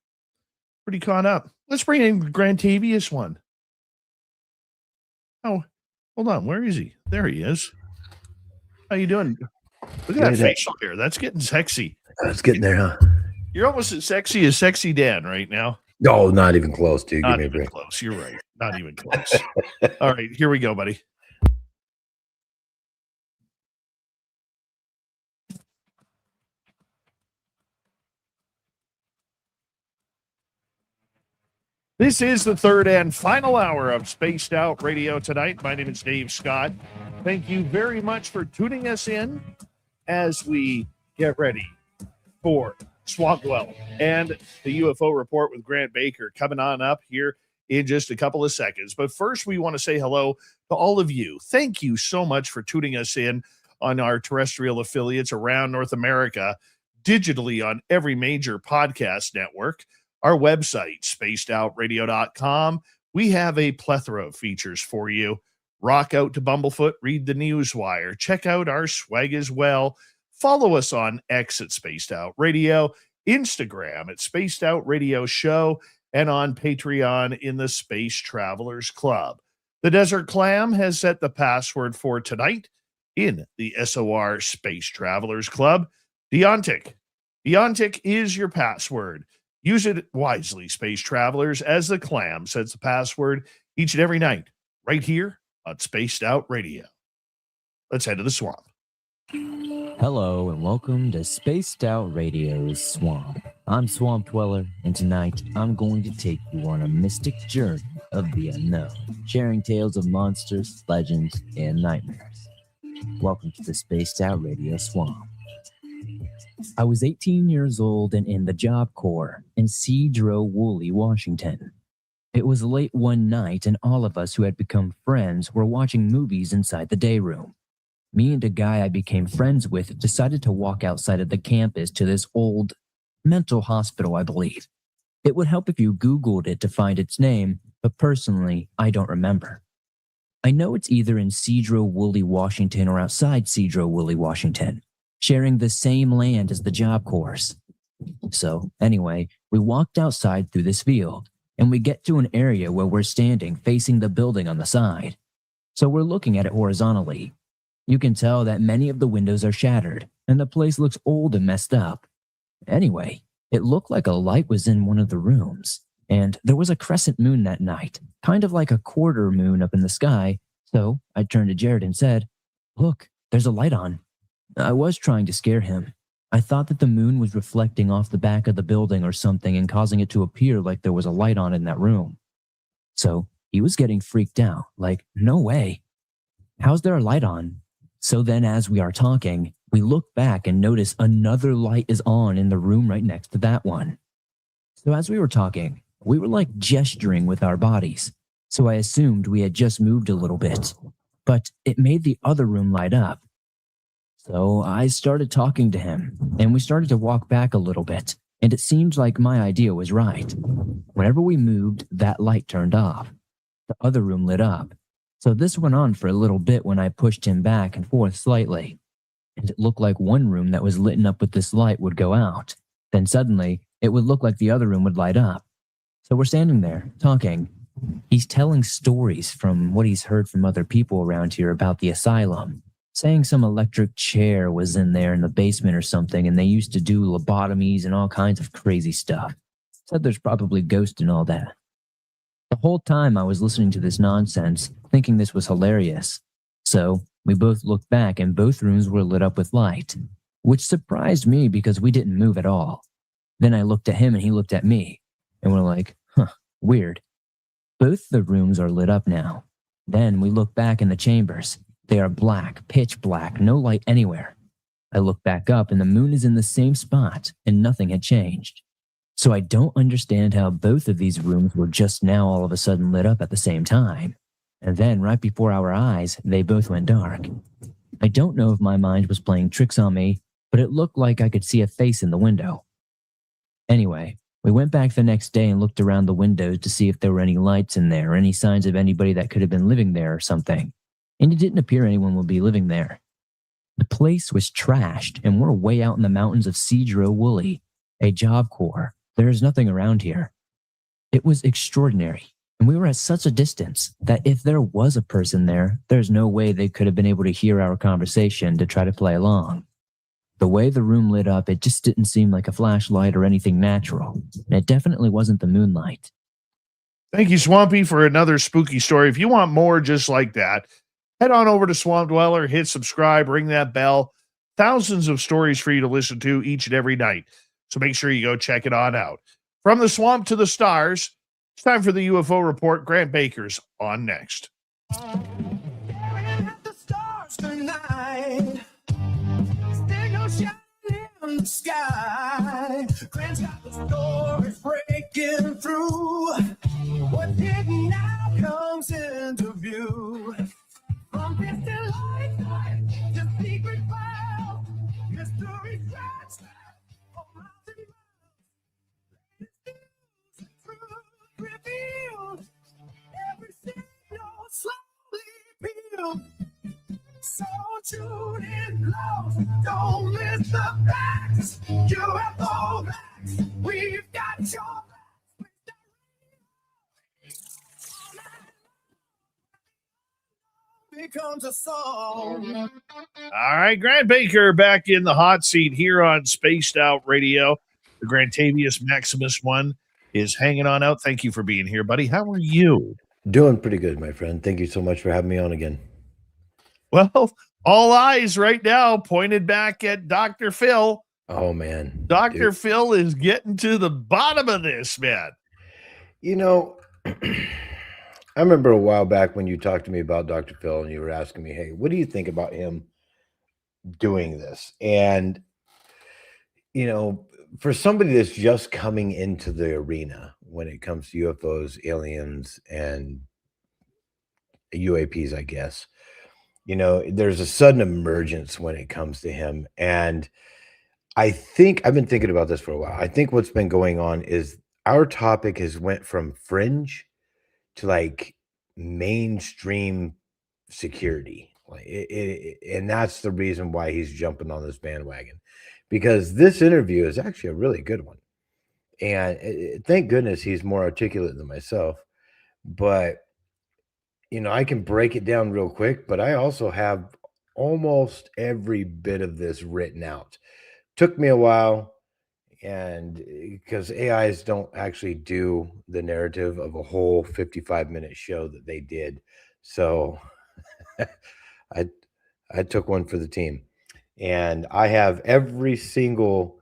Pretty caught up. Let's bring in Grantavius one. Oh, hold on. Where is he? There he is. How you doing? Look at that facial hair. That's getting sexy. It's getting there, huh? You're almost as sexy Dan right now. No, not even close, dude. Not even close. You're right. Not even close. All right, here we go, buddy. This is the third and final hour of Spaced Out Radio tonight. My name is Dave Scott. Thank you very much for tuning us in as we get ready for Swamp Dweller and the UFO report with Grant Baker coming on up here in just a couple of seconds. But first, we want to say hello to all of you. Thank you so much for tuning us in on our terrestrial affiliates around North America, digitally on every major podcast network. Our website, spacedoutradio.com. We have a plethora of features for you. Rock out to Bumblefoot, read the Newswire, check out our swag as well. Follow us on X at Spaced Out Radio, Instagram at Spaced Out Radio Show, and on Patreon in the Space Travelers Club. The Desert Clam has set the password for tonight in the SOR Space Travelers Club. Deontic. Deontic is your password. Use it wisely, Space Travelers, as the Clam sets the password each and every night, right here on Spaced Out Radio. Let's head to the swamp. Hello and welcome to Spaced Out Radio's Swamp. I'm Swamp Dweller, and tonight I'm going to take you on a mystic journey of the unknown, sharing tales of monsters, legends, and nightmares. Welcome to the Spaced Out Radio Swamp. I was 18 years old and in the Job Corps in Sedro-Woolley, Washington. It was late one night and all of us who had become friends were watching movies inside the day room. Me and a guy I became friends with decided to walk outside of the campus to this old mental hospital, I believe. It would help if you Googled it to find its name, but personally, I don't remember. I know it's either in Sedro-Woolley, Washington or outside Sedro-Woolley, Washington, sharing the same land as the Job Corps. So, anyway, we walked outside through this field, and we get to an area where we're standing facing the building on the side. So we're looking at it horizontally. You can tell that many of the windows are shattered, and the place looks old and messed up. Anyway, it looked like a light was in one of the rooms, and there was a crescent moon that night, kind of like a quarter moon up in the sky, so I turned to Jared and said, "Look, there's a light on." I was trying to scare him. I thought that the moon was reflecting off the back of the building or something and causing it to appear like there was a light on in that room. So he was getting freaked out, like, no way. How's there a light on? So then as we are talking, we look back and notice another light is on in the room right next to that one. So as we were talking, we were like gesturing with our bodies. So I assumed we had just moved a little bit, but it made the other room light up. So I started talking to him, and we started to walk back a little bit, and it seemed like my idea was right. Whenever we moved, that light turned off. The other room lit up. So this went on for a little bit when I pushed him back and forth slightly, and it looked like one room that was lit up with this light would go out. Then suddenly, it would look like the other room would light up. So we're standing there, talking, He's telling stories from what he's heard from other people around here about the asylum, saying some electric chair was in there in the basement or something, and they used to do lobotomies and all kinds of crazy stuff. Said there's probably ghosts and all that. The whole time I was listening to this nonsense, thinking this was hilarious. So we both looked back and both rooms were lit up with light, which surprised me because we didn't move at all. Then I looked at him and he looked at me, and we're like, weird. Both the rooms are lit up now. Then we look back in the chambers. They are black, pitch black, no light anywhere. I look back up and the moon is in the same spot and nothing had changed. So I don't understand how both of these rooms were just now all of a sudden lit up at the same time. And then right before our eyes, they both went dark. I don't know if my mind was playing tricks on me, but it looked like I could see a face in the window. Anyway, we went back the next day and looked around the windows to see if there were any lights in there or any signs of anybody that could have been living there or something. And it didn't appear anyone would be living there. The place was trashed, and we're way out in the mountains of Cedro Woolley, a job corps. There is nothing around here. It was extraordinary, and we were at such a distance that if there was a person there, there's no way they could have been able to hear our conversation to try to play along. The way the room lit up, it just didn't seem like a flashlight or anything natural, and it definitely wasn't the moonlight. Thank you, Swampy, for another spooky story. If you want more just like that, head on over to Swamp Dweller, hit subscribe, ring that bell. Thousands of stories for you to listen to each and every night. So make sure you go check it on out. From the swamp to the stars, it's time for the UFO report. Grant Baker's on next. Staring at the stars tonight. Still shining in the sky. Grant's got the stories breaking through. What hidden now comes into view. From distant light to secret cloud, mystery stretched for miles and miles. The truth revealed, every signal slowly peeled. So tune in close, don't miss the facts. UFO facts, we've got your backs. Becomes a song. All right, Grant Baker back in the hot seat here on Spaced Out Radio. The Grantavius Maximus one is hanging on out. Thank you for being here, buddy. How are you? Doing pretty good, my friend. Thank you so much for having me on again. Well, all eyes right now pointed back at Dr. Phil. Oh, man. Dr. Phil is getting to the bottom of this, man. You know, I remember a while back when you talked to me about Dr. Phil and you were asking me, hey, what do you think about him doing this? And, you know, for somebody that's just coming into the arena when it comes to UFOs, aliens, and UAPs, I guess, you know, there's a sudden emergence when it comes to him. And I think I've been thinking about this for a while. I think what's been going on is our topic has went from fringe to like mainstream security, like and that's the reason why he's jumping on this bandwagon, because this interview is actually a really good one, and thank goodness he's more articulate than myself. But you know, I can break it down real quick, but I also have almost every bit of this written out. Took me a while. And because AIs don't actually do the narrative of a whole 55-minute show that they did. So I took one for the team. And I have every single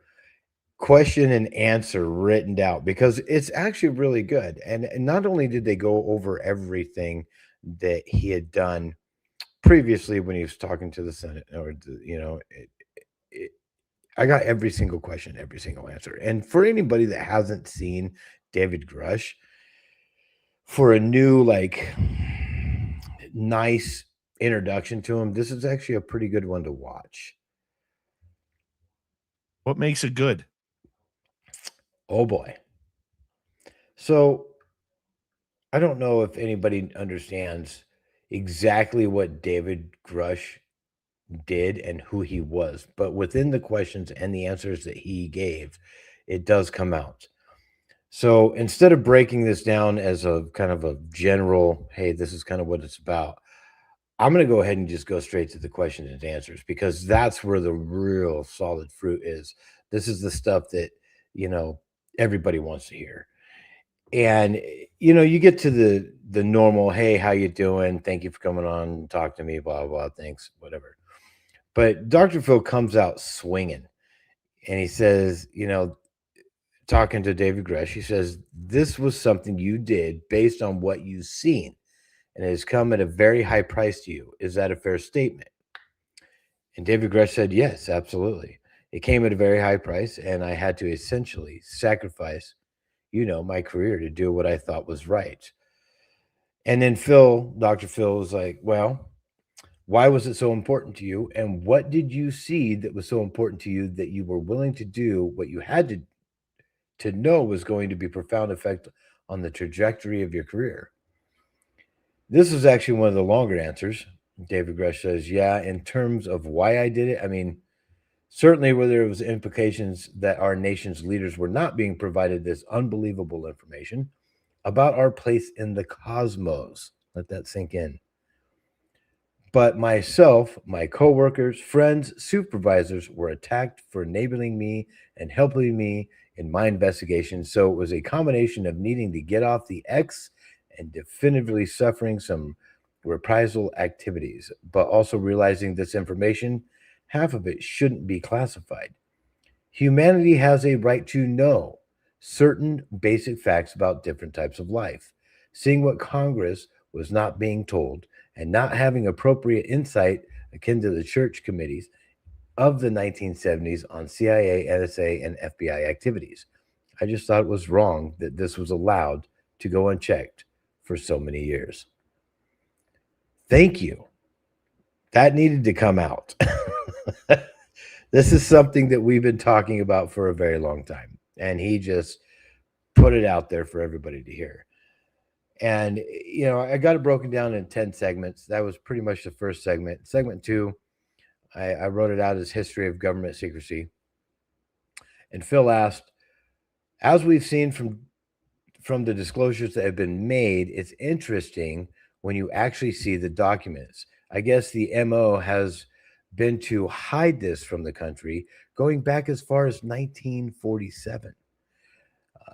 question and answer written out because it's actually really good. And not only did they go over everything that he had done previously when he was talking to the Senate, or, you know, I got every single question, every single answer. And for anybody that hasn't seen David Grush, for a new, like, nice introduction to him, this is actually a pretty good one to watch. What makes it good? Oh, boy. So I don't know if anybody understands exactly what David Grush did and who he was, but within the questions and the answers that he gave, it does come out. So instead of breaking this down as a kind of a general, hey, this is kind of what it's about, I'm going to go ahead and just go straight to the questions and answers, because that's where the real solid fruit is. This is the stuff that, everybody wants to hear. And, you get to the normal, hey, how you doing? Thank you for coming on and talk to me, blah, blah, thanks, whatever. But Dr. Phil comes out swinging, and he says, talking to David Grush, he says, this was something you did based on what you've seen, and it has come at a very high price to you. Is that a fair statement? And David Grush said, yes, absolutely. It came at a very high price, and I had to essentially sacrifice, my career to do what I thought was right. And then Dr. Phil was like, well, why was it so important to you? And what did you see that was so important to you that you were willing to do what you had to know was going to be profound effect on the trajectory of your career? This is actually one of the longer answers. David Grush says, yeah, in terms of why I did it, I mean, certainly where there was implications that our nation's leaders were not being provided this unbelievable information about our place in the cosmos. Let that sink in. But myself, my coworkers, friends, supervisors were attacked for enabling me and helping me in my investigation. So it was a combination of needing to get off the X and definitively suffering some reprisal activities, but also realizing this information, half of it shouldn't be classified. Humanity has a right to know certain basic facts about different types of life. Seeing what Congress was not being told and not having appropriate insight akin to the church committees of the 1970s on CIA, NSA, and FBI activities. I just thought it was wrong that this was allowed to go unchecked for so many years. Thank you. That needed to come out. This is something that we've been talking about for a very long time, and he just put it out there for everybody to hear. And, I got it broken down in 10 segments. That was pretty much the first segment. Segment 2, I wrote it out as History of Government Secrecy. And Phil asked, as we've seen from the disclosures that have been made, it's interesting when you actually see the documents. I guess the MO has been to hide this from the country going back as far as 1947.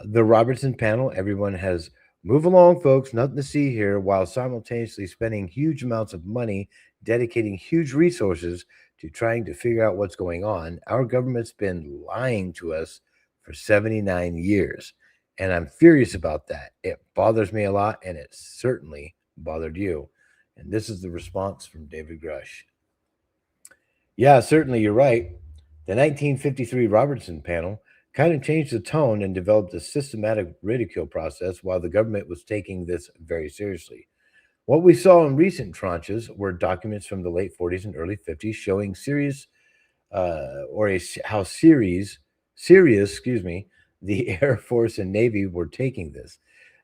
The Robertson panel, everyone has move along, folks, nothing to see here, while simultaneously spending huge amounts of money, dedicating huge resources to trying to figure out what's going on. Our government's been lying to us for 79 years, and I'm furious about that. It bothers me a lot, and it certainly bothered you. And this is the response from David Grush. Yeah, certainly you're right. The 1953 Robertson panel kind of changed the tone and developed a systematic ridicule process while the government was taking this very seriously. What we saw in recent tranches were documents from the late 40s and early 50s showing how serious, the Air Force and Navy were taking this.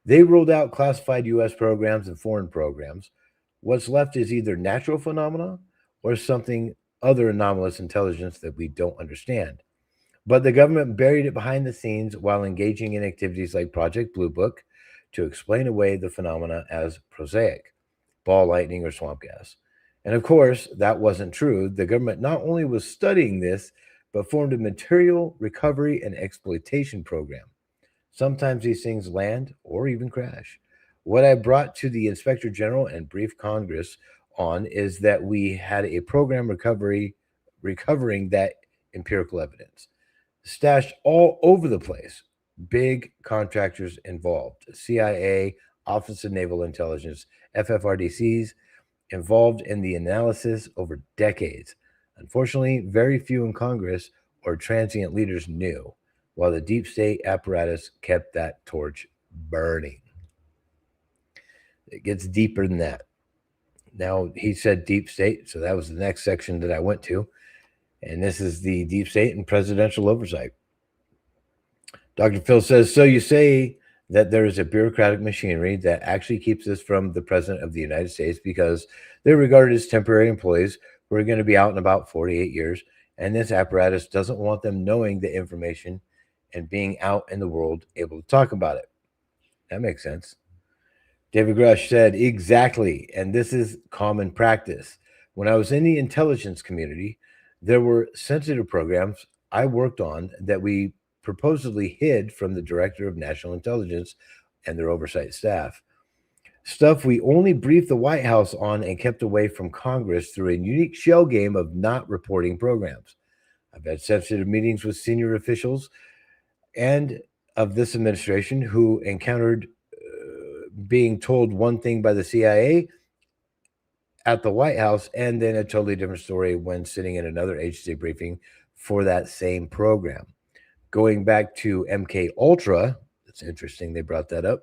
They ruled out classified U.S. programs and foreign programs. What's left is either natural phenomena or something other anomalous intelligence that we don't understand. But the government buried it behind the scenes while engaging in activities like Project Blue Book to explain away the phenomena as prosaic, ball lightning or swamp gas. And of course, that wasn't true. The government not only was studying this, but formed a material recovery and exploitation program. Sometimes these things land or even crash. What I brought to the Inspector General and briefed Congress on is that we had a program recovering that empirical evidence. Stashed all over the place, big contractors involved, CIA, Office of Naval Intelligence, FFRDCs, involved in the analysis over decades. Unfortunately, very few in Congress or transient leaders knew, while the deep state apparatus kept that torch burning. It gets deeper than that. Now, he said deep state, so that was the next section that I went to. And this is the deep state and presidential oversight. Dr. Phil says, so you say that there is a bureaucratic machinery that actually keeps this from the president of the United States because they're regarded as temporary employees who are going to be out in about 48 years. And this apparatus doesn't want them knowing the information and being out in the world able to talk about it. That makes sense. David Grush said, exactly. And this is common practice. When I was in the intelligence community, there were sensitive programs I worked on that we purportedly hid from the Director of National Intelligence and their oversight staff. Stuff we only briefed the White House on and kept away from Congress through a unique shell game of not reporting programs. I've had sensitive meetings with senior officials and of this administration who encountered being told one thing by the CIA at the White House and then a totally different story when sitting in another agency briefing for that same program. Going back to MK Ultra, it's interesting they brought that up.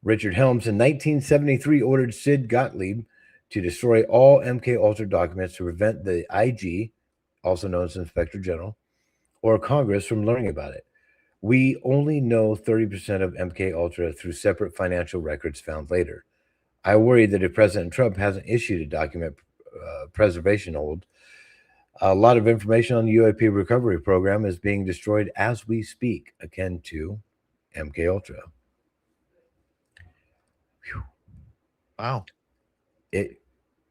Richard Helms in 1973 ordered Sid Gottlieb to destroy all MK Ultra documents to prevent the IG, also known as Inspector General, or Congress from learning about it. We only know 30% of MK Ultra through separate financial records found later. I worry that if President Trump hasn't issued a document preservation hold, a lot of information on the UAP recovery program is being destroyed as we speak, akin to MK Ultra. Wow. It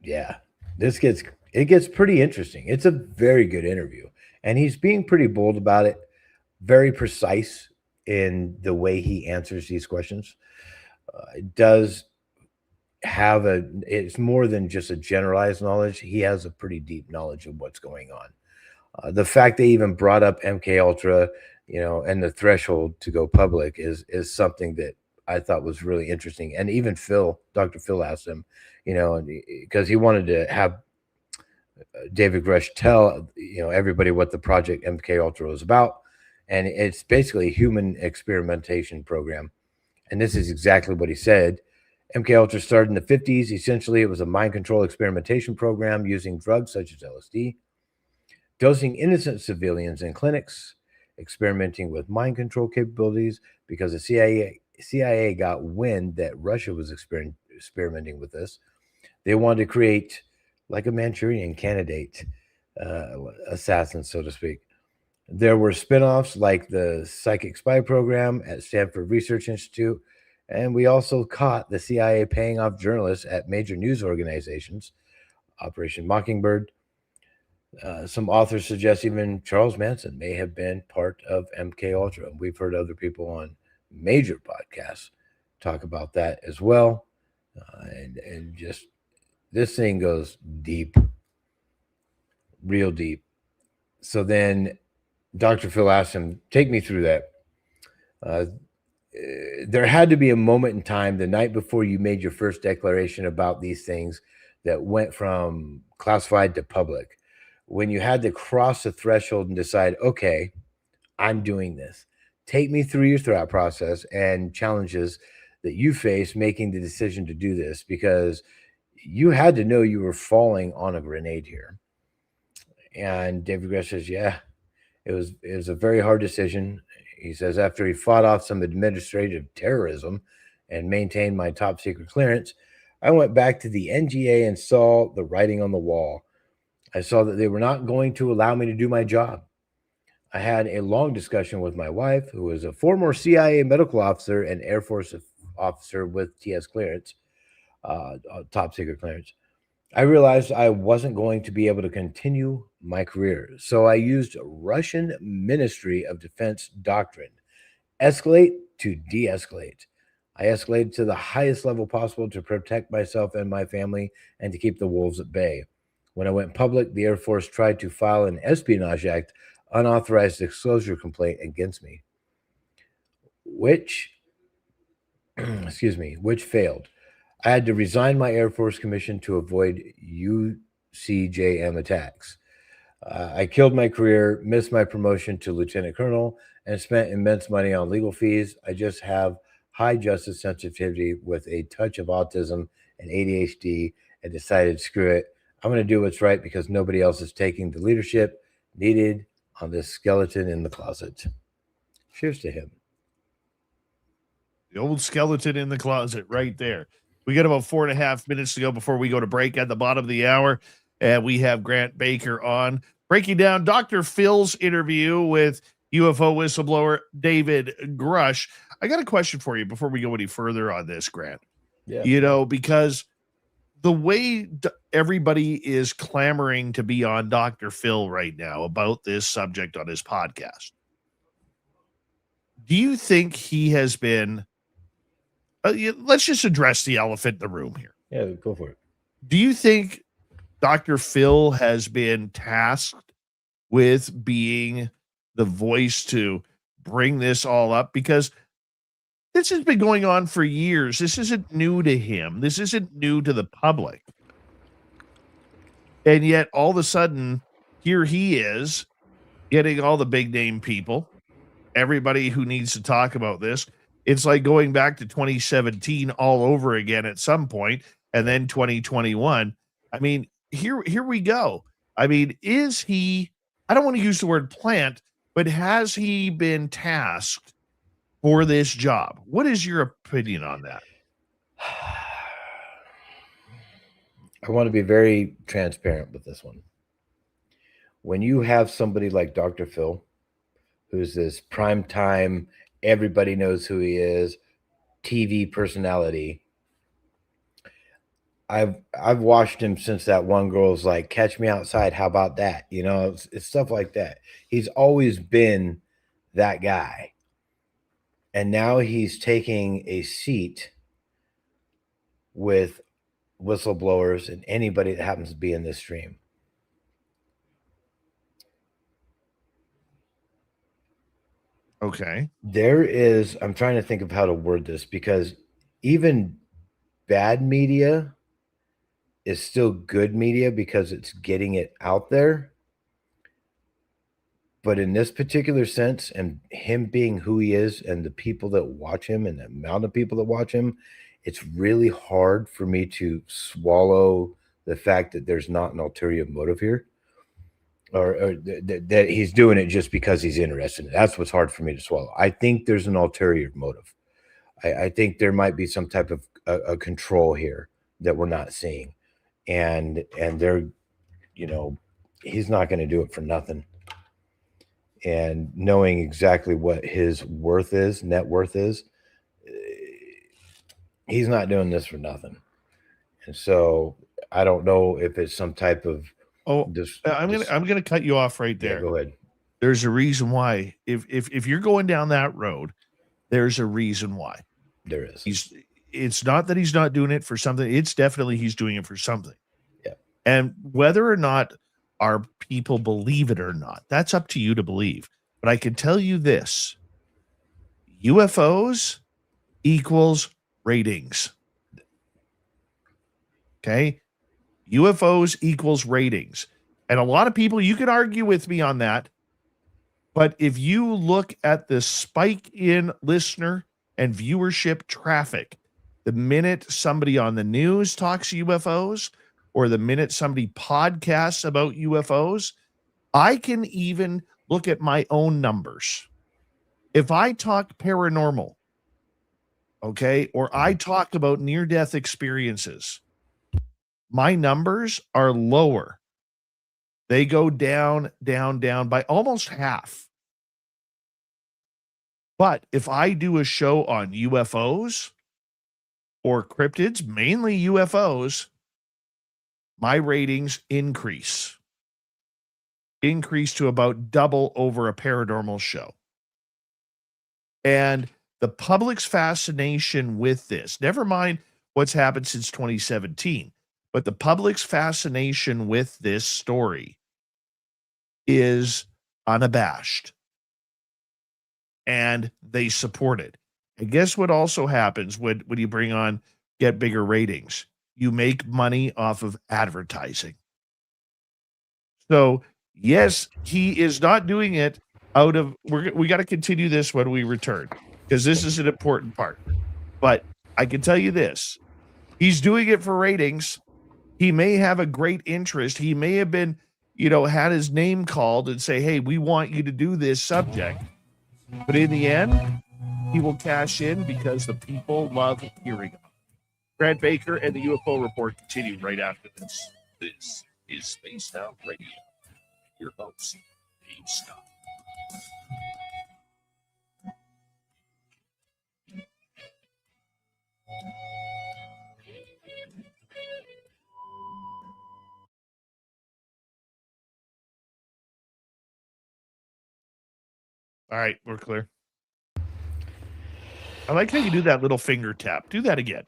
gets pretty interesting. It's a very good interview, and he's being pretty bold about it, very precise in the way he answers these questions. It does have it's more than just a generalized knowledge. He has a pretty deep knowledge of what's going on. The fact they even brought up MK Ultra, and the threshold to go public is something that I thought was really interesting. And even Dr. Phil asked him, because he wanted to have David Grush tell, everybody what the Project MK Ultra was about. And it's basically a human experimentation program. And this is exactly what he said. MK Ultra started in the 50s. Essentially, it was a mind control experimentation program using drugs such as LSD, dosing innocent civilians in clinics, experimenting with mind control capabilities because the CIA got wind that Russia was experimenting with this. They wanted to create like a Manchurian candidate assassin, so to speak. There were spinoffs like the Psychic Spy program at Stanford Research Institute, and we also caught the CIA paying off journalists at major news organizations, Operation Mockingbird. Some authors suggest even Charles Manson may have been part of MK Ultra. We've heard other people on major podcasts talk about that as well. And just this thing goes deep, real deep. So then Dr. Phil asked him, take me through that. There had to be a moment in time the night before you made your first declaration about these things that went from classified to public, when you had to cross the threshold and decide, okay, I'm doing this. Take me through your thought process and challenges that you face making the decision to do this, because you had to know you were falling on a grenade here. And David Grush says, yeah, it was a very hard decision. He says, after he fought off some administrative terrorism and maintained my top secret clearance, I went back to the NGA and saw the writing on the wall. I saw that they were not going to allow me to do my job. I had a long discussion with my wife, who was a former CIA medical officer and Air Force officer with TS clearance, top secret clearance. I realized I wasn't going to be able to continue my career. So I used Russian Ministry of Defense doctrine. Escalate to de-escalate. I escalated to the highest level possible to protect myself and my family and to keep the wolves at bay. When I went public, the Air Force tried to file an Espionage Act unauthorized disclosure complaint against me, which failed. I had to resign my Air Force commission to avoid UCJM attacks. I killed my career, missed my promotion to lieutenant colonel, and spent immense money on legal fees. I just have high justice sensitivity with a touch of autism and ADHD, and decided, screw it. I'm going to do what's right because nobody else is taking the leadership needed on this skeleton in the closet. Cheers to him. The old skeleton in the closet right there. We got about 4.5 minutes to go before we go to break at the bottom of the hour. And we have Grant Baker on breaking down Dr. Phil's interview with UFO whistleblower David Grush. I got a question for you before we go any further on this, Grant. Yeah. Because the way everybody is clamoring to be on Dr. Phil right now about this subject on his podcast, do you think he has been, let's just address the elephant in the room here. Yeah, go for it. Do you think Dr. Phil has been tasked with being the voice to bring this all up? Because this has been going on for years. This isn't new to him. This isn't new to the public. And yet all of a sudden, here he is getting all the big name people, everybody who needs to talk about this. It's like going back to 2017 all over again at some point, and then 2021. I mean, here we go. I mean, is he, I don't want to use the word plant, but has he been tasked for this job? What is your opinion on that? I want to be very transparent with this one. When you have somebody like Dr. Phil, who's this primetime, everybody knows who he is, TV personality, I've watched him since that one girl's like, "Catch me outside, how about that?" You know, it's stuff like that. He's always been that guy. And now he's taking a seat with whistleblowers and anybody that happens to be in this stream. Okay. I'm trying to think of how to word this, because even bad media is still good media because it's getting it out there. But in this particular sense, and him being who he is and the people that watch him and the amount of people that watch him, it's really hard for me to swallow the fact that there's not an ulterior motive here, or that he's doing it just because he's interested in it. That's what's hard for me to swallow. I think there's an ulterior motive. I think there might be some type of a control here that we're not seeing. And they're, you know, he's not going to do it for nothing. And knowing exactly what his worth is, net worth is, he's not doing this for nothing. And so I don't know if it's some type of, I'm gonna cut you off right there. Yeah, go ahead. There's a reason why. If you're going down that road, there's a reason why. There is. It's not that he's not doing it for something. It's definitely he's doing it for something. Yeah. And whether or not our people believe it or not, that's up to you to believe. But I can tell you this: UFOs equals ratings. Okay. UFOs equals ratings. And a lot of people, you could argue with me on that. But if you look at the spike in listener and viewership traffic, the minute somebody on the news talks UFOs, or the minute somebody podcasts about UFOs, I can even look at my own numbers. If I talk paranormal, okay, or I talk about near-death experiences, my numbers are lower. They go down, down, down by almost half. But if I do a show on UFOs or cryptids, mainly UFOs, my ratings increase to about double over a paranormal show. And the public's fascination with this, never mind what's happened since 2017, but the public's fascination with this story is unabashed. And they support it. And guess what also happens when you bring on, get bigger ratings? You make money off of advertising. So, yes, he is not doing it out of, we got to continue this when we return, because this is an important part. But I can tell you this: he's doing it for ratings. He may have a great interest. He may have been, had his name called and say, "Hey, we want you to do this subject." But in the end, he will cash in because the people love hearing him. Grant Baker and the UFO Report continue right after this. This is Spaced Out Radio. Your host, Dave Scott. All right, we're clear. I like how you do that little finger tap. Do that again.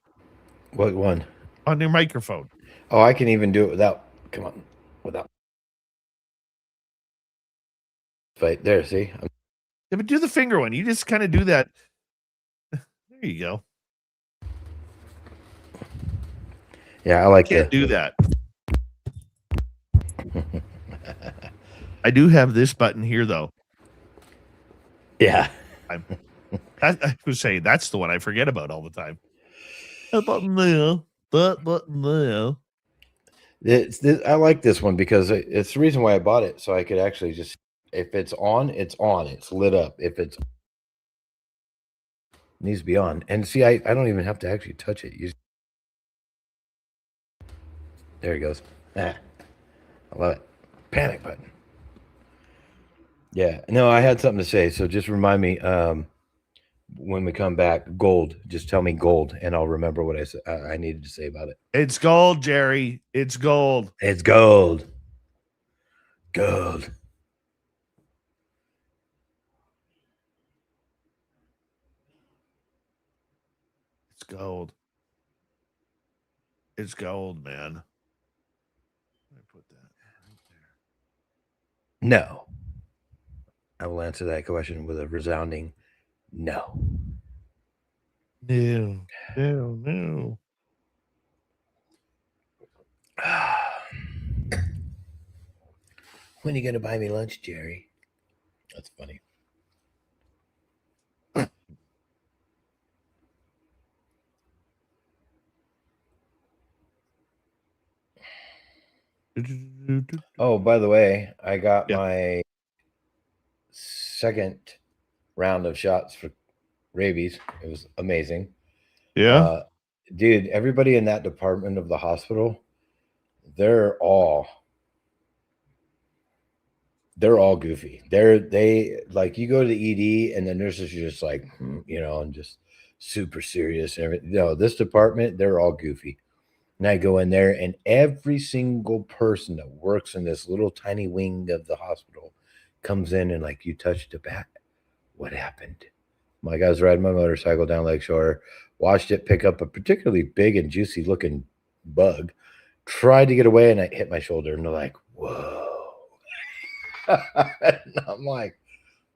What one? On your microphone. Oh, I can even do it without. Come on, without. Right there, see? Yeah, but do the finger one. You just kind of do that. There you go. Yeah, I like Can't do that. I do have this button here, though. Yeah. I was saying that's the one I forget about all the time. That button there. That button there. I like this one because it's the reason why I bought it. So I could actually just, if it's on, it's on. It's lit up. If it needs to be on. And see, I don't even have to actually touch it. There it goes. I love it. Panic button. Yeah. No, I had something to say. So just remind me when we come back, gold. Just tell me gold, and I'll remember what I needed to say about it. It's gold, Jerry. It's gold. It's gold. Gold. It's gold. It's gold, man. Let me put that right there. No. I will answer that question with a resounding no. No. No. When are you going to buy me lunch, Jerry? That's funny. Oh, by the way, I got my second round of shots for rabies. It was amazing. Yeah. Dude, everybody in that department of the hospital, they're all goofy. They like, you go to the ED and the nurses are just like, and just super serious and everything. No, this department, they're all goofy. And I go in there, and every single person that works in this little tiny wing of the hospital comes in and like, you touched a bat. What happened? My guy's riding my motorcycle down Lakeshore, watched it pick up a particularly big and juicy looking bug, tried to get away, and I hit my shoulder, and they're like, whoa. And I'm like,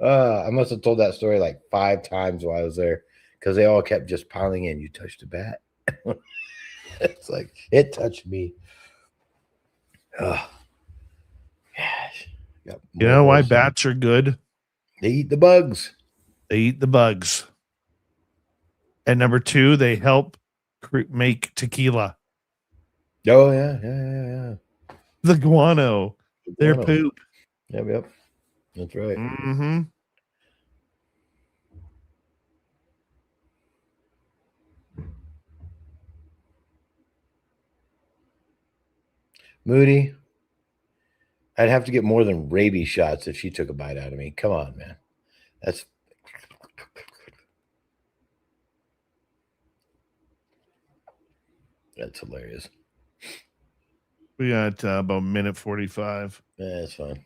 I must have told that story like 5 times while I was there, because they all kept just piling in. You touched a bat. It's like, it touched me. Oh, gosh. You know why bats are good? They eat the bugs. They eat the bugs. And number 2, they help make tequila. Oh, yeah. The guano. Their poop. Yep. That's right. Mm-hmm. Moody, I'd have to get more than rabies shots if she took a bite out of me. Come on, man. That's hilarious. We got about a minute 45. Yeah, that's fine.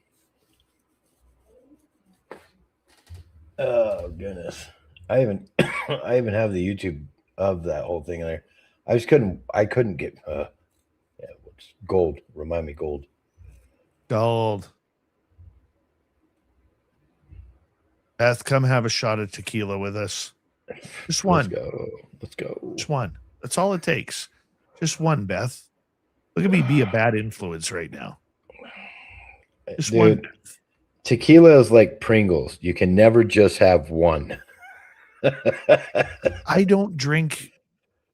Oh goodness, I even have the YouTube of that whole thing in there. I couldn't get what's gold? Remind me, gold. Beth, come have a shot of tequila with us. Just one. Let's go. Just one. That's all it takes. Just one, Beth. Look at me be a bad influence right now. Just Dude, one. Tequila is like Pringles. You can never just have one. I don't drink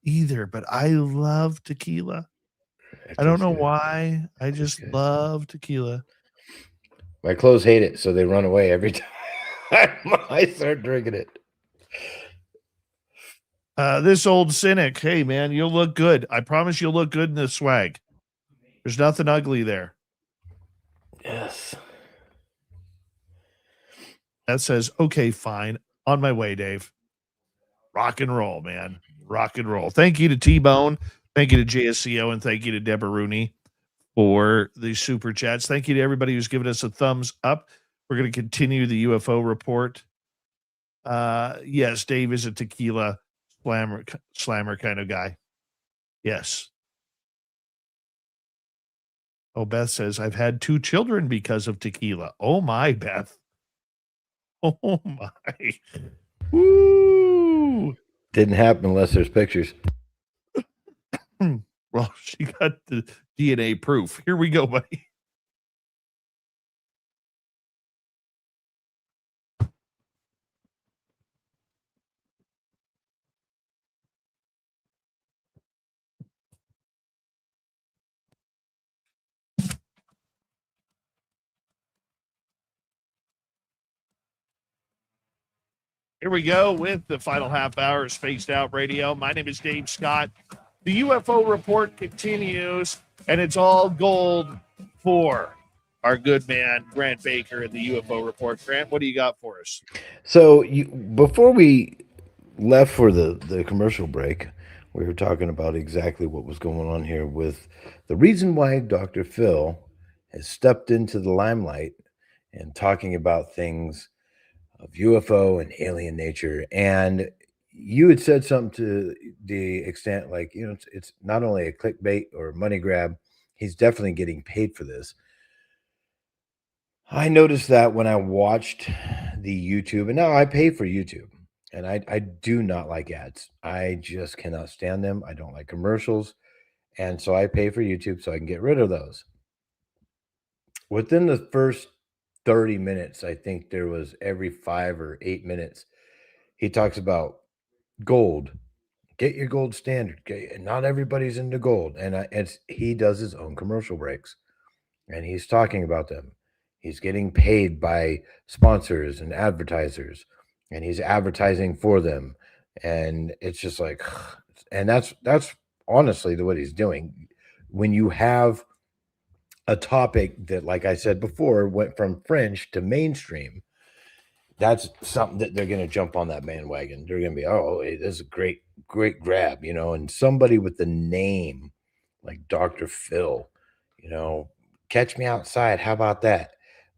either, but I love tequila. I don't know why. I just love tequila. My clothes hate it, so they run away every time I start drinking it. This old cynic, hey man, you'll look good. I promise you'll look good in this swag. There's nothing ugly there. Yes. That says, okay, fine. On my way, Dave. Rock and roll, man. Rock and roll. Thank you to T-Bone. Thank you to JSCO, and thank you to Deborah Rooney for the super chats. Thank you to everybody who's given us a thumbs up. We're going to continue the UFO report Yes, Dave is a tequila slammer kind of guy. Yes. Oh, Beth says, I've had 2 children because of tequila. Oh my, Beth. Oh my. Woo. Didn't happen unless there's pictures. Well, she got the DNA proof. Here we go, buddy. Here we go with the final half hour of Spaced Out Radio. My name is Dave Scott. The UFO report continues, and it's all gold for our good man, Grant Baker, and the UFO report. Grant, what do you got for us? So before we left for the commercial break, we were talking about exactly what was going on here with the reason why Dr. Phil has stepped into the limelight and talking about things of UFO and alien nature. And you had said something to the extent like, it's not only a clickbait or money grab, he's definitely getting paid for this. I noticed that when I watched the YouTube, and now I pay for YouTube, and I do not like ads. I just cannot stand them. I don't like commercials. And so I pay for YouTube so I can get rid of those. Within the first 30 minutes, I think there was every 5 or 8 minutes, he talks about gold. Get your gold standard. Not everybody's into gold. And he does his own commercial breaks, and he's talking about them. He's getting paid by sponsors and advertisers, and he's advertising for them. And it's just like, and that's honestly what he's doing. When you have a topic that, like I said before, went from fringe to mainstream, that's something that they're going to jump on that bandwagon. They're going to be, oh, hey, this is a great grab, and somebody with the name like Dr. Phil, catch me outside. How about that?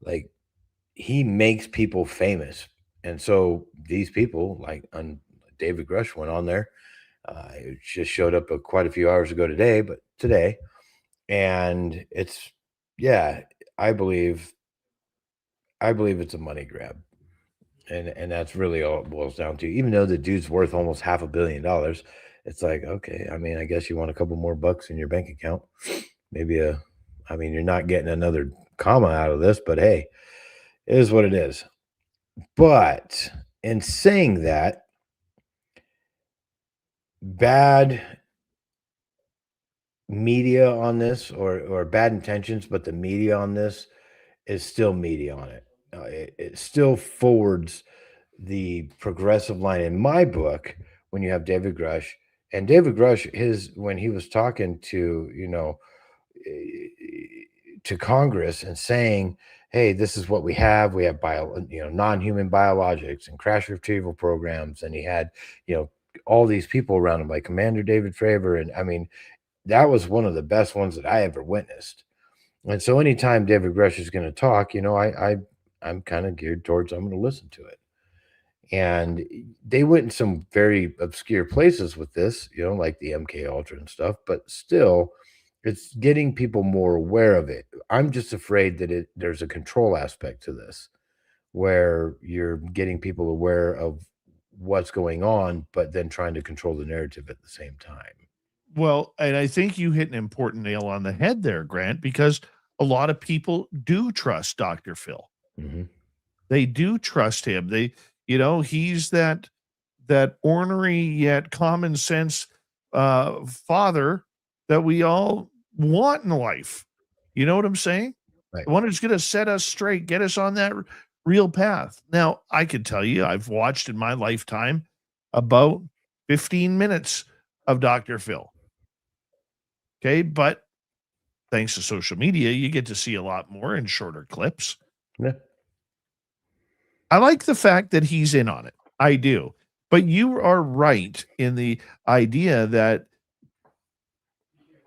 Like, he makes people famous. And so these people, like David Grush went on there. It just showed up quite a few hours ago today. And it's, I believe it's a money grab. And that's really all it boils down to. Even though the dude's worth almost $500 million, it's like, okay, I mean, I guess you want a couple more bucks in your bank account. Maybe you're not getting another comma out of this, but hey, it is what it is. But in saying that, bad media on this or bad intentions, but the media on this is still media on it. It still forwards the progressive line in my book when you have David Grush. And David Grush, when he was talking to, to Congress and saying, hey, this is what we have. We have non-human biologics and crash retrieval programs. And he had, all these people around him, like Commander David Fravor. And I mean, that was one of the best ones that I ever witnessed. And so anytime David Grush is going to talk, I'm kind of geared towards, I'm going to listen to it. And they went in some very obscure places with this, like the MK Ultra and stuff, but still it's getting people more aware of it. I'm just afraid that there's a control aspect to this where you're getting people aware of what's going on, but then trying to control the narrative at the same time. Well, and I think you hit an important nail on the head there, Grant, because a lot of people do trust Dr. Phil. Mm-hmm. They do trust him. He's that ornery yet common sense father that we all want in life. You know what I'm saying? Right. The one who's going to set us straight, get us on that real path. Now, I can tell you, I've watched in my lifetime about 15 minutes of Dr. Phil. Okay, but thanks to social media, you get to see a lot more in shorter clips. Yeah. I like the fact that he's in on it. I do. But you are right in the idea that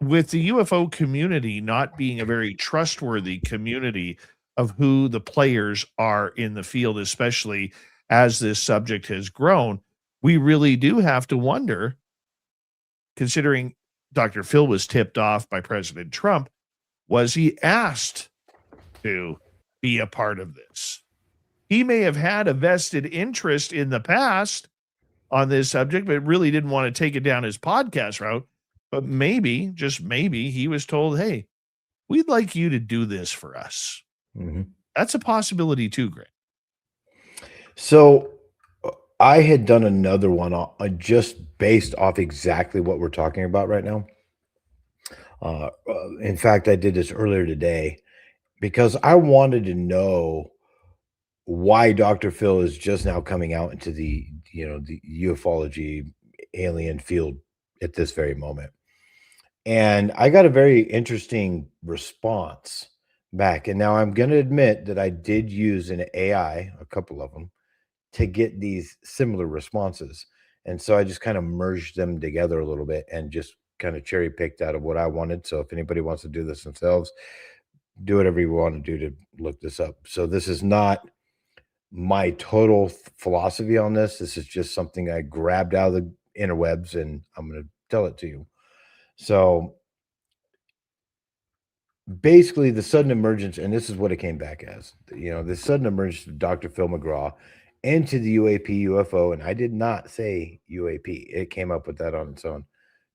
with the UFO community not being a very trustworthy community of who the players are in the field, especially as this subject has grown, we really do have to wonder, considering Dr. Phil was tipped off by President Trump, was he asked to be a part of this? He may have had a vested interest in the past on this subject, but really didn't want to take it down his podcast route. But maybe, just maybe, he was told, hey, we'd like you to do this for us. Mm-hmm. That's a possibility too, Greg. So I had done another one just based off exactly what we're talking about right now. In fact, I did this earlier today because I wanted to know why Dr. Phil is just now coming out into the ufology alien field at this very moment. And I got a very interesting response back. And now I'm going to admit that I did use an AI, a couple of them, to get these similar responses. And so I just kind of merged them together a little bit and just kind of cherry picked out of what I wanted. So if anybody wants to do this themselves, do whatever you want to do to look this up. So this is not my total philosophy on this. This is just something I grabbed out of the interwebs and I'm going to tell it to you. So basically the sudden emergence, and this is what it came back as, the sudden emergence of Dr. Phil McGraw into the UAP UFO, and I did not say UAP. It came up with that on its own.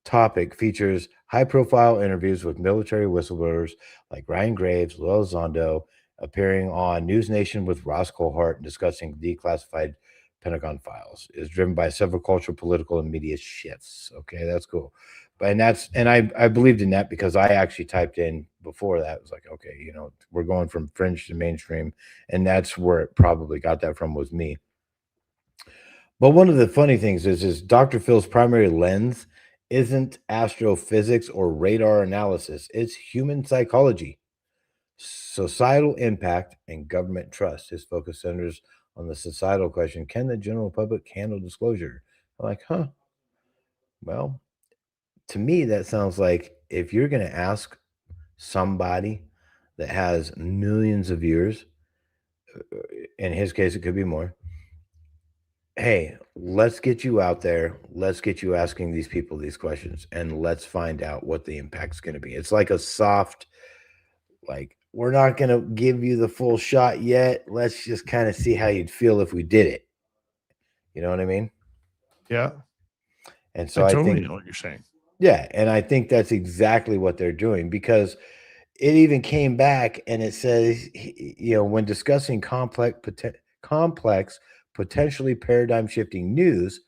Topic features high-profile interviews with military whistleblowers like Ryan Graves, Lil Zondo, appearing on News Nation with Ross Coulthart discussing declassified Pentagon files. Is driven by several cultural, political, and media shifts. Okay, that's cool. And I believed in that because I actually typed in before that. It was like, okay, we're going from fringe to mainstream, and that's where it probably got that from, was me. But one of the funny things is Dr. Phil's primary lens isn't astrophysics or radar analysis. It's human psychology, societal impact, and government trust. His focus centers on the societal question: can the general public handle disclosure? I'm like, well, to me, that sounds like if you're going to ask somebody that has millions of viewers, in his case, it could be more, hey, let's get you out there. Let's get you asking these people these questions, and let's find out what the impact's going to be. It's like a soft, like, we're not going to give you the full shot yet. Let's just kind of see how you'd feel if we did it. You know what I mean? Yeah. And so I I totally think, know what you're saying. yeah, and I think that's exactly what they're doing, because it even came back and it says, when discussing complex, potentially paradigm shifting news,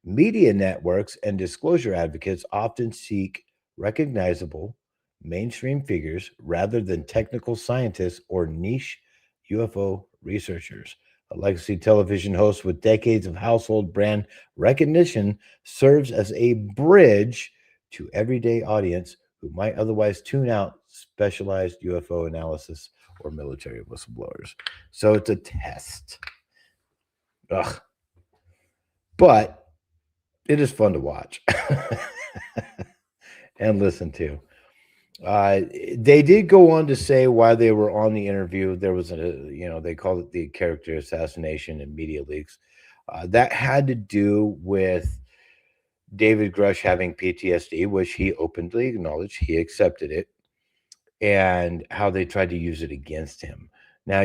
media networks and disclosure advocates often seek recognizable mainstream figures rather than technical scientists or niche UFO researchers. A legacy television host with decades of household brand recognition serves as a bridge to everyday audience who might otherwise tune out specialized UFO analysis or military whistleblowers. So it's a test. Ugh. But it is fun to watch and listen to. They did go on to say why they were on the interview. There was they called it the character assassination and media leaks. That had to do with David Grush having PTSD, which he openly acknowledged. He accepted it, and how they tried to use it against him. Now,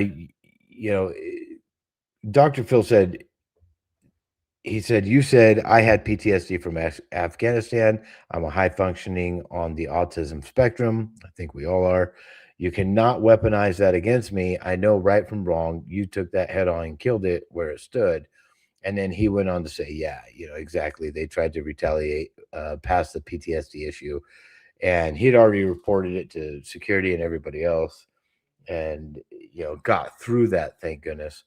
Dr. Phil said, you said I had PTSD from Afghanistan. I'm a high functioning on the autism spectrum. I think we all are. You cannot weaponize that against me. I know right from wrong. You took that head on and killed it where it stood. And then he went on to say, yeah, exactly. They tried to retaliate past the PTSD issue. And he'd already reported it to security and everybody else, and, got through that, thank goodness.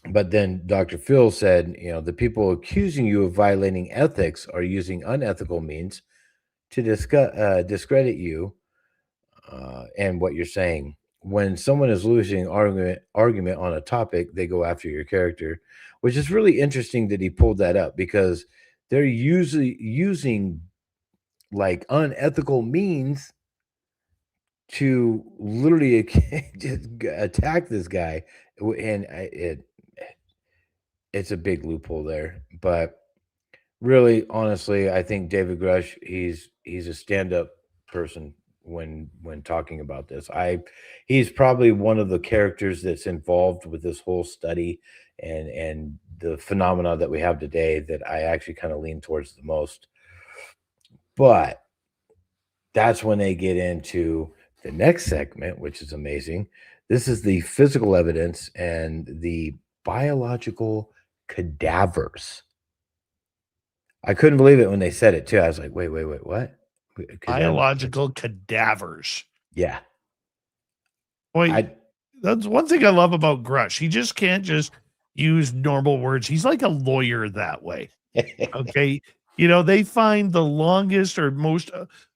But then Dr. Phil said, the people accusing you of violating ethics are using unethical means to discredit you and what you're saying. When someone is losing argument on a topic, they go after your character, which is really interesting that he pulled that up, because they're usually using like unethical means to literally just attack this guy. And it's a big loophole there. But really, honestly, I think David Grush, he's a stand-up person when talking about this. He's probably one of the characters that's involved with this whole study and the phenomena that we have today that I actually kind of lean towards the most. But that's when they get into the next segment, which is amazing. This is the physical evidence and the biological cadavers. I couldn't believe it when they said it too. I was like, wait, what? Biological cadavers. Yeah. Boy, that's one thing I love about Grush. He just can't just use normal words. He's like a lawyer that way. Okay. You know, they find the longest or most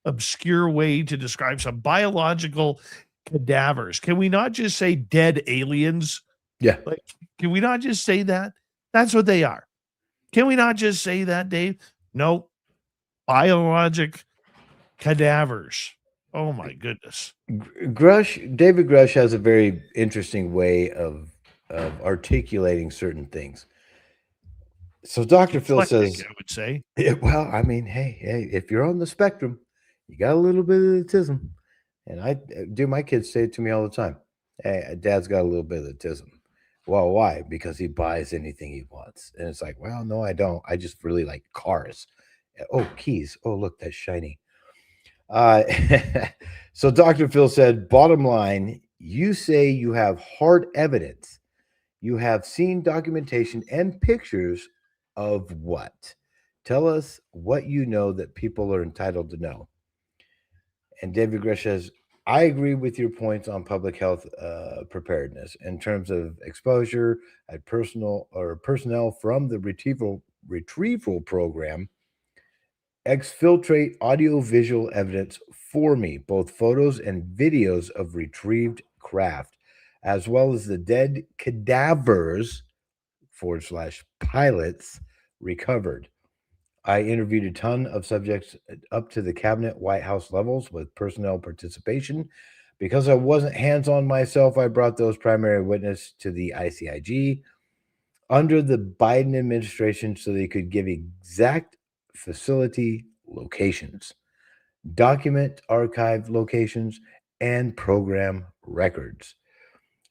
obscure way to describe some biological cadavers. Can we not just say dead aliens? Yeah. Like, can we not just say that? That's what they are. Can we not just say that, Dave? No. Biologic cadavers. Oh my goodness. David Grush has a very interesting way of articulating certain things. So Dr. Phil says, I would say, well, I mean, hey, if you're on the spectrum, you got a little bit of autism. And my kids say it to me all the time. Hey, Dad's got a little bit of autism. Well, why? Because he buys anything he wants. And it's like, well, no, I don't. I just really like cars. Oh, keys. Oh, look, that's shiny. So Dr. Phil said, bottom line, you say you have hard evidence. You have seen documentation and pictures of what? Tell us what you know that people are entitled to know. And David Grush says, I agree with your points on public health preparedness in terms of exposure. I personnel from the retrieval program exfiltrate audio-visual evidence for me, both photos and videos of retrieved craft, as well as the dead cadavers / pilots recovered. I interviewed a ton of subjects up to the cabinet White House levels with personnel participation. Because I wasn't hands-on myself, I brought those primary witnesses to the ICIG under the Biden administration so they could give exact facility locations, document archive locations, and program records.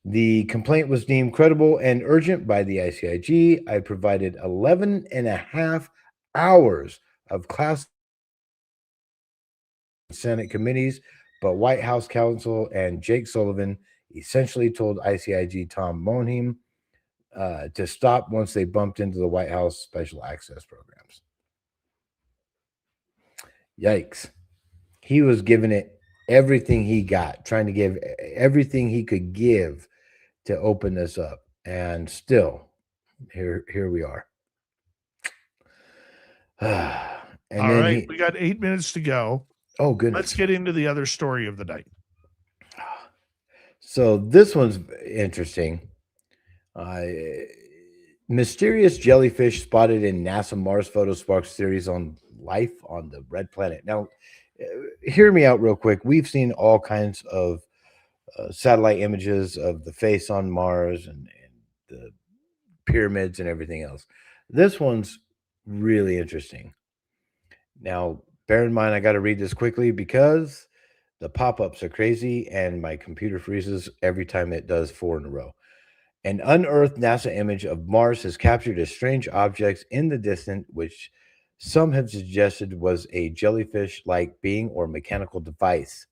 The complaint was deemed credible and urgent by the ICIG. I provided 11 and a half hours of class Senate committees, but White House counsel and Jake Sullivan essentially told ICIG Tom Monheim to stop once they bumped into the White House special access programs. Yikes. He was giving it everything he got, trying to give everything he could give to open this up. And still, here we are. And all right, we got 8 minutes to go. Oh, goodness. Let's get into the other story of the night. So this one's interesting. Mysterious jellyfish spotted in NASA Mars photo sparks theories on life on the red planet. Now, hear me out real quick. We've seen all kinds of satellite images of the face on Mars and the pyramids and everything else. This one's really interesting. Now, bear in mind, I got to read this quickly because the pop-ups are crazy and my computer freezes every time it does 4 in a row. An unearthed NASA image of Mars has captured a strange object in the distance, which some have suggested was a jellyfish-like being or mechanical device.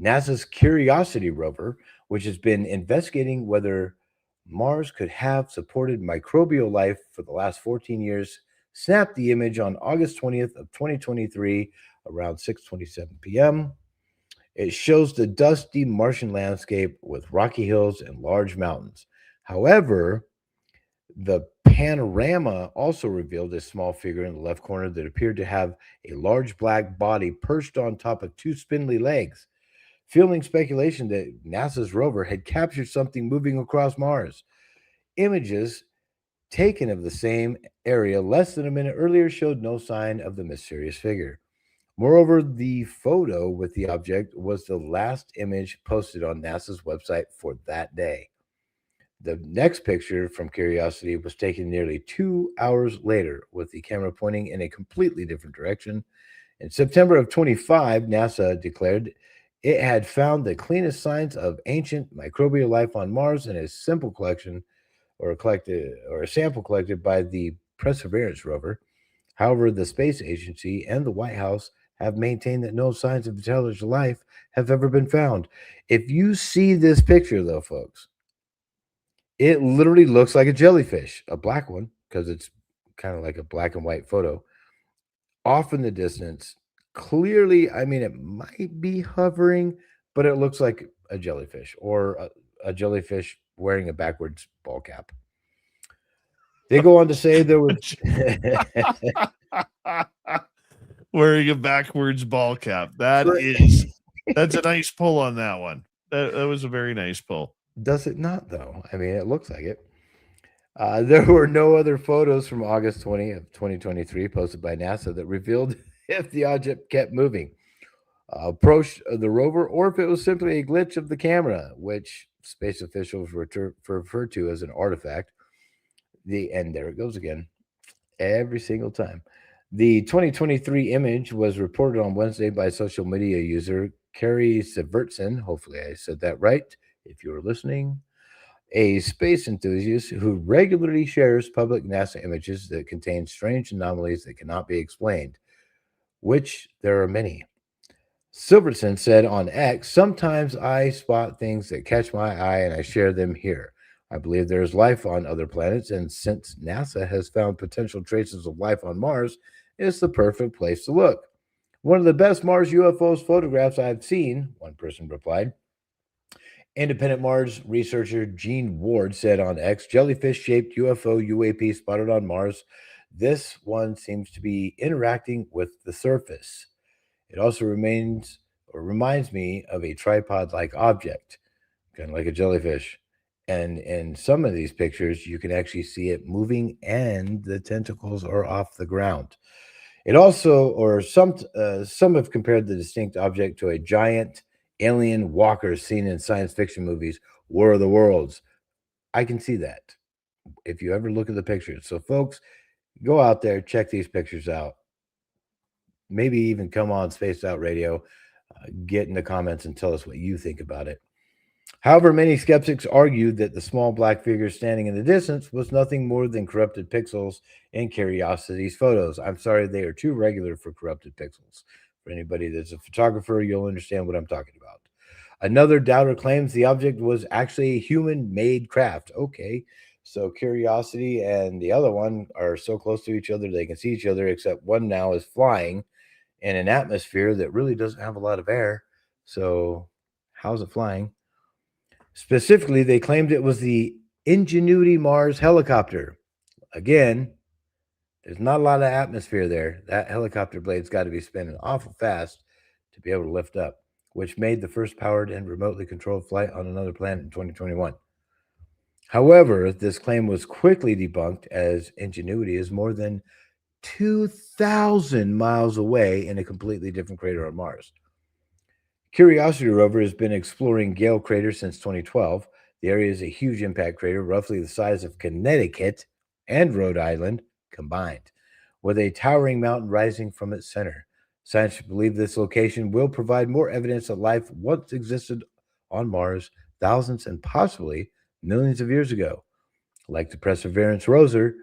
NASA's Curiosity rover, which has been investigating whether Mars could have supported microbial life for the last 14 years, snapped the image on August 20th of 2023 around 6:27 p.m. It shows the dusty Martian landscape with rocky hills and large mountains. However, the panorama also revealed a small figure in the left corner that appeared to have a large black body perched on top of 2 spindly legs, fueling speculation that NASA's rover had captured something moving across Mars. Images taken of the same area less than a minute earlier showed no sign of the mysterious figure. Moreover, the photo with the object was the last image posted on NASA's website for that day. The next picture from Curiosity was taken nearly 2 hours later with the camera pointing in a completely different direction. In September of 25, NASA declared it had found the cleanest signs of ancient microbial life on Mars in a sample collected by the Perseverance rover. However, the space agency and the White House have maintained that no signs of intelligent life have ever been found. If you see this picture, though, folks, it literally looks like a jellyfish, a black one, because it's kind of like a black and white photo. Off in the distance, clearly, I mean, it might be hovering, but it looks like a jellyfish, or a jellyfish wearing a backwards ball cap. They go on to say there was wearing a backwards ball cap. That's a nice pull on that one. That was a very nice pull. Does it not, though? I mean, it looks like it. There were no other photos from August 20 of 2023 posted by NASA that revealed if the object kept moving, approached the rover, or if it was simply a glitch of the camera, which space officials refer to as an artifact. And there it goes again, every single time. The 2023 image was reported on Wednesday by social media user Carrie Sivertson. Hopefully I said that right. If you're listening, a space enthusiast who regularly shares public NASA images that contain strange anomalies that cannot be explained, which there are many. Silverson said on X, "Sometimes I spot things that catch my eye and I share them here. I believe there is life on other planets, and since NASA has found potential traces of life on Mars, it's the perfect place to look. One of the best Mars UFOs photographs I've seen," one person replied. Independent Mars researcher Gene Ward said on X, "Jellyfish-shaped UFO UAP spotted on Mars. This one seems to be interacting with the surface. It also reminds me of a tripod-like object, kind of like a jellyfish. And in some of these pictures, you can actually see it moving and the tentacles are off the ground. It also, or some have compared the distinct object to a giant alien walker seen in science fiction movies, War of the Worlds. I can see that if you ever look at the pictures. So, folks, go out there, check these pictures out. Maybe even come on Spaced Out Radio, get in the comments and tell us what you think about it. However, many skeptics argued that the small black figure standing in the distance was nothing more than corrupted pixels in Curiosity's photos. I'm sorry, they are too regular for corrupted pixels. For anybody that's a photographer, you'll understand what I'm talking about. Another doubter claims the object was actually a human-made craft. Okay, so Curiosity and the other one are so close to each other they can see each other, except one now is flying in an atmosphere that really doesn't have a lot of air. So how's it flying? Specifically, they claimed it was the Ingenuity Mars helicopter. Again, there's not a lot of atmosphere there. That helicopter blade's got to be spinning awful fast to be able to lift up, which made the first powered and remotely controlled flight on another planet in 2021. However, this claim was quickly debunked as Ingenuity is more than 2,000 miles away in a completely different crater on Mars. Curiosity rover has been exploring Gale Crater since 2012. The area is a huge impact crater, roughly the size of Connecticut and Rhode Island combined, with a towering mountain rising from its center. Scientists believe this location will provide more evidence that life once existed on Mars thousands and possibly millions of years ago. Like the Perseverance rover,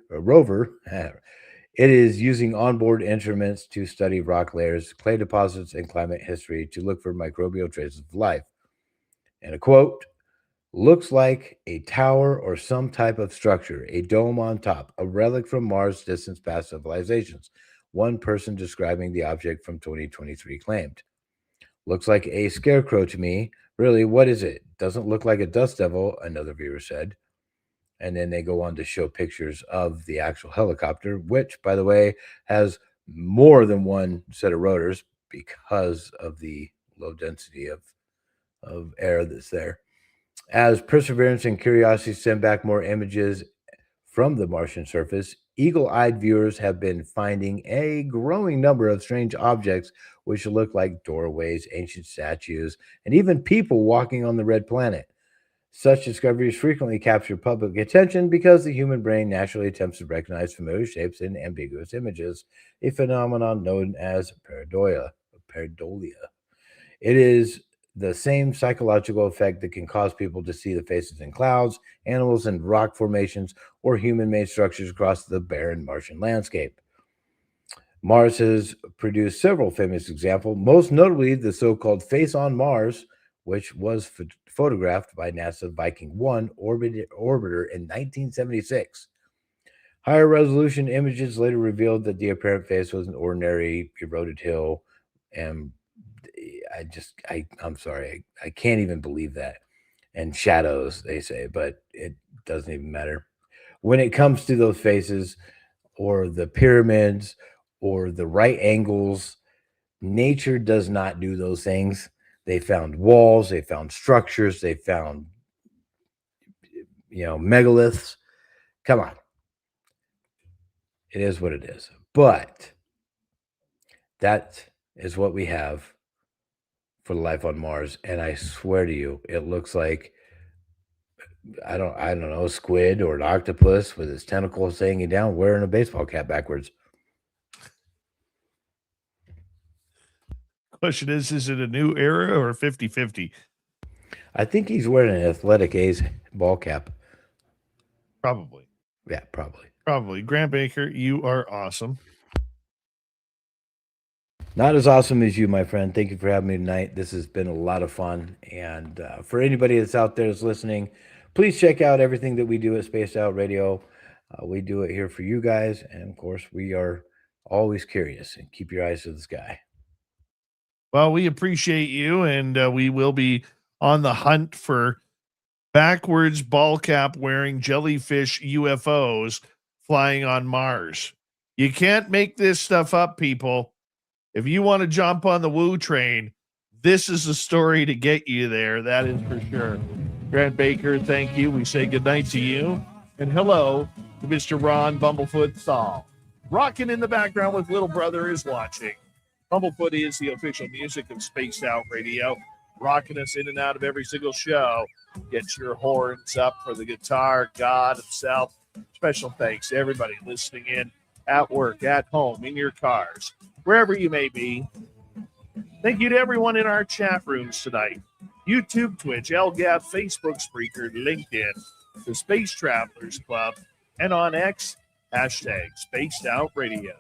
it is using onboard instruments to study rock layers, clay deposits, and climate history to look for microbial traces of life. And a quote, "Looks like a tower or some type of structure, a dome on top, a relic from Mars distant past civilizations," one person describing the object from 2023 claimed. "Looks like a scarecrow to me. Really, what is it? Doesn't look like a dust devil," another viewer said. And then they go on to show pictures of the actual helicopter, which, by the way, has more than one set of rotors because of the low density of air that's there. As Perseverance and Curiosity send back more images from the Martian surface, eagle-eyed viewers have been finding a growing number of strange objects which look like doorways, ancient statues, and even people walking on the red planet. Such discoveries frequently capture public attention because the human brain naturally attempts to recognize familiar shapes in ambiguous images, a phenomenon known as pareidolia. It is the same psychological effect that can cause people to see the faces in clouds, animals in rock formations, or human-made structures across the barren Martian landscape. Mars has produced several famous examples, most notably the so-called Face on Mars, which was photographed by NASA Viking 1 orbiter in 1976. Higher resolution images later revealed that the apparent face was an ordinary eroded hill, and I'm sorry, I can't even believe that. And shadows, they say, but it doesn't even matter. When it comes to those faces or the pyramids or the right angles, nature does not do those things. They found walls, they found structures, they found, megaliths. Come on. It is what it is. But that is what we have for life on Mars. And I swear to you, it looks like, I don't know, a squid or an octopus with its tentacles hanging down wearing a baseball cap backwards. Question is it a new era or 50-50? I think he's wearing an Athletic A's ball cap. Probably. Yeah, probably. Probably. Grant Baker, you are awesome. Not as awesome as you, my friend. Thank you for having me tonight. This has been a lot of fun. And for anybody that's out there that's listening, please check out everything that we do at Spaced Out Radio. We do it here for you guys. And, of course, we are always curious. And keep your eyes to the sky. Well, we appreciate you, and we will be on the hunt for backwards ball cap wearing jellyfish UFOs flying on Mars. You can't make this stuff up, people. If you want to jump on the woo train, this is the story to get you there. That is for sure. Grant Baker, thank you. We say goodnight to you. And hello to Mr. Ron Bumblefoot Thal. Rocking in the background with Little Brother is watching. Bumblefoot is the official music of Spaced Out Radio, rocking us in and out of every single show. Get your horns up for the guitar god himself. Special thanks to everybody listening in at work, at home, in your cars, wherever you may be. Thank you to everyone in our chat rooms tonight. YouTube, Twitch, LGAP, Facebook, Spreaker, LinkedIn, the Space Travelers Club, and on X, hashtag Spaced Out Radio.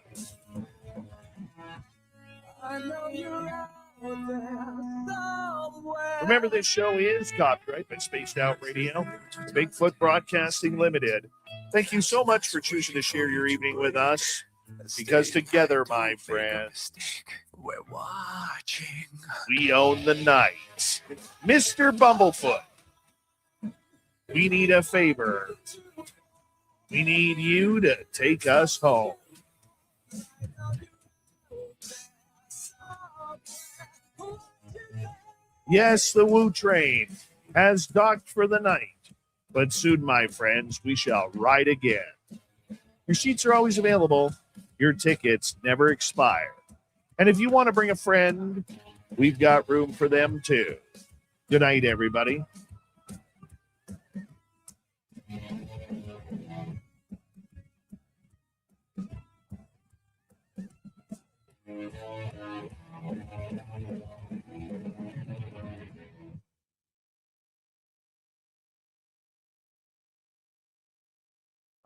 Remember, this show is copyright by Spaced Out Radio, Bigfoot Broadcasting Limited. Thank you so much for choosing to share your evening with us, because together, my friends, we're watching. We own the night. Mr. Bumblefoot, we need a favor. We need you to take us home. Yes, the Woo Train has docked for the night, but soon, my friends, we shall ride again. Your seats are always available. Your tickets never expire. And if you want to bring a friend, we've got room for them too. Good night, everybody.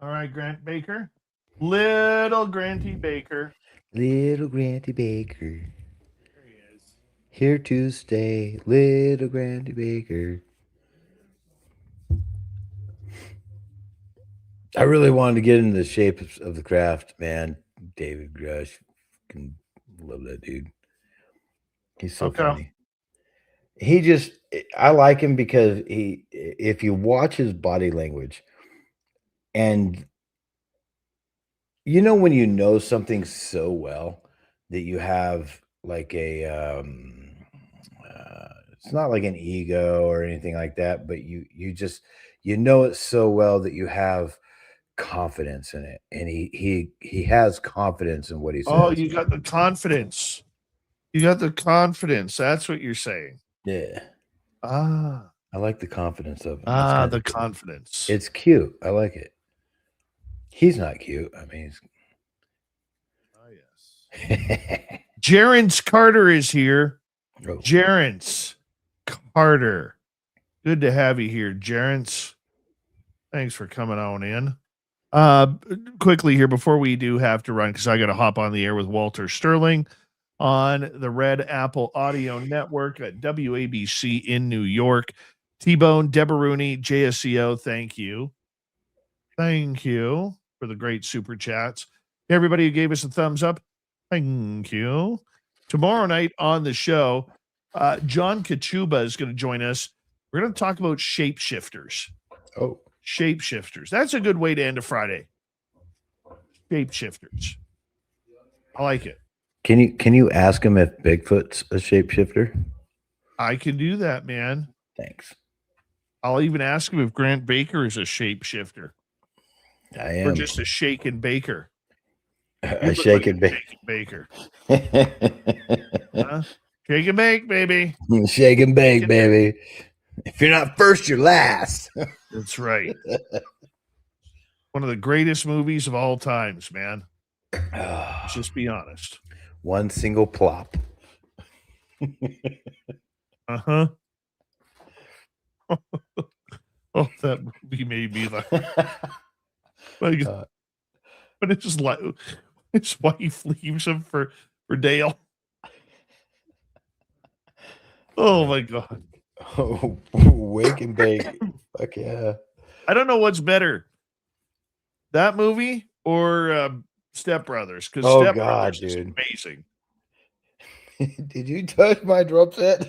All right, Grant Baker. Little Granty Baker. Little Granty Baker. There he is. Here to stay, little Granty Baker. I really wanted to get into the shape of the craft, man. David Grush. Can love that dude. He's so funny. I like him because if you watch his body language, and you know when you know something so well that you have like a it's not like an ego or anything like that, but you know it so well that you have confidence in it, and he has confidence in what he says. Oh, you got the confidence. You got the confidence. That's what you're saying. Yeah. Ah. I like the confidence of him. The confidence. It's cute. I like it. He's not cute. I mean, Jerence Carter is here. Oh. Jerence Carter. Good to have you here, Jerence. Thanks for coming on in. Quickly here, before we do have to run, because I got to hop on the air with Walter Sterling on the Red Apple Audio Network at WABC in New York. T-Bone, Deborah Rooney, JSCO, thank you. Thank you for the great super chats. Everybody who gave us a thumbs up, thank you. Tomorrow night on the show, John Kachuba is going to join us. We're going to talk about shapeshifters. Oh. Shapeshifters. That's a good way to end a Friday. Shapeshifters. I like it. Can you ask him if Bigfoot's a shapeshifter? I can do that, man. Thanks. I'll even ask him if Grant Baker is a shapeshifter. I am. Or just a shaken baker. A shaken baker. Shake and bake, baby. Shake and bake, baby. If you're not first, you're last. That's right. One of the greatest movies of all times, man. Let's just be honest. One single plop. Uh-huh. Oh, that movie made me laugh. Like, but it's just like his wife leaves him for Dale. Oh my God. Oh, wake and bake. Fuck yeah. I don't know what's better, that movie or Step Brothers. Because Step Brothers is amazing. Did you touch my drum set?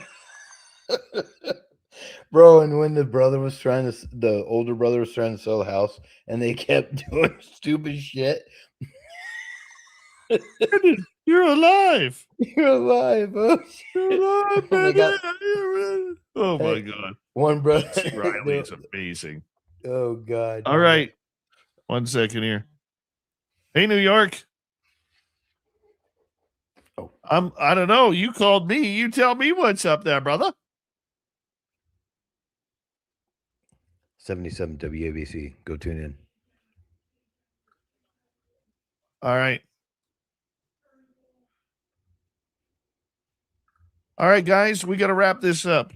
Bro, and when the older brother was trying to sell the house and they kept doing stupid shit. You're alive. You're alive. Oh, you're alive, baby. Oh my God. One brother. Riley is amazing. Oh God. All right. 1 second here. Hey, New York. Oh. I don't know. You called me. You tell me what's up there, brother. 77 WABC. Go tune in. All right. All right, guys, we got to wrap this up.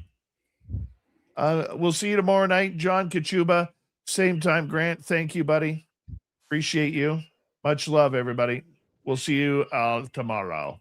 We'll see you tomorrow night. John Kachuba, same time. Grant, thank you, buddy. Appreciate you. Much love, everybody. We'll see you tomorrow.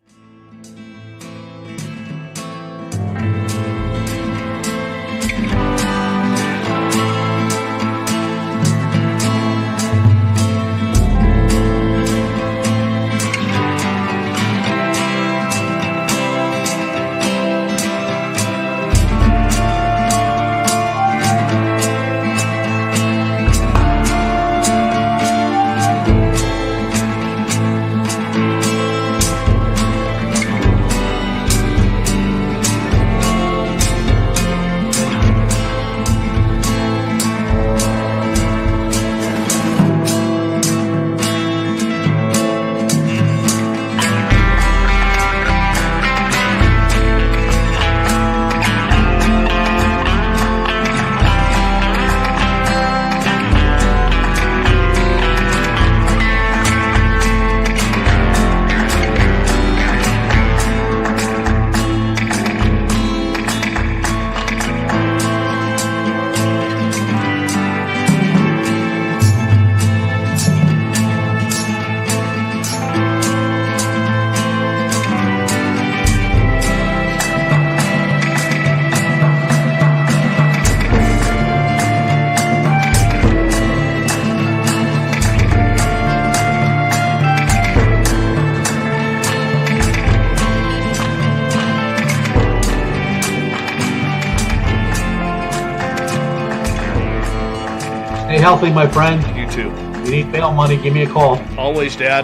Stay healthy, my friend. You too. You need bail money, give me a call. Always, Dad.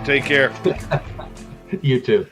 Take care. You too.